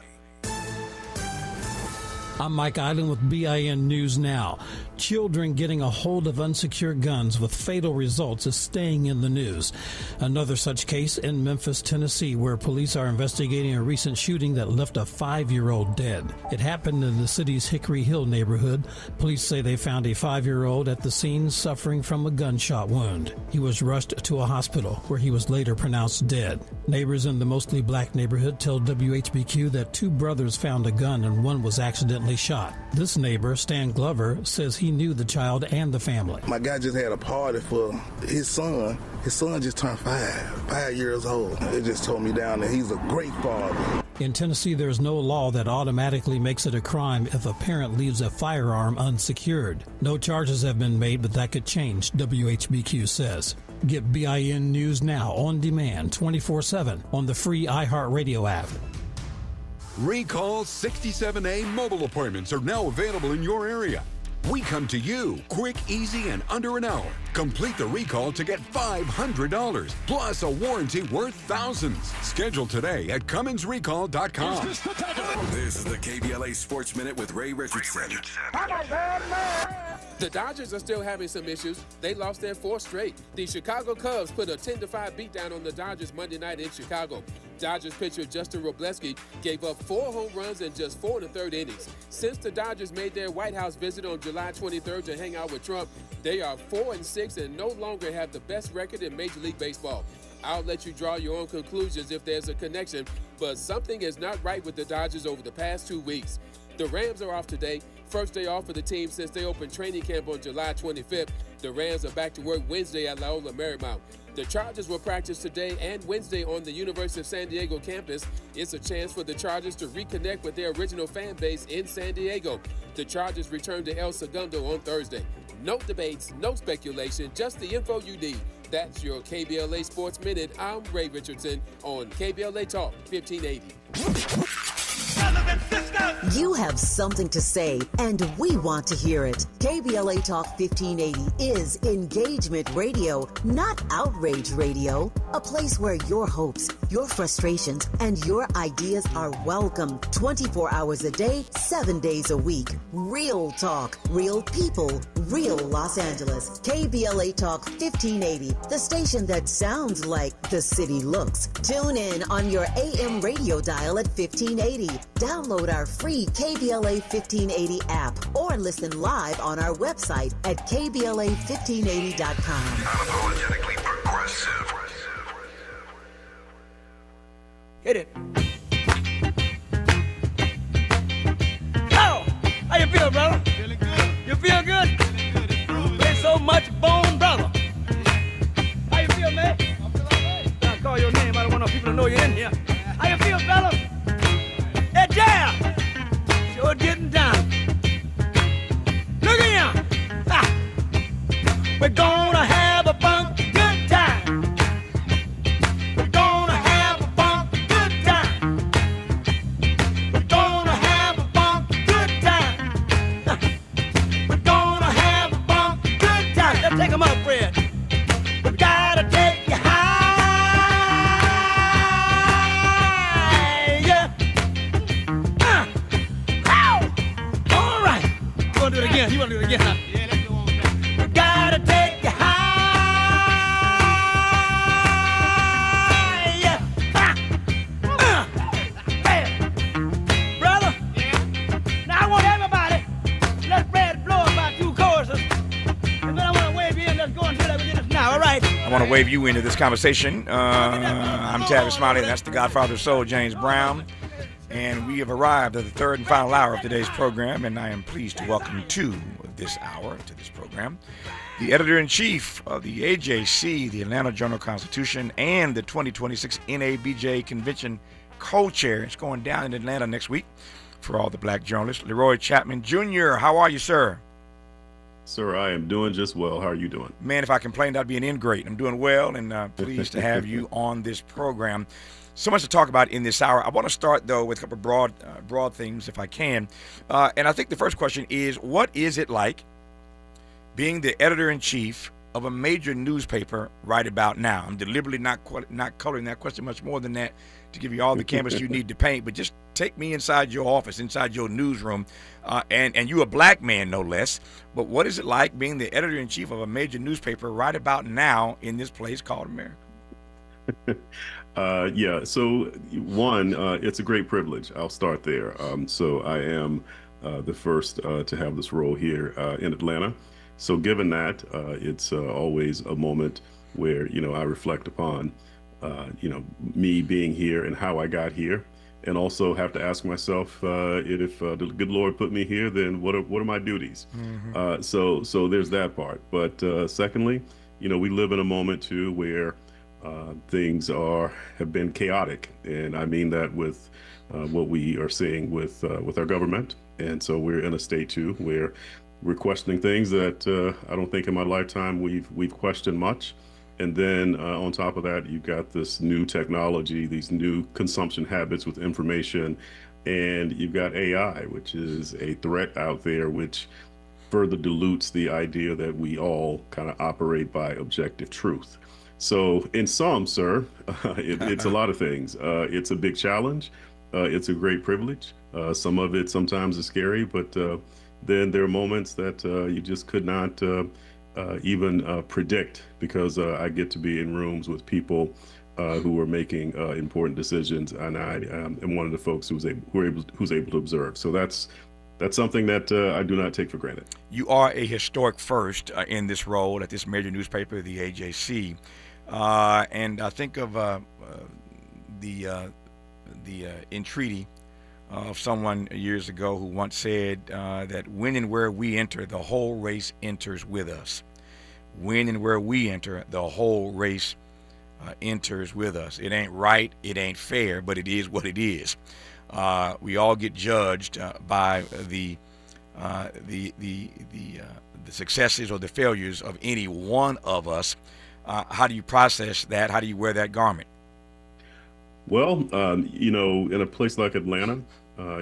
I'm Mike Island with BIN News Now. Children getting a hold of unsecured guns with fatal results is staying in the news. Another such case in Memphis, Tennessee, where police are investigating a recent shooting that left a 5-year-old dead. It happened in the city's Hickory Hill neighborhood. Police say they found a 5-year-old at the scene suffering from a gunshot wound. He was rushed to a hospital where he was later pronounced dead. Neighbors in the mostly black neighborhood tell WHBQ that 2 brothers found a gun and one was accidentally shot. This neighbor, Stan Glover, says he knew the child and the family. My guy just had a party for his son. His son just turned 5 years old. It just told me down that he's a great father. In Tennessee, there's no law that automatically makes it a crime if a parent leaves a firearm unsecured. No charges have been made, but that could change, WHBQ says. Get BIN News Now on demand 24/7 on the free iHeartRadio app. Recall 67A mobile appointments are now available in your area. We come to you, quick, easy, and under an hour. Complete the recall to get $500, plus a warranty worth thousands. Schedule today at CumminsRecall.com. This is the KBLA Sports Minute with Ray Richardson. The Dodgers are still having some issues. They lost their 4th straight. The Chicago Cubs put a 10-5 beatdown on the Dodgers Monday night in Chicago. Dodgers pitcher Justin Robleski gave up 4 home runs in just 4 1/3 innings. Since the Dodgers made their White House visit on July 23rd to hang out with Trump, they are 4-6 and no longer have the best record in Major League Baseball. I'll let you draw your own conclusions if there's a connection, but something is not right with the Dodgers over the past 2 weeks. The Rams are off today, first day off for the team since they opened training camp on July 25th. The Rams are back to work Wednesday at Loyola Marymount. The Chargers will practice today and Wednesday on the University of San Diego campus. It's a chance for the Chargers to reconnect with their original fan base in San Diego. The Chargers return to El Segundo on Thursday. No debates, no speculation, just the info you need. That's your KBLA Sports Minute. I'm Ray Richardson on KBLA Talk 1580. You have something to say, and we want to hear it. KBLA Talk 1580 is engagement radio, not outrage radio. A place where your hopes, your frustrations, and your ideas are welcome 24 hours a day, 7 days a week. Real talk, real people, real Los Angeles. KBLA Talk 1580, the station that sounds like the city looks. Tune in on your AM radio dial at 1580. Download our free KBLA 1580 app or listen live on our website at KBLA1580.com. Unapologetically progressive. Hit it. Oh, how you feel, brother? Feeling good. You feel good? Feeling good. Improving. Play so much bone, brother. How you feel, man? I feel all right. I call your name. I don't want no people to know you're in here. How you feel, fella? Hey, Jam! Sure getting down. Look at him! Ah. We're gonna have a funky good time. We're gonna have a funky good time. We're gonna have a funky good time. We're gonna have a funky good time. Let's take 'em up, Fred. We gotta take you high. Do it again. You want to do it again, huh? Yeah, let's do one more time. We gotta take you high. Brother. Yeah. I want to wave you into this conversation. I'm Tavis Smiley, and that's the Godfather of Soul, James Brown. And we have arrived at the third and final hour of today's program, and I am pleased to welcome to this program the Editor-in-Chief of the AJC, the Atlanta Journal-Constitution, and the 2026 NABJ Convention co-chair. It's going down in Atlanta next week for all the black journalists. Leroy Chapman Jr., how are you, sir? Sir, I am doing just well. How are you doing? Man, if I complained, I'd be an ingrate. I'm doing well, and pleased to have you on this program. So much to talk about in this hour. I want to start, though, with a couple of broad things, if I can. And I think the first question is, what is it like being the editor-in-chief of a major newspaper right about now? I'm deliberately not coloring that question much more than that to give you all the canvas you need to paint, but just take me inside your office, inside your newsroom, and you a black man, no less. But what is it like being the editor-in-chief of a major newspaper right about now in this place called America? Yeah, so one, it's a great privilege. I'll start there. So I am the first to have this role here in Atlanta. So given that, it's always a moment where, I reflect upon, me being here and how I got here. And also have to ask myself, if the good Lord put me here, then what are my duties? Mm-hmm. So there's that part. But secondly, we live in a moment too where things have been chaotic, and I mean that with what we are seeing with our government. And so we're in a state too where we're questioning things that I don't think in my lifetime we've questioned much. And then on top of that, you've got this new technology, these new consumption habits with information, and you've got AI, which is a threat out there, which further dilutes the idea that we all kind of operate by objective truth. So in sum, sir, it's a lot of things. It's a big challenge. It's a great privilege. Some of it sometimes is scary, but then there are moments that you just could not even predict, because I get to be in rooms with people who are making important decisions, and I am one of the folks who's able to observe. So that's something that I do not take for granted. You are a historic first in this role at this major newspaper, the AJC, and I think of the entreaty of someone years ago who once said that when and where we enter, the whole race enters with us. When and where we enter, the whole race enters with us. It ain't right, it ain't fair, but it is what it is. We all get judged by the successes or the failures of any one of us. How do you process that? How do you wear that garment? Well, in a place like Atlanta,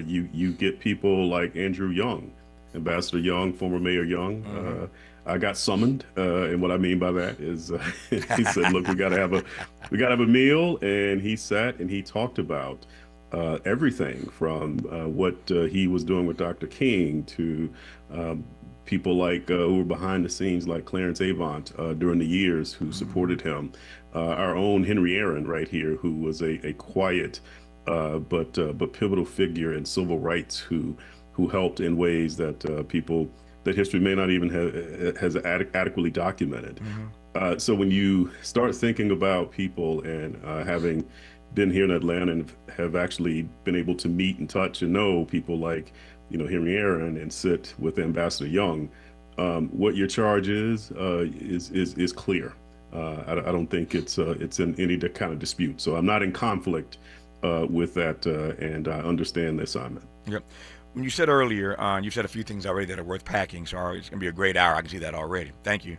you get people like Andrew Young, Ambassador Young, former Mayor Young. Mm-hmm. I got summoned, and what I mean by that is he said, "Look, we got to have a meal," and he sat and he talked about everything from what he was doing with Dr. King to people like who were behind the scenes, like Clarence Avant during the years, who supported him. Our own Henry Aaron right here, who was a quiet but pivotal figure in civil rights, who helped in ways that that history may not even has adequately documented. Mm-hmm. So when you start thinking about people and having been here in Atlanta and have actually been able to meet and touch and know people like Henry Aaron and sit with Ambassador Young, what your charge is clear. I don't think it's in any kind of dispute. So I'm not in conflict with that, and I understand the assignment. Yep. When you said earlier, you said a few things already that are worth packing, so it's going to be a great hour. I can see that already. Thank you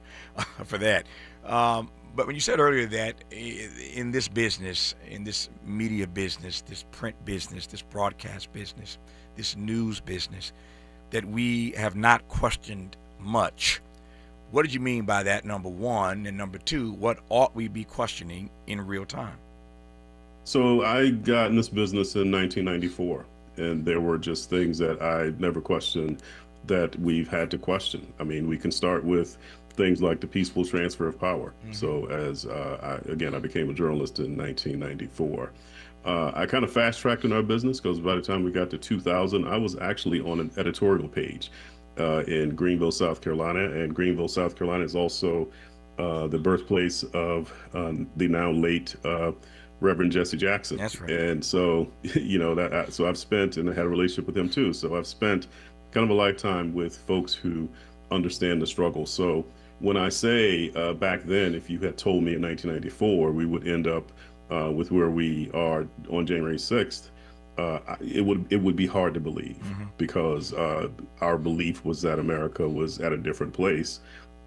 for that. But when you said earlier that in this business, in this media business, this print business, this broadcast business, this news business, that we have not questioned much, what did you mean by that, number one? And number two, what ought we be questioning in real time? So I got in this business in 1994. And there were just things that I never questioned that we've had to question. I mean, we can start with things like the peaceful transfer of power. Mm-hmm. So as I became a journalist in 1994. I kind of fast-tracked in our business because by the time we got to 2000, I was actually on an editorial page in Greenville, South Carolina. And Greenville, South Carolina is also the birthplace of the now late Reverend Jesse Jackson. That's right. And so, so I've spent, and I had a relationship with him too. So I've spent kind of a lifetime with folks who understand the struggle. So when I say back then, if you had told me in 1994 we would end up with where we are on January 6th, it would be hard to believe, because our belief was that America was at a different place,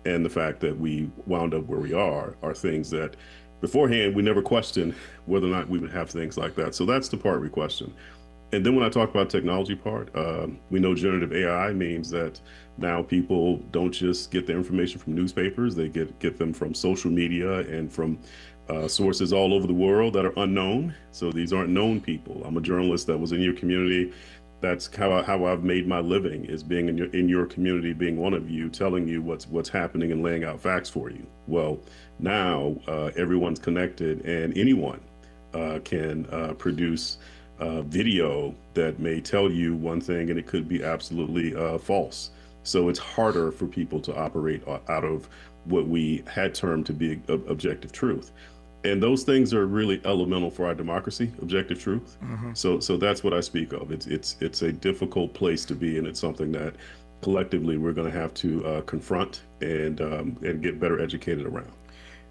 and the fact that we wound up where we are things that beforehand we never questioned whether or not we would have things like that. So that's the part we question. And then when I talk about technology part, we know generative AI means that now people don't just get the information from newspapers, they get them from social media and from sources all over the world that are unknown. So these aren't known people. I'm a journalist that was in your community. That's how I've made my living, is being in your community, being one of you, telling you what's happening and laying out facts for you. Well, now everyone's connected, and anyone can produce video that may tell you one thing and it could be absolutely false. So it's harder for people to operate out of what we had termed to be objective truth. And those things are really elemental for our democracy, objective truth. So that's what I speak of. It's a difficult place to be, and it's something that collectively we're going to have to confront and get better educated around.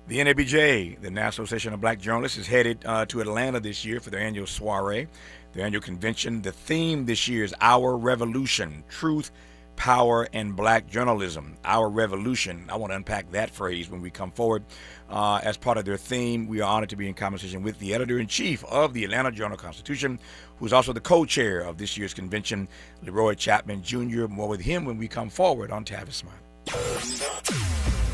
The NABJ, the National Association of Black Journalists, is headed to Atlanta this year for their annual soiree, their annual convention. The theme this year is Our Revolution, Truth, Power, and Black Journalism. Our Revolution. I want to unpack that phrase when we come forward. As part of their theme, we are honored to be in conversation with the Editor-In-Chief of the Atlanta Journal-Constitution, who's also the co-chair of this year's convention, Leroy Chapman, Jr. More with him when we come forward on Tavis Smiley.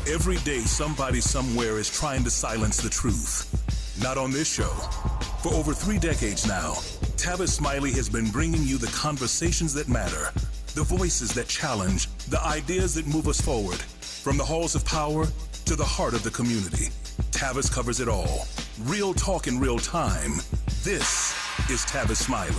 Every day, somebody somewhere is trying to silence the truth. Not on this show. For over 3 decades now, Tavis Smiley has been bringing you the conversations that matter, the voices that challenge, the ideas that move us forward, from the halls of power to the heart of the community. Tavis covers it all. Real talk in real time. This is Tavis Smiley.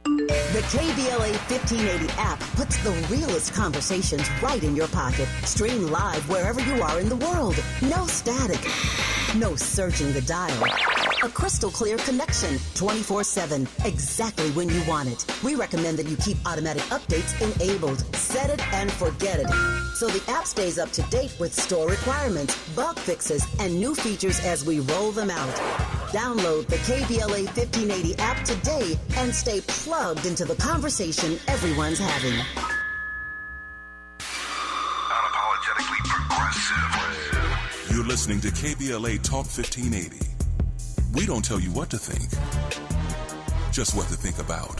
The KBLA 1580 app puts the realest conversations right in your pocket. Stream live wherever you are in the world. No static. No searching the dial. A crystal clear connection 24/7, exactly when you want it. We recommend that you keep automatic updates enabled. Set it and forget it. So the app stays up to date with store requirements, bug fixes, and new features as we roll them out. Download the KBLA 1580 app today and stay plugged into the conversation everyone's having. Unapologetically progressive. You're listening to KBLA Talk 1580. We don't tell you what to think, just what to think about.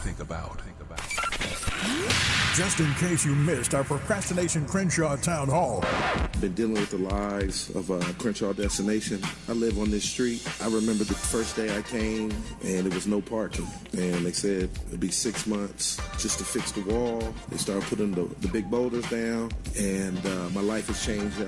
Just in case you missed our Procrastination Crenshaw Town Hall. Been dealing with the lies of Crenshaw Destination. I live on this street. I remember the first day I came and it was no parking. And they said it'd be 6 months just to fix the wall. They started putting the big boulders down, and my life has changed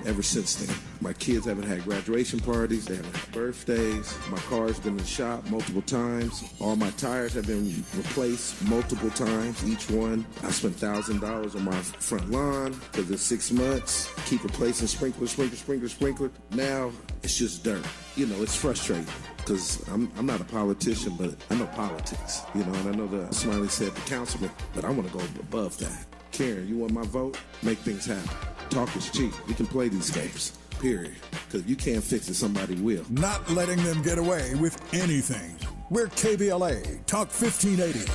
ever since then. My kids haven't had graduation parties. They haven't had birthdays. My car's been in the shop multiple times. All my tires have been replaced multiple times, each one. I spent $1,000 on my front lawn because it's 6 months. Keep replacing sprinkler. Now it's just dirt. You know, it's frustrating because I'm not a politician, but I know politics. You know, and I know the Smiley said the councilman, but I want to go above that. Karen, you want my vote? Make things happen. Talk is cheap. We can play these games. Period. Because if you can't fix it, somebody will. Not letting them get away with anything. We're KBLA Talk 1580.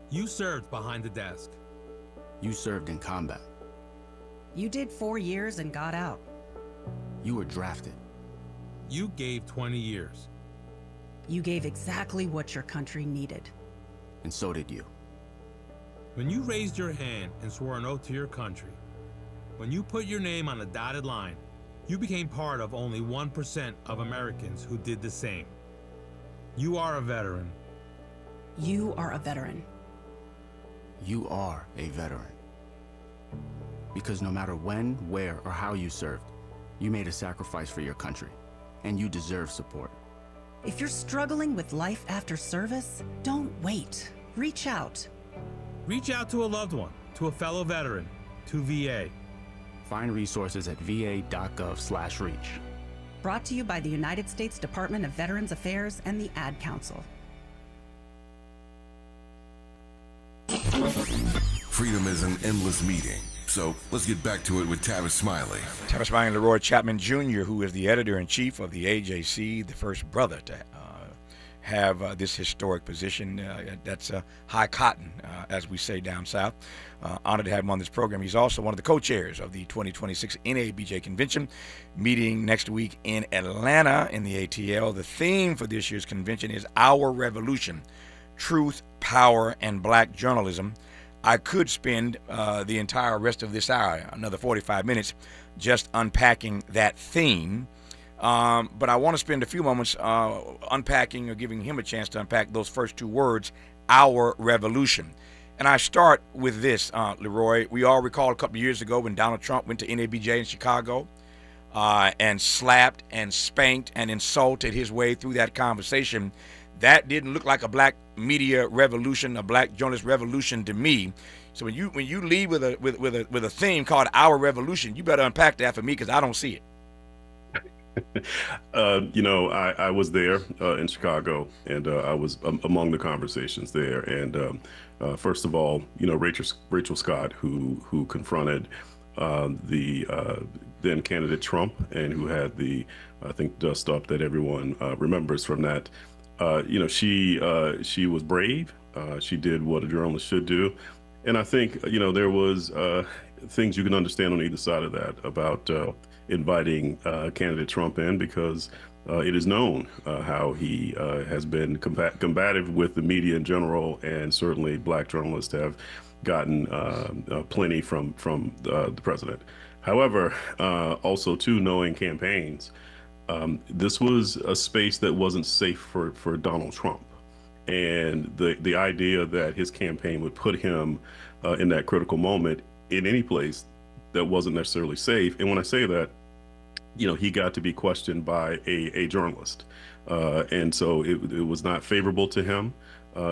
You served behind the desk. You served in combat. You did 4 years and got out. You were drafted. You gave 20 years. You gave exactly what your country needed. And so did you. When you raised your hand and swore an oath to your country, when you put your name on a dotted line, you became part of only 1% of Americans who did the same. You are a veteran. You are a veteran. You are a veteran. Because no matter when, where, or how you served, you made a sacrifice for your country, and you deserve support. If you're struggling with life after service, don't wait. Reach out. Reach out to a loved one, to a fellow veteran, to VA. Find resources at va.gov/reach. Brought to you by the United States Department of Veterans Affairs and the Ad Council. Freedom is an endless meeting. So let's get back to it with Tavis Smiley. Tavis Smiley and Leroy Chapman Jr., who is the editor-in-chief of the AJC, the first brother to have this historic position. That's high cotton, as we say down south. Honored to have him on this program. He's also one of the co-chairs of the 2026 NABJ convention, meeting next week in Atlanta in the ATL. The theme for this year's convention is Our Revolution, Truth, Power, and Black Journalism. I could spend the entire rest of this hour, another 45 minutes, just unpacking that theme. But I want to spend a few moments unpacking or giving him a chance to unpack those first two words, our revolution. And I start with this, Leroy. We all recall a couple of years ago when Donald Trump went to NABJ in Chicago and slapped and spanked and insulted his way through that conversation. That didn't look like a black media revolution, a black journalist revolution to me. So when you lead with a theme called Our Revolution, you better unpack that for me because I don't see it. I was there in Chicago, and I was among the conversations there. And first of all, Rachel Scott, who confronted the then candidate Trump, and who had the, I think, dust up that everyone remembers from that. She was brave. She did what a journalist should do. And I think, there was things you can understand on either side of that about inviting candidate Trump in, because it is known how he has been combative with the media in general, and certainly black journalists have gotten plenty from the president. However, also too, knowing campaigns, this was a space that wasn't safe for Donald Trump. And the idea that his campaign would put him in that critical moment in any place that wasn't necessarily safe. And when I say that, he got to be questioned by a journalist. And so it was not favorable to him.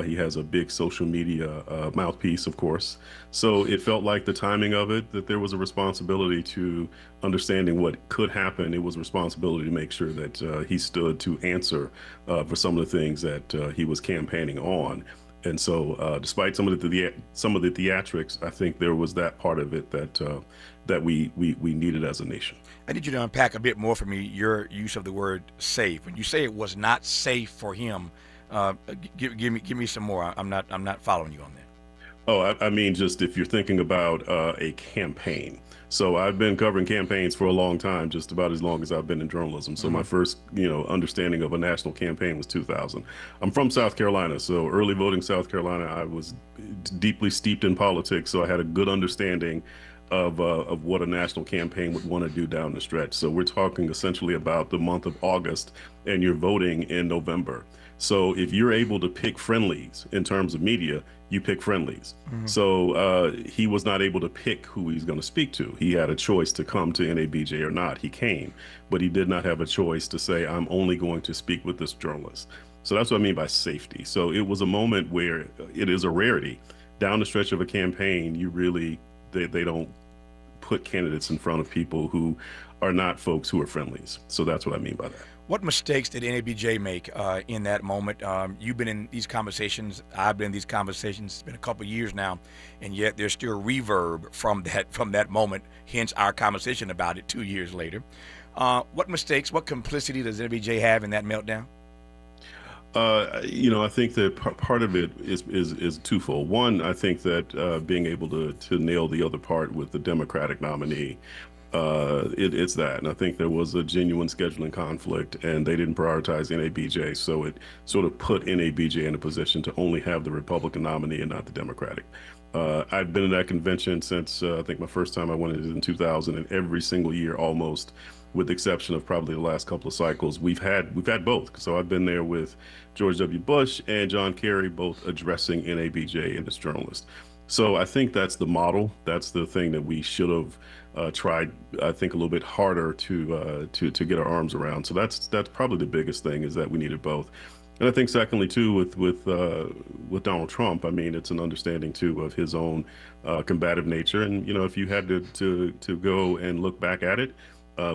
He has a big social media mouthpiece, of course. So it felt like the timing of it, that there was a responsibility to understanding what could happen. It was a responsibility to make sure that he stood to answer for some of the things that he was campaigning on. And so despite some of the theatrics, I think there was that part of it that we needed as a nation. I need you to unpack a bit more for me your use of the word safe. When you say it was not safe for him, give me some more. I'm not following you on that. Oh, I mean, just if you're thinking about a campaign. So I've been covering campaigns for a long time, just about as long as I've been in journalism. So my first, understanding of a national campaign was 2000. I'm from South Carolina, so early voting South Carolina, I was deeply steeped in politics, so I had a good understanding of what a national campaign would want to do down the stretch. So we're talking essentially about the month of August, and you're voting in November. So if you're able to pick friendlies in terms of media, you pick friendlies. Mm-hmm. So he was not able to pick who he's going to speak to. He had a choice to come to NABJ or not. He came, but he did not have a choice to say, I'm only going to speak with this journalist. So that's what I mean by safety. So it was a moment where it is a rarity. Down the stretch of a campaign, you really, they don't put candidates in front of people who are not folks who are friendlies. So that's what I mean by that. What mistakes did NABJ make in that moment? You've been in these conversations. I've been in these conversations. It's been a couple of years now, and yet there's still reverb from that moment, hence our conversation about it 2 years later. What mistakes, what complicity does NABJ have in that meltdown? I think that part of it is twofold. One, I think that being able to nail the other part with the Democratic nominee, it's that. And I think there was a genuine scheduling conflict, and they didn't prioritize NABJ. So it sort of put NABJ in a position to only have the Republican nominee and not the Democratic. I've been in that convention since I think my first time I went in 2000, and every single year almost, with the exception of probably the last couple of cycles, we've had both. So I've been there with George W. Bush and John Kerry, both addressing NABJ and its journalists. So I think that's the model. That's the thing that we should have tried, I think, a little bit harder to get our arms around. So that's probably the biggest thing, is that we needed both. And I think secondly too, with Donald Trump, I mean, it's an understanding too of his own combative nature. And if you had to go and look back at it,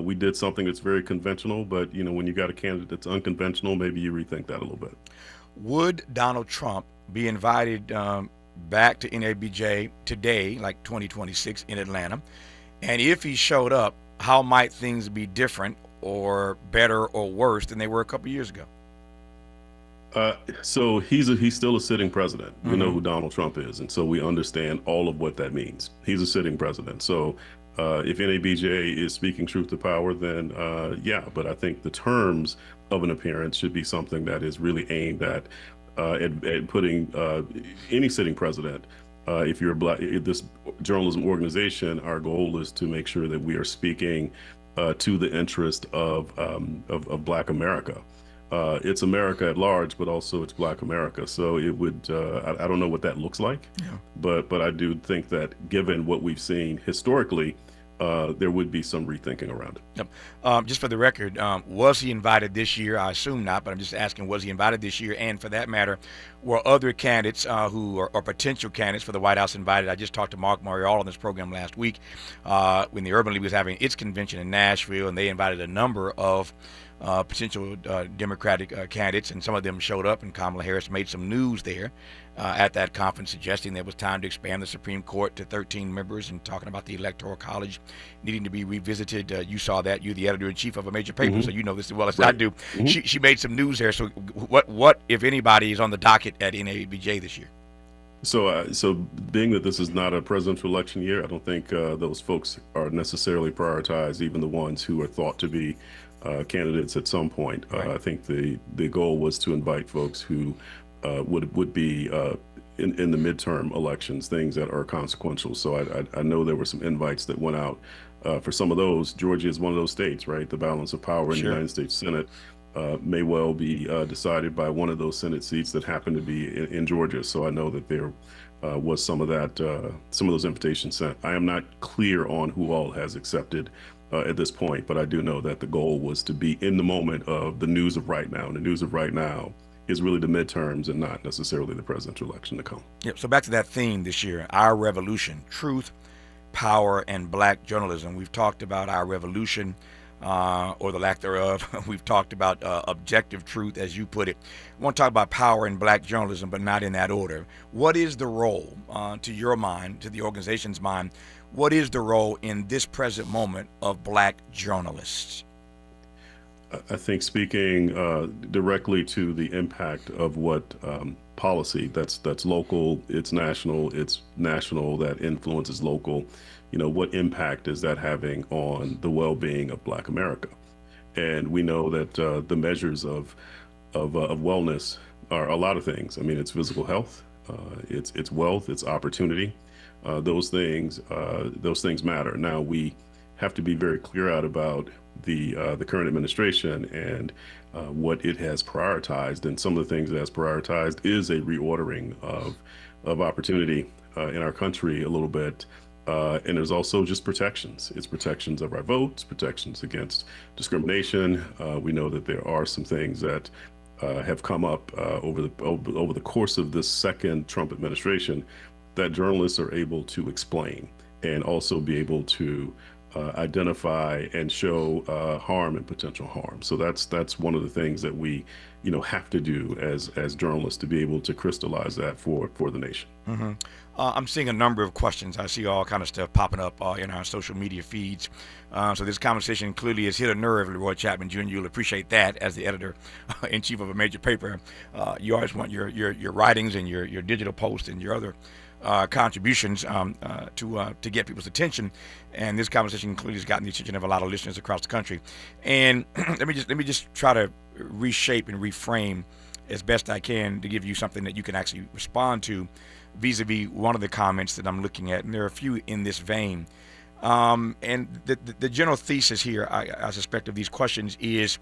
we did something that's very conventional. But when you got a candidate that's unconventional, maybe you rethink that a little bit. Would Donald Trump be invited back to NABJ today, like 2026 in Atlanta? And if he showed up, how might things be different or better or worse than they were a couple years ago? So he's still a sitting president. We know who Donald Trump is, and so we understand all of what that means. He's a sitting president. So if NABJ is speaking truth to power, then yeah. But I think the terms of an appearance should be something that is really aimed at putting any sitting president. If you're this journalism organization, our goal is to make sure that we are speaking to the interest of Black America. It's America at large, but also it's Black America. So it would, I don't know what that looks like, but I do think that given what we've seen historically, there would be some rethinking around it. Yep. Just for the record, was he invited this year? I assume not, but I'm just asking, was he invited this year? And for that matter, were other candidates who are potential candidates for the White House invited? I just talked to Mark Morial on this program last week when the Urban League was having its convention in Nashville, and they invited a number of potential Democratic candidates, and some of them showed up, and Kamala Harris made some news there at that conference, suggesting there was time to expand the Supreme Court to 13 members and talking about the Electoral College needing to be revisited. You saw that. You're the editor-in-chief of a major paper, so you know this as well as I do. She made some news there. So what, if anybody, is on the docket at NABJ this year? So being that this is not a presidential election year, I don't think those folks are necessarily prioritized, even the ones who are thought to be candidates at some point. I think the goal was to invite folks who would be in the midterm elections, things that are consequential. So I know there were some invites that went out for some of those. Georgia is one of those states, right? The balance of power in the United States Senate may well be decided by one of those Senate seats that happen to be in Georgia. So I know that there was some of those invitations sent. I am not clear on who all has accepted at this point, but I do know that the goal was to be in the moment of the news of right now. And the news of right now is really the midterms and not necessarily the presidential election to come. Yep. So back to that theme this year, our revolution: truth, power, and Black journalism. We've talked about our revolution, or the lack thereof. We've talked about objective truth, as you put it. I want to talk about power and Black journalism, but not in that order. What is the role, to your mind, to the organization's mind, what is the role in this present moment of Black journalists? I think speaking directly to the impact of what policy that's local, it's national, that influences local. What impact is that having on the well-being of Black America? And we know that the measures of wellness are a lot of things. I mean, it's physical health, it's wealth, it's opportunity. Those things matter. Now we have to be very clear out about the current administration and what it has prioritized. And some of the things it has prioritized is a reordering of opportunity in our country a little bit. And there's also just protections. It's protections of our votes, protections against discrimination. We know that there are some things that have come up over the course of this second Trump administration that journalists are able to explain and also be able to identify and show harm and potential harm. So that's one of the things that we have to do as journalists to be able to crystallize that for the nation. Mm-hmm. I'm seeing a number of questions. I see all kind of stuff popping up in our social media feeds. So this conversation clearly has hit a nerve, Leroy Chapman Jr. You'll appreciate that as the editor-in-chief of a major paper. You always want your writings and your digital posts and your other contributions to get people's attention, and this conversation clearly has gotten the attention of a lot of listeners across the country. And let me just try to reshape and reframe as best I can to give you something that you can actually respond to vis-a-vis one of the comments that I'm looking at, and there are a few in this vein. And the general thesis here, I suspect, of these questions is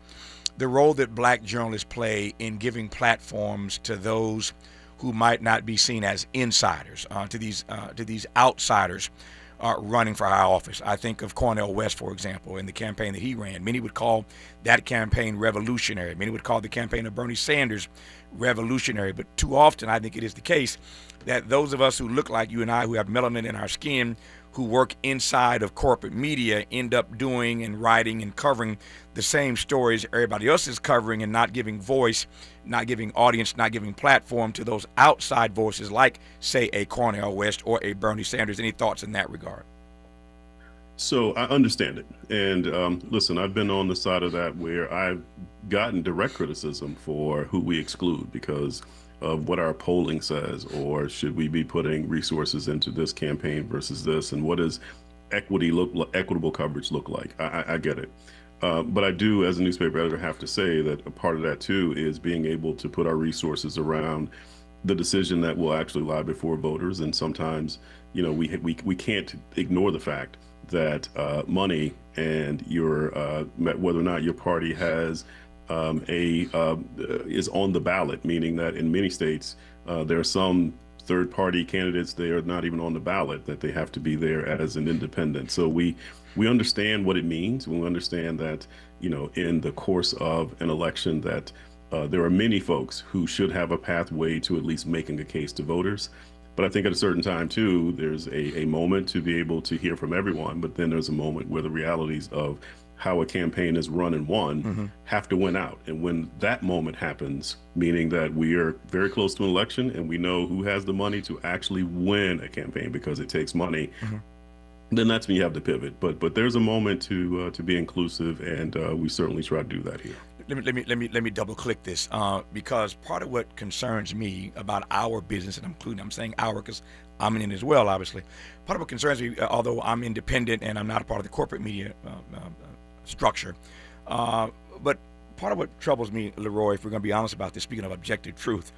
the role that Black journalists play in giving platforms to those who might not be seen as insiders, to these outsiders running for high office. I think of Cornell West, for example, in the campaign that he ran. Many would call that campaign revolutionary. Many would call the campaign of Bernie Sanders revolutionary. But too often, I think it is the case that those of us who look like you and I, who have melanin in our skin, who work inside of corporate media, end up doing and writing and covering the same stories everybody else is covering, and not giving voice, not giving audience, not giving platform to those outside voices like, say, a Cornell West or a Bernie Sanders. Any thoughts in that regard? So I understand it. And listen, I've been on the side of that where I've gotten direct criticism for who we exclude because of what our polling says, or should we be putting resources into this campaign versus this, and what does equitable coverage look like? I get it. But I do, as a newspaper editor, have to say that a part of that too is being able to put our resources around the decision that will actually lie before voters. And sometimes, you know, we can't ignore the fact that money and your whether or not your party has is on the ballot, meaning that in many states there are some third-party candidates, they are not even on the ballot, that they have to be there as an independent. So we understand what it means. We understand that, you know, in the course of an election that there are many folks who should have a pathway to at least making a case to voters. But I think at a certain time too, there's a moment to be able to hear from everyone, but then there's a moment where the realities of how a campaign is run and won have to win out. And when that moment happens, meaning that we are very close to an election and we know who has the money to actually win a campaign because it takes money, then that's when you have to pivot. But there's a moment to be inclusive, and we certainly try to do that here. Let me double click this because part of what concerns me about our business, and I'm saying our because I'm in it as well, obviously. Part of what concerns me, although I'm independent and I'm not a part of the corporate media structure, but part of what troubles me, Leroy, if we're going to be honest about this, speaking of objective truth,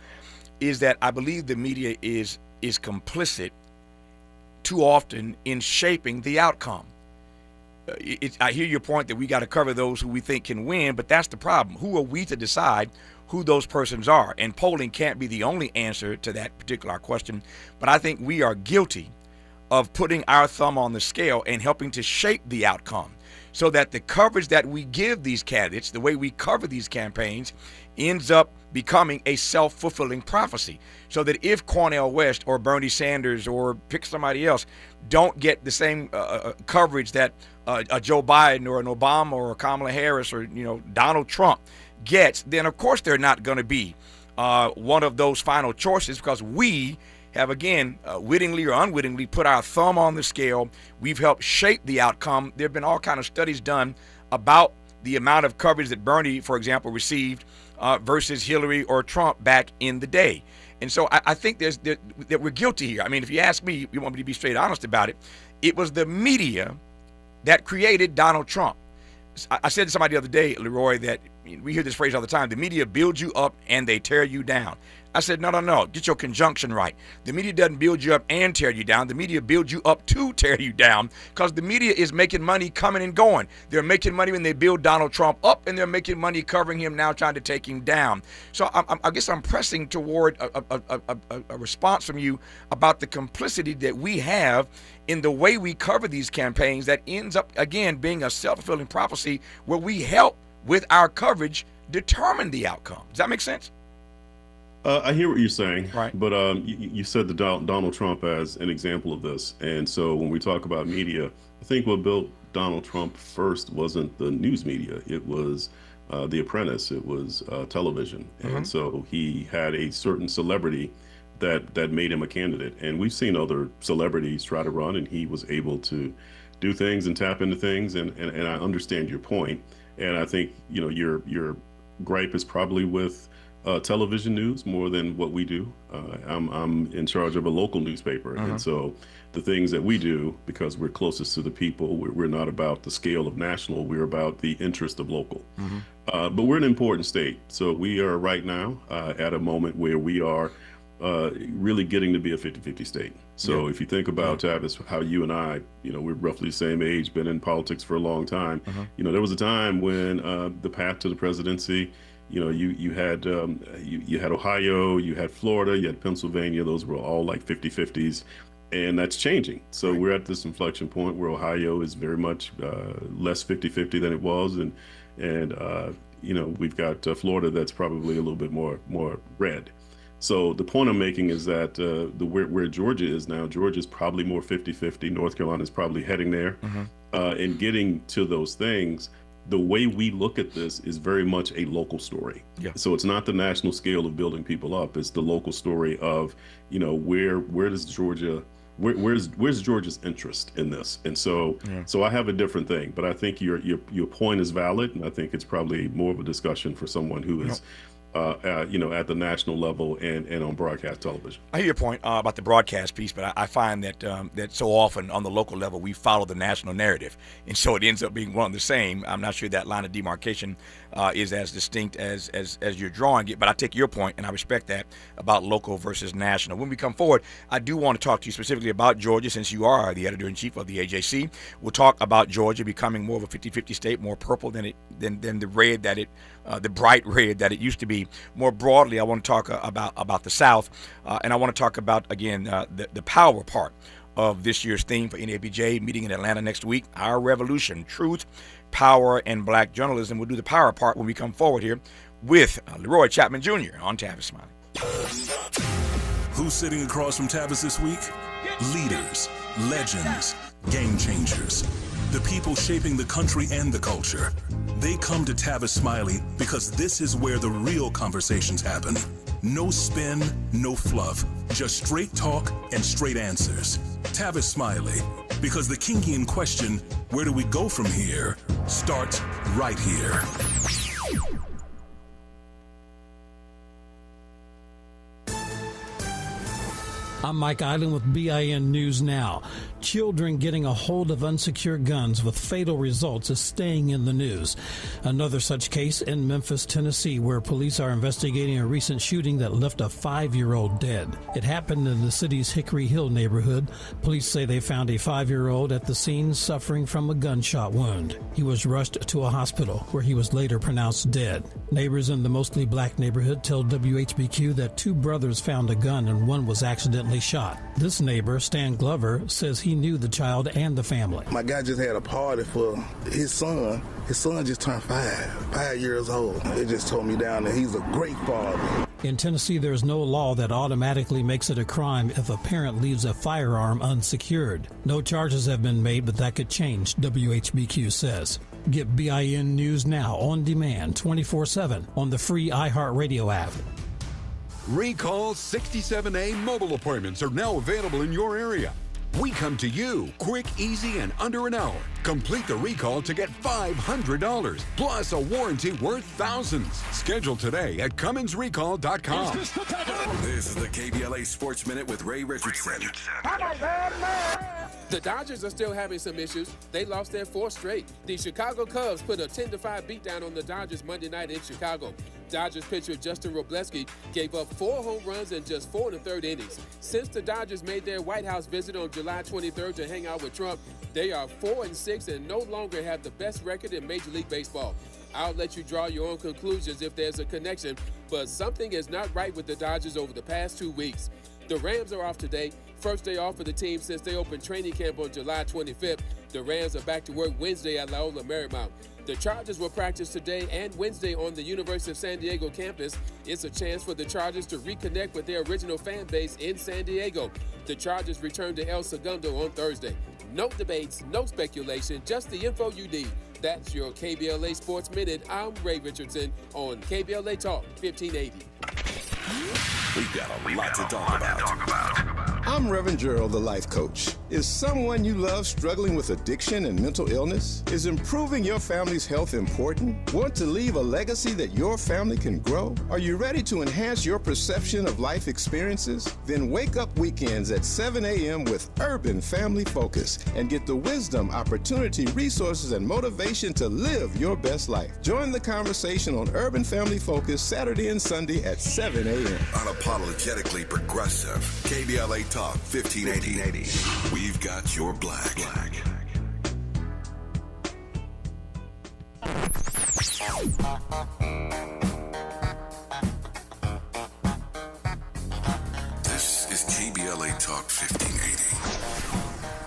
is that I believe the media is complicit too often in shaping the outcome. I hear your point that we got to cover those who we think can win, but that's the problem. Who are we to decide who those persons are? And polling can't be the only answer to that particular question, but I think we are guilty of putting our thumb on the scale and helping to shape the outcome so that the coverage that we give these candidates, the way we cover these campaigns, ends up becoming a self-fulfilling prophecy. So that if Cornell West or Bernie Sanders or pick somebody else don't get the same coverage that a Joe Biden or an Obama or a Kamala Harris or, you know, Donald Trump gets, then of course they're not going to be one of those final choices, because we have, again, wittingly or unwittingly put our thumb on the scale. We've helped shape the outcome. There have been all kinds of studies done about the amount of coverage that Bernie, for example, received versus Hillary or Trump back in the day. And so I think that we're guilty here. I mean, if you ask me, you want me to be straight honest about it, it was the media that created Donald Trump. I said to somebody the other day, Leroy, that we hear this phrase all the time, the media builds you up and they tear you down. I said, no, get your conjunction right. The media doesn't build you up and tear you down. The media builds you up to tear you down, because the media is making money coming and going. They're making money when they build Donald Trump up, and they're making money covering him now, trying to take him down. So I guess I'm pressing toward a response from you about the complicity that we have in the way we cover these campaigns that ends up, again, being a self-fulfilling prophecy where we help with our coverage determine the outcome. Does that make sense? I hear what you're saying, right? But you said the Donald Trump as an example of this. And so when we talk about media, I think what built Donald Trump first wasn't the news media. It was The Apprentice. It was television. And so he had a certain celebrity that made him a candidate. And we've seen other celebrities try to run, and he was able to do things and tap into things. And I understand your point. And I think, you know, your gripe is probably with television news more than what we do. I'm in charge of a local newspaper. And so the things that we do, because we're closest to the people, we're not about the scale of national, we're about the interest of local. But we're an important state. So we are right now at a moment where we are really getting to be a 50-50 state. So if you think about, Tavis, how you and I, you know, we're roughly the same age, been in politics for a long time. You know, there was a time when the path to the presidency, You had Ohio, you had Florida, you had Pennsylvania. Those were all like 50-50s, and that's changing. So we're at this inflection point where Ohio is very much less 50-50 than it was, and we've got Florida that's probably a little bit more red. So the point I'm making is that where Georgia is now, Georgia is probably more 50-50. North Carolina is probably heading there, and getting to those things. The way we look at this is very much a local story. Yeah. So it's not the national scale of building people up. It's the local story of, where's Georgia's interest in this? And so I have a different thing, but I think your point is valid, and I think it's probably more of a discussion for someone who is at the national level and on broadcast television. I hear your point about the broadcast piece, but I find that that so often on the local level we follow the national narrative, and so it ends up being one and the same. I'm not sure that line of demarcation is as distinct as you're drawing it, but I take your point, and I respect that about local versus national. When we come forward, I do want to talk to you specifically about Georgia, since you are the editor-in-chief of the AJC. We'll talk about Georgia becoming more of a 50-50 state, more purple than the red that the bright red that it used to be. More broadly, I want to talk about the South, and I want to talk about, again, the power part of this year's theme for NABJ, meeting in Atlanta next week, Our Revolution, Truth, Power, and Black Journalism. We'll do the power part when we come forward here with Leroy Chapman Jr. on Tavis Smiley. Who's sitting across from Tavis this week? Leaders, legends, game changers, the people shaping the country and the culture. They come to Tavis Smiley because this is where the real conversations happen. No spin, no fluff, just straight talk and straight answers. Tavis Smiley, because the Kingian question, where do we go from here, starts right here. I'm Mike Island with BIN News Now. Children getting a hold of unsecured guns with fatal results is staying in the news. Another such case in Memphis, Tennessee, where police are investigating a recent shooting that left a 5-year-old dead. It happened in the city's Hickory Hill neighborhood. Police say they found a 5-year-old at the scene suffering from a gunshot wound. He was rushed to a hospital where he was later pronounced dead. Neighbors in the mostly black neighborhood tell WHBQ that 2 brothers found a gun and one was accidentally shot. This neighbor, Stan Glover, says he knew the child and the family. My guy just had a party for his son. His son just turned 5 years old. It just told me down that he's a great father. In Tennessee, there's no law that automatically makes it a crime if a parent leaves a firearm unsecured. No charges have been made, but that could change, WHBQ says. Get BIN News Now on demand 24/7 on the free iHeartRadio app. Recall 67A mobile appointments are now available in your area. We come to you quick, easy, and under an hour. Complete the recall to get $500 plus a warranty worth thousands. Schedule today at CumminsRecall.com. This is the KBLA Sports Minute with Ray Richardson. The Dodgers are still having some issues. They lost their 4th straight. The Chicago Cubs put a 10-5 beatdown on the Dodgers Monday night in Chicago. Dodgers pitcher Justin Robleski gave up 4 home runs in just 4 1/3 innings. Since the Dodgers made their White House visit on July 23rd to hang out with Trump, they are 4-6 and no longer have the best record in Major League Baseball. I'll let you draw your own conclusions if there's a connection, but something is not right with the Dodgers over the past 2 weeks. The Rams are off today. First day off for the team since they opened training camp on July 25th. The Rams are back to work Wednesday at Loyola Marymount. The Chargers will practice today and Wednesday on the University of San Diego campus. It's a chance for the Chargers to reconnect with their original fan base in San Diego. The Chargers return to El Segundo on Thursday. No debates, no speculation, just the info you need. That's your KBLA Sports Minute. I'm Ray Richardson on KBLA Talk 1580. We've got a lot to talk about. I'm Reverend Gerald, the life coach. Is someone you love struggling with addiction and mental illness? Is improving your family's health important? Want to leave a legacy that your family can grow? Are you ready to enhance your perception of life experiences? Then wake up weekends at 7 a.m. with Urban Family Focus and get the wisdom, opportunity, resources, and motivation to live your best life. Join the conversation on Urban Family Focus Saturday and Sunday at 7 a.m. Unapologetically progressive. KBLA Talk 1580. We've got your black. KBLA Talk 1580.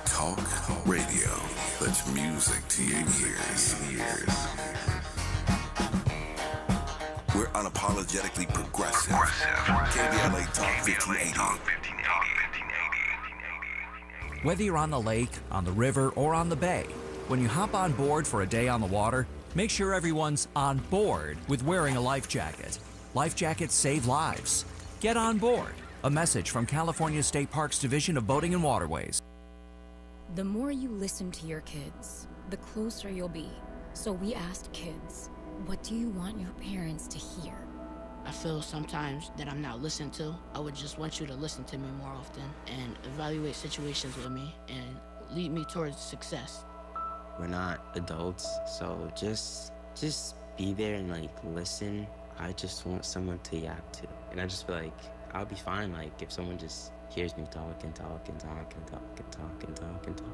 Talk radio. That's music to your ears. We're unapologetically progressive. KBLA Talk 1580. Whether you're on the lake, on the river, or on the bay, when you hop on board for a day on the water, make sure everyone's on board with wearing a life jacket. Life jackets save lives. Get on board. A message from California State Parks Division of Boating and Waterways. The more you listen to your kids, the closer you'll be. So we asked kids, what do you want your parents to hear? I feel sometimes that I'm not listened to. I would just want you to listen to me more often and evaluate situations with me and lead me towards success. We're not adults, so just be there and like listen. I just want someone to yap to. And I just feel like I'll be fine like if someone just hears me talk and talk and talk and talk and talk and talk and talk.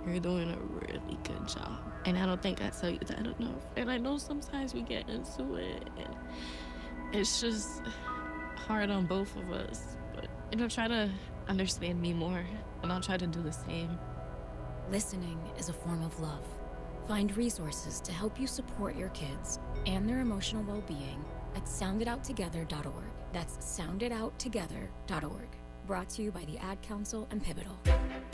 You're doing a really good job. And I don't think I tell you that enough. And I know sometimes we get into it and it's just hard on both of us. But, try to understand me more and I'll try to do the same. Listening is a form of love. Find resources to help you support your kids and their emotional well-being at sounditouttogether.org. That's sounditouttogether.org. Brought to you by the Ad Council and Pivotal.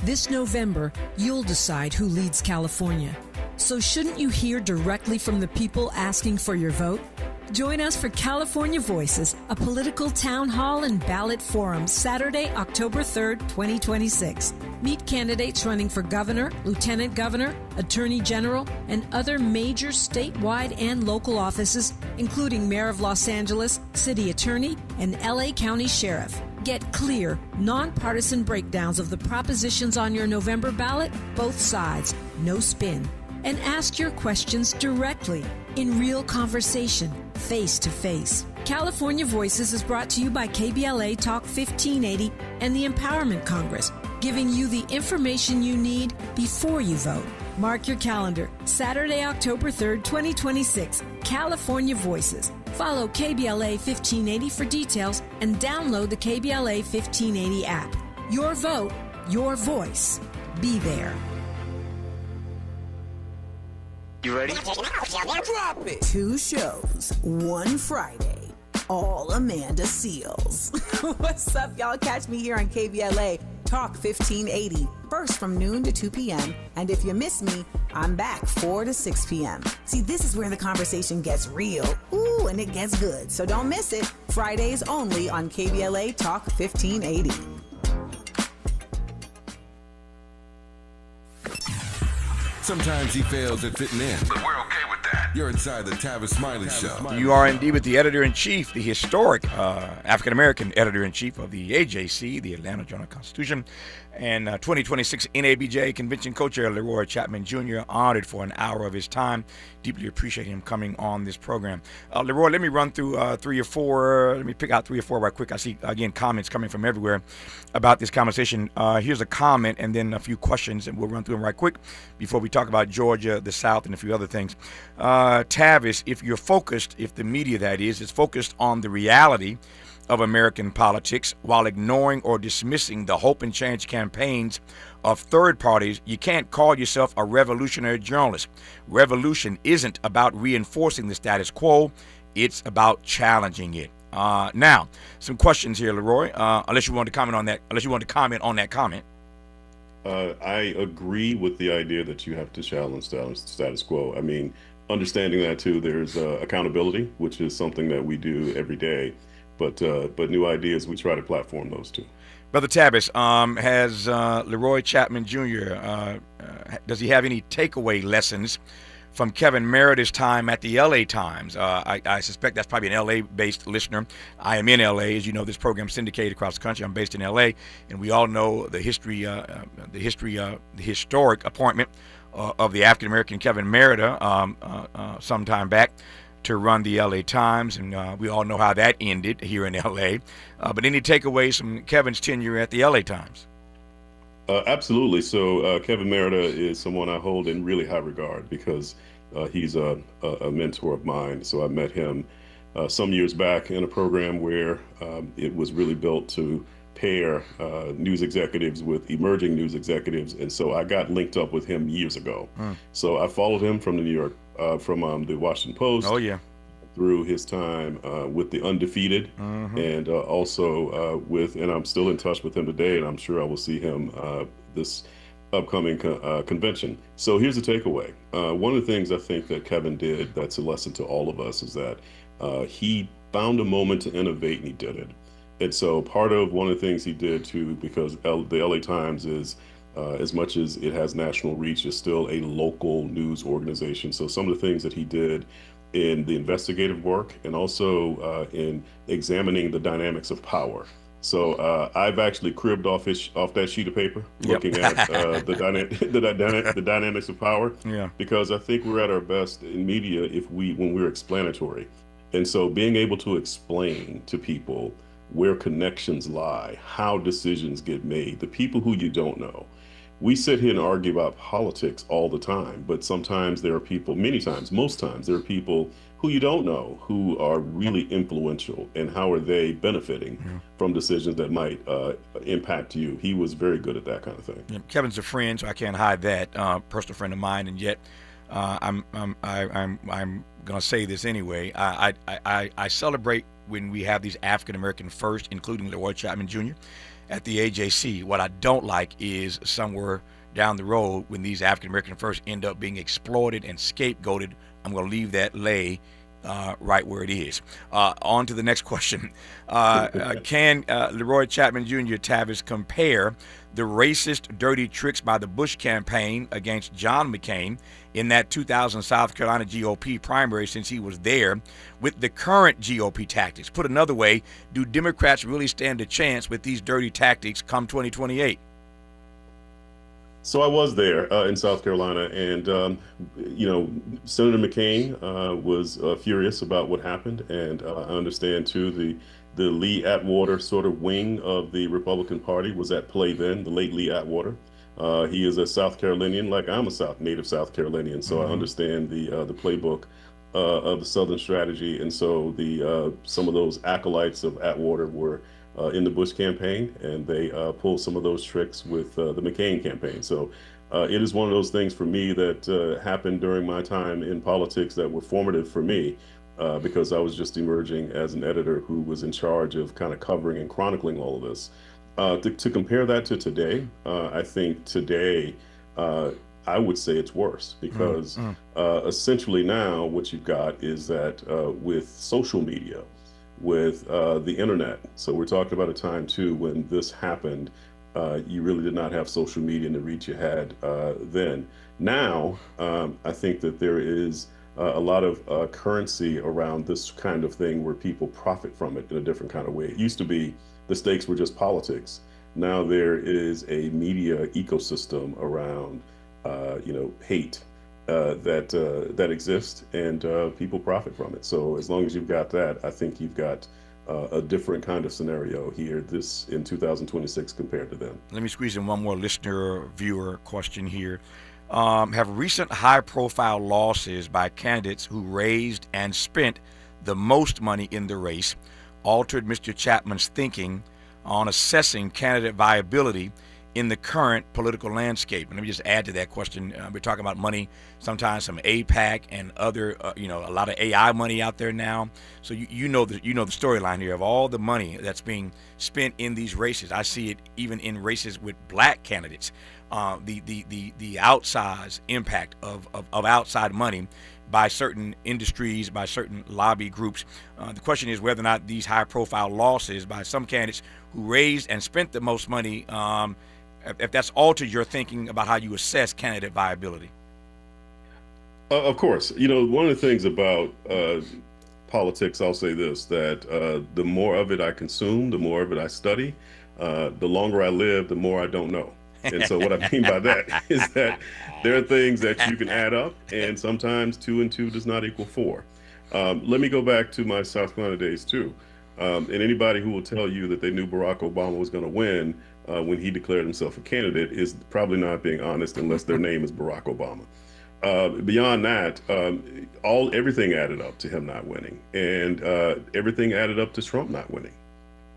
This November, you'll decide who leads California. So shouldn't you hear directly from the people asking for your vote? Join us for California Voices, a political town hall and ballot forum, Saturday, October 3rd, 2026. Meet candidates running for governor, lieutenant governor, attorney general, and other major statewide and local offices, including mayor of Los Angeles, city attorney, and LA County sheriff. Get clear, nonpartisan breakdowns of the propositions on your November ballot, both sides, no spin. And ask your questions directly, in real conversation, face to face. California Voices is brought to you by KBLA Talk 1580 and the Empowerment Congress, giving you the information you need before you vote. Mark your calendar, Saturday, October 3rd, 2026, California Voices. Follow KBLA 1580 for details and download the KBLA 1580 app. Your vote, your voice. Be there. You ready? Drop it. 2 shows, 1 Friday. All Amanda Seals. What's up, y'all? Catch me here on KBLA Talk 1580. First from noon to 2 p.m. And if you miss me, I'm back 4 to 6 p.m. See, this is where the conversation gets real. Ooh, and it gets good. So don't miss it. Fridays only on KBLA Talk 1580. Sometimes he fails at fitting in, but we're okay with that. You're inside the Tavis Smiley Show. You are indeed with the Editor-In-Chief, the historic African-American Editor-In-Chief of the AJC, the Atlanta Journal-Constitution, and 2026 NABJ Convention Co-Chair Leroy Chapman Jr. honored for an hour of his time. Deeply appreciate him coming on this program. Leroy, let me run through 3 or 4. Let me pick out 3 or 4 right quick. I see, again, comments coming from everywhere about this conversation. Here's a comment and then a few questions, and we'll run through them right quick before we talk about Georgia, the South, and a few other things. Tavis, if you're focused, if the media, that is focused on the reality of American politics while ignoring or dismissing the hope and change campaigns of third parties, you can't call yourself a revolutionary journalist. Revolution isn't about reinforcing the status quo. It's about challenging it. Now, some questions here, Leroy, unless you want to comment on that. Comment. I agree with the idea that you have to challenge the status quo. I mean, understanding that too, there's accountability, which is something that we do every day. But new ideas, we try to platform those too. Brother Tavis, has Leroy Chapman Jr., does he have any takeaway lessons from Kevin Meredith's time at the LA Times? I suspect that's probably an LA-based listener. I am in LA. As you know, this program is syndicated across the country. I'm based in LA, and we all know the historic appointment of the African-American Kevin Meredith some time back to run the LA Times, and we all know how that ended here in LA. But any takeaways from Kevin's tenure at the LA Times? Absolutely. So Kevin Meredith is someone I hold in really high regard because he's a mentor of mine. So I met him some years back in a program where it was really built to pair news executives with emerging news executives, and so I got linked up with him years ago. So I followed him from the New York, from the Washington Post. Oh yeah. Through his time with the Undefeated, and also with, and I'm still in touch with him today, and I'm sure I will see him this upcoming convention. So here's the takeaway. One of the things I think that Kevin did that's a lesson to all of us is that he found a moment to innovate, and he did it. And so part of one of the things he did too, because the LA Times is, as much as it has national reach, is still a local news organization. So some of the things that he did in the investigative work, and also in examining the dynamics of power. So I've actually cribbed off that sheet of paper, looking at the dynamics of power. Yeah. Because I think we're at our best in media when we're explanatory, and so being able to explain to people where connections lie, how decisions get made, the people who you don't know. We sit here and argue about politics all the time, but sometimes there are people, most times, there are people who you don't know who are really influential, and how are they benefiting from decisions that might impact you. He was very good at that kind of thing. Yeah, Kevin's a friend, so I can't hide that. Personal friend of mine, and yet I'm gonna say this anyway. I celebrate when we have these African American first, including Leroy Chapman Jr. at the AJC. What I don't like is somewhere down the road when these African American first end up being exploited and scapegoated. I'm going to leave that lay right where it is. On to the next question. Can Leroy Chapman Jr. Tavis compare the racist, dirty tricks by the Bush campaign against John McCain in that 2000 South Carolina GOP primary, since he was there, with the current GOP tactics? Put another way, do Democrats really stand a chance with these dirty tactics come 2028? So I was there in South Carolina, and Senator McCain was furious about what happened, and I understand too the Lee Atwater sort of wing of the Republican Party was at play then. The late Lee Atwater, he is a South Carolinian, like I'm a native South Carolinian, so I understand the playbook of the Southern strategy, and so some of those acolytes of Atwater were in the Bush campaign, and they pulled some of those tricks with the McCain campaign. So it is one of those things for me that happened during my time in politics that were formative for me, because I was just emerging as an editor who was in charge of kind of covering and chronicling all of this. To compare that to today, I think today I would say it's worse, because essentially now what you've got is that with social media, with the internet. So we're talking about a time too when this happened, you really did not have social media and the reach you had then. Now, I think that there is a lot of currency around this kind of thing where people profit from it in a different kind of way. It used to be the stakes were just politics. Now there is a media ecosystem around, hate that exists, and people profit from it. So as long as you've got that, I think you've got a different kind of scenario here this in 2026 compared to then. Let me squeeze in one more listener viewer question here. Have recent high-profile losses by candidates who raised and spent the most money in the race altered Mr. Chapman's thinking on assessing candidate viability in the current political landscape? And let me just add to that question. We're talking about money, sometimes some APAC and other, a lot of AI money out there now. So you know the storyline here of all the money that's being spent in these races. I see it even in races with black candidates. The outsized impact of outside money by certain industries, by certain lobby groups. The question is whether or not these high-profile losses by some candidates who raised and spent the most money, if that's altered your thinking about how you assess candidate viability. Of course. One of the things about politics, I'll say this, that the more of it I consume, the more of it I study, the longer I live, the more I don't know. And so what I mean by that is that there are things that you can add up, and sometimes 2 and 2 does not equal 4. Let me go back to my South Carolina days too. And anybody who will tell you that they knew Barack Obama was going to win when he declared himself a candidate is probably not being honest, unless their name is Barack Obama. Beyond that, everything added up to him not winning, and everything added up to Trump not winning.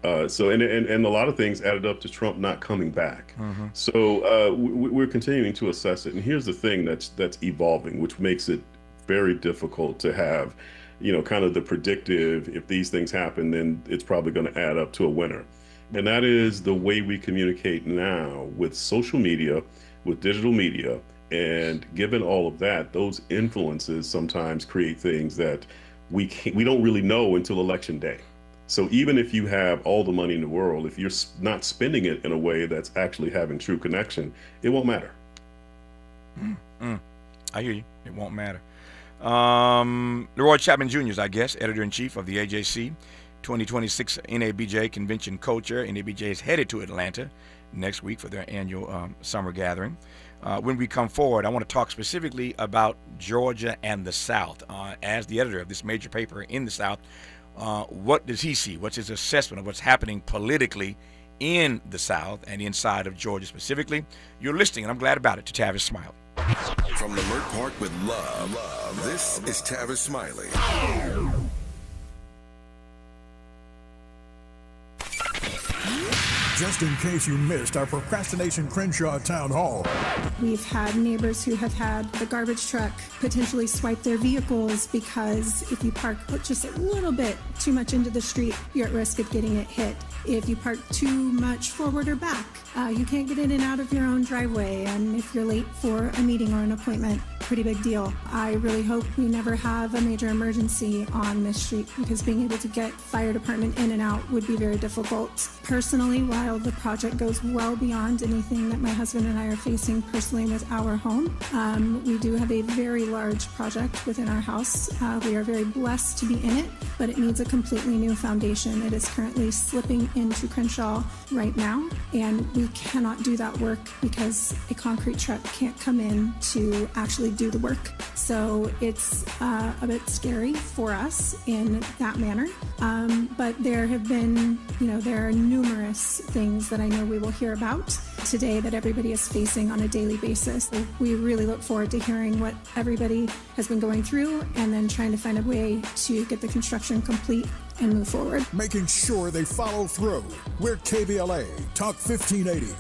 So a lot of things added up to Trump not coming back. So we're continuing to assess it. And here's the thing that's evolving, which makes it very difficult to have, kind of the predictive, if these things happen, then it's probably going to add up to a winner. And that is the way we communicate now with social media, with digital media. And given all of that, those influences sometimes create things that we don't really know until election day. So even if you have all the money in the world, if you're not spending it in a way that's actually having true connection, it won't matter. I hear you. It won't matter. Leroy Chapman Jr. is our guest, Editor-In-Chief of the AJC, 2026 NABJ Convention co-chair. NABJ is headed to Atlanta next week for their annual summer gathering. When we come forward, I want to talk specifically about Georgia and the South. As the editor of this major paper in the South, what does he see? What's his assessment of what's happening politically in the South and inside of Georgia specifically? You're listening, and I'm glad about it, to Tavis Smiley. From Lamert Park with love, this is Tavis Smiley. Just in case you missed our Procrastination Crenshaw Town Hall. We've had neighbors who have had the garbage truck potentially swipe their vehicles because if you park just a little bit too much into the street, you're at risk of getting it hit. If you park too much forward or back, you can't get in and out of your own driveway. And if you're late for a meeting or an appointment, pretty big deal. I really hope we never have a major emergency on this street because being able to get fire department in and out would be very difficult. Personally, while the project goes well beyond anything that my husband and I are facing personally with our home, we do have a very large project within our house. We are very blessed to be in it, but it needs a completely new foundation. It is currently slipping into Crenshaw right now, and we cannot do that work because a concrete truck can't come in to actually do the work. So it's a bit scary for us in that manner. But there have been, there are numerous things that I know we will hear about today that everybody is facing on a daily basis. We really look forward to hearing what everybody has been going through and then trying to find a way to get the construction complete and move forward. Making sure they follow through. We're KBLA, Talk 1580.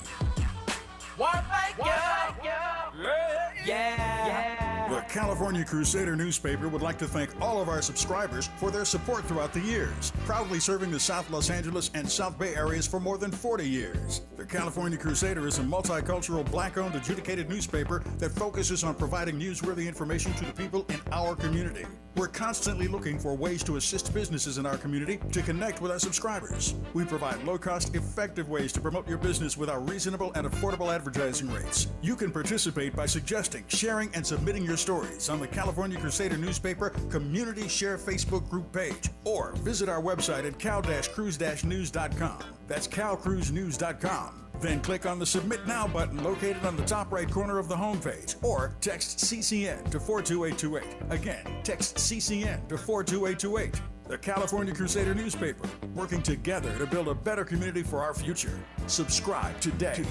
The California Crusader newspaper would like to thank all of our subscribers for their support throughout the years, proudly serving the South Los Angeles and South Bay areas for more than 40 years. The California Crusader is a multicultural, black-owned, adjudicated newspaper that focuses on providing newsworthy information to the people in our community. We're constantly looking for ways to assist businesses in our community to connect with our subscribers. We provide low-cost, effective ways to promote your business with our reasonable and affordable advertising rates. You can participate by suggesting, sharing, and submitting your stories on the California Crusader newspaper Community Share Facebook group page, or visit our website at cal-cruise-news.com. That's calcruisenews.com. Then click on the Submit Now button located on the top right corner of the homepage, or text CCN to 42828. Again, text CCN to 42828. The California Crusader newspaper, working together to build a better community for our future. Subscribe today.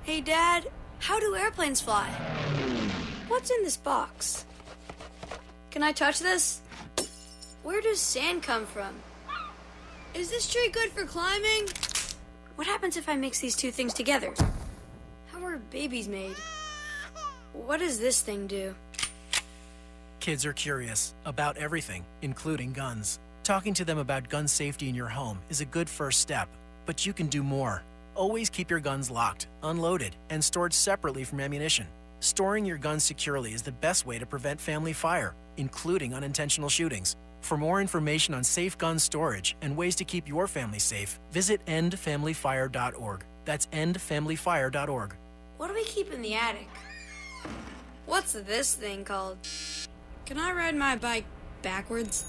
Hey, Dad, how do airplanes fly? What's in this box? Can I touch this? Where does sand come from? Is this tree good for climbing? What happens if I mix these two things together? How are babies made? What does this thing do? Kids are curious about everything, including guns. Talking to them about gun safety in your home is a good first step, but you can do more. Always keep your guns locked, unloaded, and stored separately from ammunition. Storing your guns securely is the best way to prevent family fire, including unintentional shootings. For more information on safe gun storage and ways to keep your family safe, visit endfamilyfire.org. That's endfamilyfire.org. What do we keep in the attic? What's this thing called? Can I ride my bike backwards?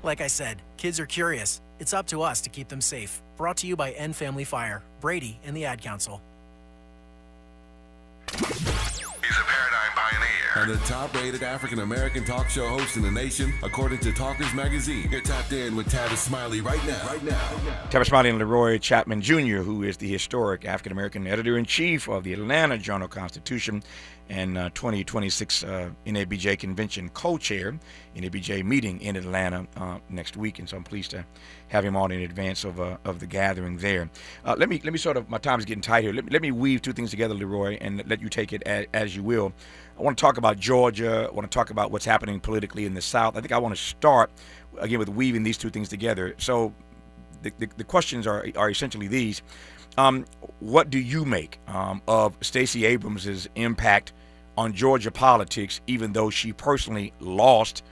Like I said, kids are curious. It's up to us to keep them safe. Brought to you by End Family Fire, Brady, and the Ad Council. He's a paradigm pioneer and the top-rated African-American talk show host in the nation, according to Talkers Magazine. You're tapped in with Tavis Smiley right now. Tavis Smiley and Leroy Chapman Jr., who is the historic African-American editor-in-chief of the Atlanta Journal-Constitution and 2026 NABJ convention co-chair, NABJ meeting in Atlanta next week, and so I'm pleased to have him on in advance of the gathering there. Let me sort of, my time is getting tight here. Let me weave two things together, Leroy, and let you take it as you will. I want to talk about Georgia. I want to talk about what's happening politically in the South. I think I want to start again with weaving these two things together. So the questions are essentially these. What do you make of Stacey Abrams' impact on Georgia politics, even though she personally lost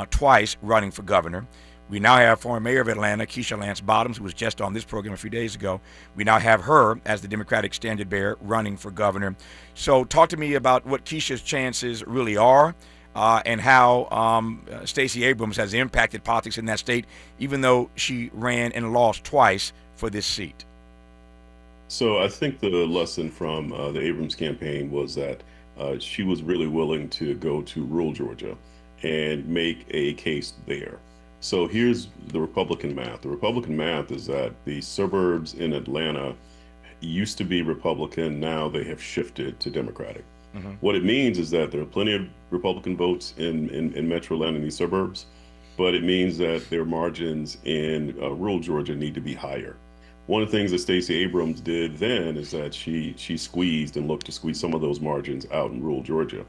twice running for governor? We now have former mayor of Atlanta, Keisha Lance Bottoms, who was just on this program a few days ago. We now have her as the Democratic standard bearer running for governor. So talk to me about what Keisha's chances really are and how Stacey Abrams has impacted politics in that state, even though she ran and lost twice for this seat. So I think the lesson from the Abrams campaign was that she was really willing to go to rural Georgia and make a case there. So here's the Republican math. The Republican math is that the suburbs in Atlanta used to be Republican. Now they have shifted to Democratic. Mm-hmm. What it means is that there are plenty of Republican votes in Metro Atlanta in these suburbs, but it means that their margins in rural Georgia need to be higher. One of the things that Stacey Abrams did then is that she squeezed and looked to squeeze some of those margins out in rural Georgia.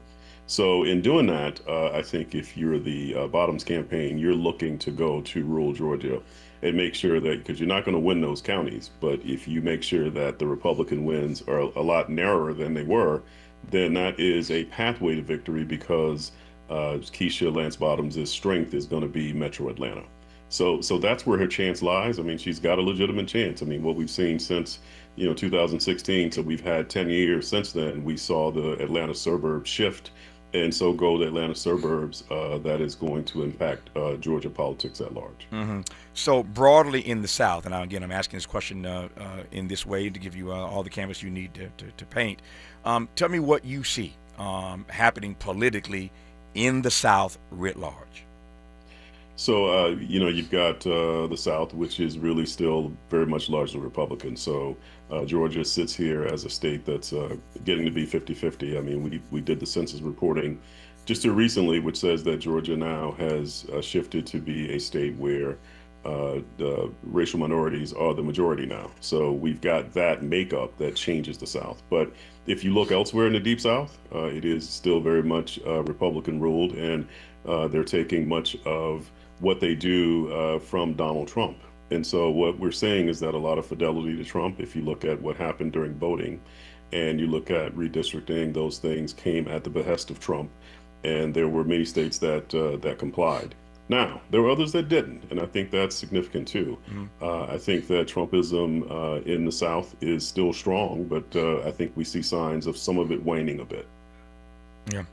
So in doing that, I think if you're the Bottoms campaign, you're looking to go to rural Georgia and make sure that, because you're not going to win those counties, but if you make sure that the Republican wins are a lot narrower than they were, then that is a pathway to victory, because Keisha Lance Bottoms' strength is going to be Metro Atlanta. So that's where her chance lies. I mean, she's got a legitimate chance. I mean, what we've seen since 2016, so we've had 10 years since then, we saw the Atlanta suburbs shift, and so go the Atlanta suburbs. That is going to impact Georgia politics at large. Mm-hmm. So broadly in the South, and again, I'm asking this question in this way to give you all the canvas you need to paint. Tell me what you see happening politically in the South writ large. So, you've got the South, which is really still very much largely Republican. So Georgia sits here as a state that's getting to be 50-50. I mean, we did the census reporting just recently, which says that Georgia now has shifted to be a state where the racial minorities are the majority now. So we've got that makeup that changes the South. But if you look elsewhere in the Deep South, it is still very much Republican ruled, and they're taking much of what they do from Donald Trump. And so what we're saying is that a lot of fidelity to Trump, if you look at what happened during voting and you look at redistricting, those things came at the behest of Trump, and there were many states that complied. Now, there were others that didn't, and I think that's significant too. Mm-hmm. I think that Trumpism in the South is still strong, but I think we see signs of some of it waning a bit. Yeah.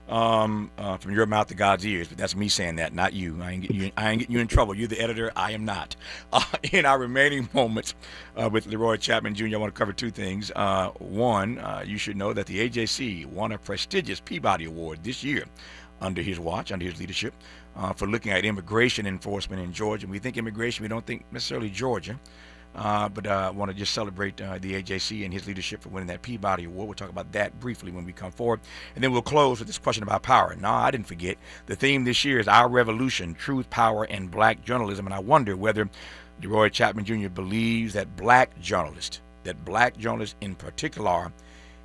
From your mouth to God's ears, but that's me saying that, not you. I ain't get you in trouble. You're the editor. I am not. In our remaining moments with Leroy Chapman Jr., I want to cover two things. One, you should know that the AJC won a prestigious Peabody Award this year under his watch, under his leadership, for looking at immigration enforcement in Georgia. We think immigration, we don't think necessarily Georgia. But I want to just celebrate the AJC and his leadership for winning that Peabody Award. We'll talk about that briefly when we come forward. And then we'll close with this question about power. No, I didn't forget. The theme this year is Our Revolution, Truth, Power, and Black Journalism. And I wonder whether Leroy Chapman Jr. believes that black journalists in particular,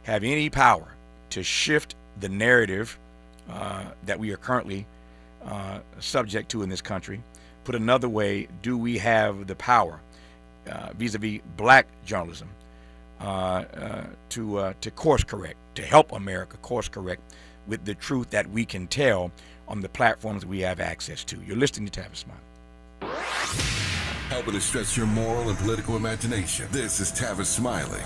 have any power to shift the narrative that we are currently subject to in this country. Put another way, do we have the power vis-a-vis black journalism to course correct, to help America course correct with the truth that we can tell on the platforms we have access to? You're listening to Tavis Smiley. Helping to stretch your moral and political imagination. This is Tavis Smiley.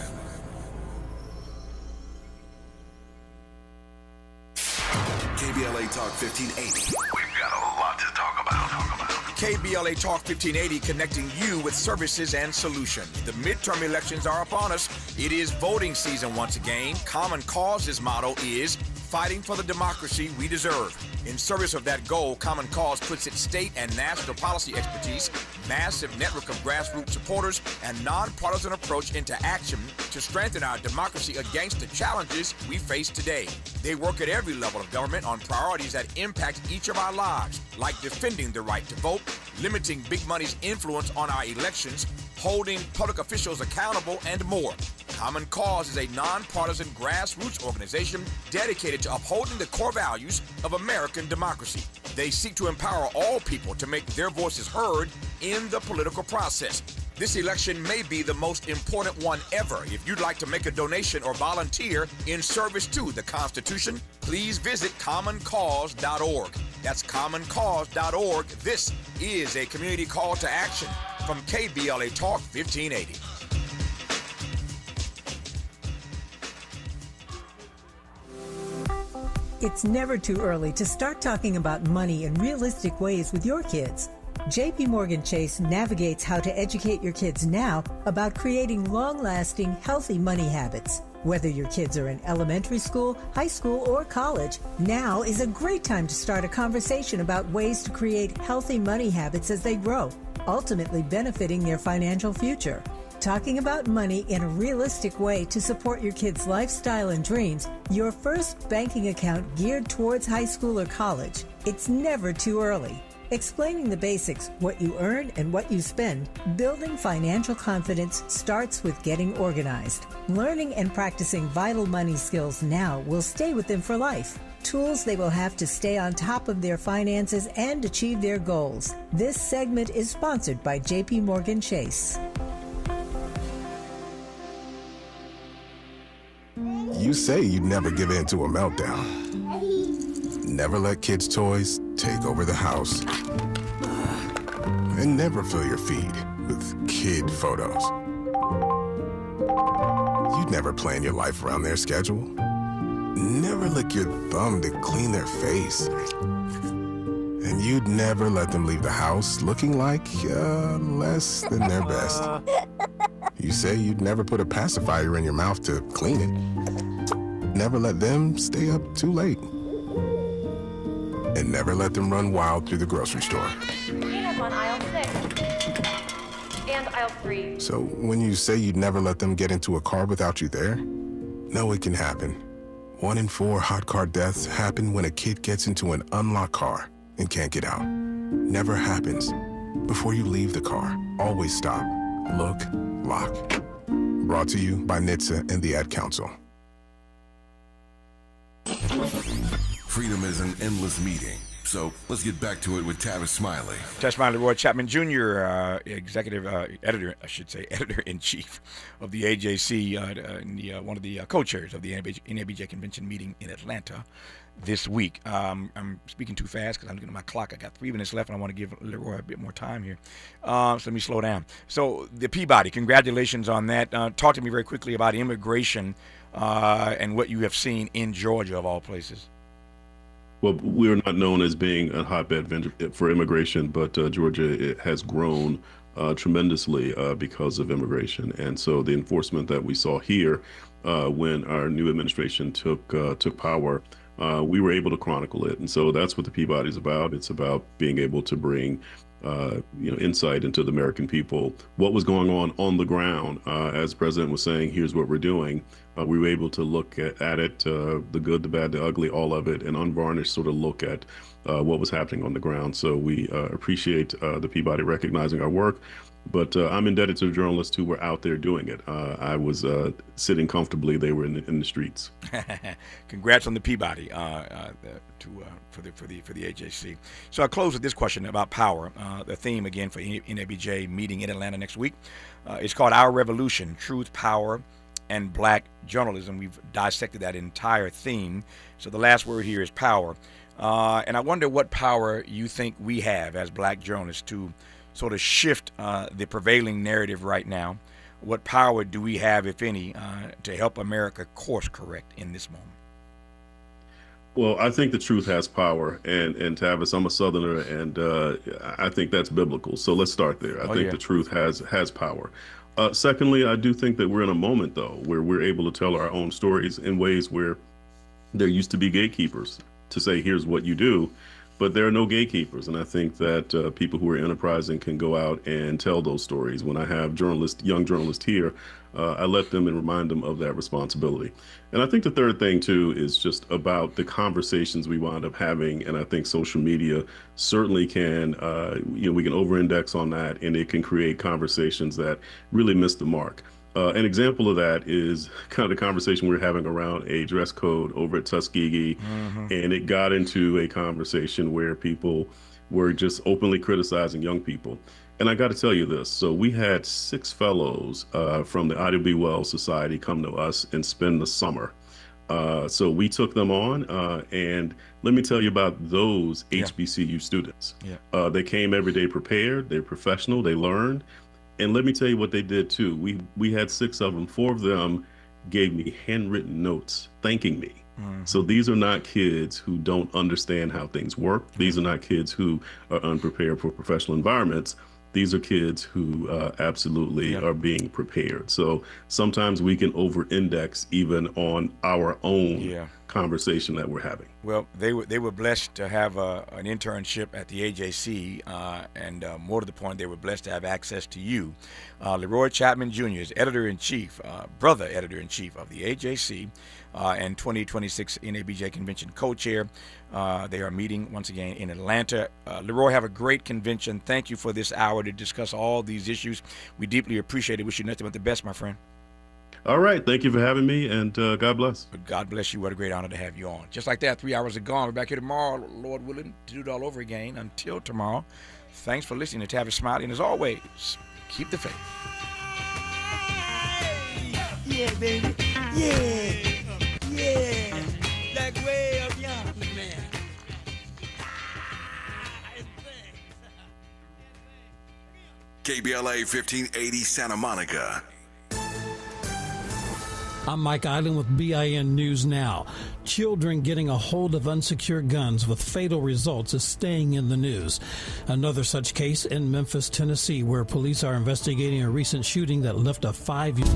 KBLA Talk 1580. We've got a lot to talk about. KBLA Talk 1580, connecting you with services and solutions. The midterm elections are upon us. It is voting season once again. Common Cause's motto is fighting for the democracy we deserve. In service of that goal, Common Cause puts its state and national policy expertise, massive network of grassroots supporters, and nonpartisan approach into action to strengthen our democracy against the challenges we face today. They work at every level of government on priorities that impact each of our lives, like defending the right to vote, limiting big money's influence on our elections, holding public officials accountable, and more. Common Cause is a nonpartisan grassroots organization dedicated to upholding the core values of American democracy. They seek to empower all people to make their voices heard in the political process. This election may be the most important one ever. If you'd like to make a donation or volunteer in service to the Constitution, please visit commoncause.org. That's commoncause.org. This is a community call to action from KBLA Talk 1580. It's never too early to start talking about money in realistic ways with your kids. JP Morgan Chase navigates how to educate your kids now about creating long-lasting, healthy money habits. Whether your kids are in elementary school, high school, or college, now is a great time to start a conversation about ways to create healthy money habits as they grow, ultimately benefiting their financial future. Talking about money in a realistic way to support your kids' lifestyle and dreams, your first banking account geared towards high school or college. It's never too early. Explaining the basics, what you earn and what you spend, building financial confidence starts with getting organized. Learning and practicing vital money skills now will stay with them for life. Tools they will have to stay on top of their finances and achieve their goals. This segment is sponsored by JP Morgan Chase. You say you'd never give in to a meltdown. Never let kids' toys take over the house. And never fill your feed with kid photos. You'd never plan your life around their schedule. Never lick your thumb to clean their face. And you'd never let them leave the house looking like less than their best. You say you'd never put a pacifier in your mouth to clean it. Never let them stay up too late. And never let them run wild through the grocery store. Peanuts on aisle 6 and aisle 3. So when you say you'd never let them get into a car without you there, no, it can happen. 1 in 4 hot car deaths happen when a kid gets into an unlocked car and can't get out. Never happens. Before you leave the car, always stop, look, lock. Brought to you by NHTSA and the Ad Council. Freedom is an endless meeting. So let's get back to it with Tavis Smiley. Tavis Smiley, Leroy Chapman Jr., Editor-In-Chief of the AJC, one of the co-chairs of the NABJ convention meeting in Atlanta this week. I'm speaking too fast because I'm looking at my clock. I got 3 minutes left, and I want to give Leroy a bit more time here. So let me slow down. So the Peabody, congratulations on that. Talk to me very quickly about immigration and what you have seen in Georgia, of all places. Well, we're not known as being a hotbed for immigration, but Georgia has grown tremendously because of immigration. And so the enforcement that we saw here when our new administration took power, we were able to chronicle it. And so that's what the Peabody is about. It's about being able to bring insight into the American people, what was going on the ground. As the president was saying, here's what we're doing. We were able to look at it, the good, the bad, the ugly, all of it, and unvarnished sort of look at what was happening on the ground. So we appreciate the Peabody recognizing our work. But I'm indebted to the journalists who were out there doing it. I was sitting comfortably. They were in the streets. Congrats on the Peabody for the AJC. So I'll close with this question about power. The theme again for NABJ meeting in Atlanta next week. It's called Our Revolution: Truth, Power, and Black Journalism. We've dissected that entire theme. So the last word here is power. And I wonder what power you think we have as black journalists to sort of shift the prevailing narrative right now. What power do we have, if any, to help America course correct in this moment? Well, I think the truth has power, and Tavis, I'm a Southerner, and I think that's biblical. So let's start there. I think the truth has power. Secondly, I do think that we're in a moment, though, where we're able to tell our own stories in ways where there used to be gatekeepers. to say, here's what you do. But there are no gatekeepers, and I think that people who are enterprising can go out and tell those stories. When I have young journalists here, I let them and remind them of that responsibility. And I think the third thing, too, is just about the conversations we wind up having, and I think social media certainly can, we can over-index on that, and it can create conversations that really miss the mark. An example of that is kind of the conversation we're having around a dress code over at Tuskegee, and it got into a conversation where people were just openly criticizing young people. And I got to tell you this. So we had 6 fellows from the Ida B. Wells Society come to us and spend the summer. So we took them on, and let me tell you about those HBCU students. They came every day prepared, they're professional, they learned. And let me tell you what they did too. We had 6 of them. 4 of them gave me handwritten notes thanking me. So these are not kids who don't understand how things work. These are not kids who are unprepared for professional environments. These are kids who absolutely are being prepared. So sometimes we can over-index even on our own conversation that we're having. Well, they were blessed to have an internship at the AJC, and more to the point, they were blessed to have access to you. Leroy Chapman Jr. is Editor-In-Chief, brother Editor-In-Chief of the AJC, and 2026 NABJ Convention co-chair. They are meeting once again in Atlanta. Leroy, have a great convention. Thank you for this hour to discuss all these issues. We deeply appreciate it. Wish you nothing but the best, my friend. All right. Thank you for having me, and God bless. God bless you. What a great honor to have you on. Just like that, 3 hours are gone. We're back here tomorrow, Lord willing, to do it all over again. Until tomorrow, thanks for listening to Tavis Smiley, and as always, keep the faith. Yeah, baby. Yeah. Yeah. Like way up yonder, man. KBLA 1580 Santa Monica. I'm Mike Island with BIN News Now. Children getting a hold of unsecured guns with fatal results is staying in the news. Another such case in Memphis, Tennessee, where police are investigating a recent shooting that left a 5-year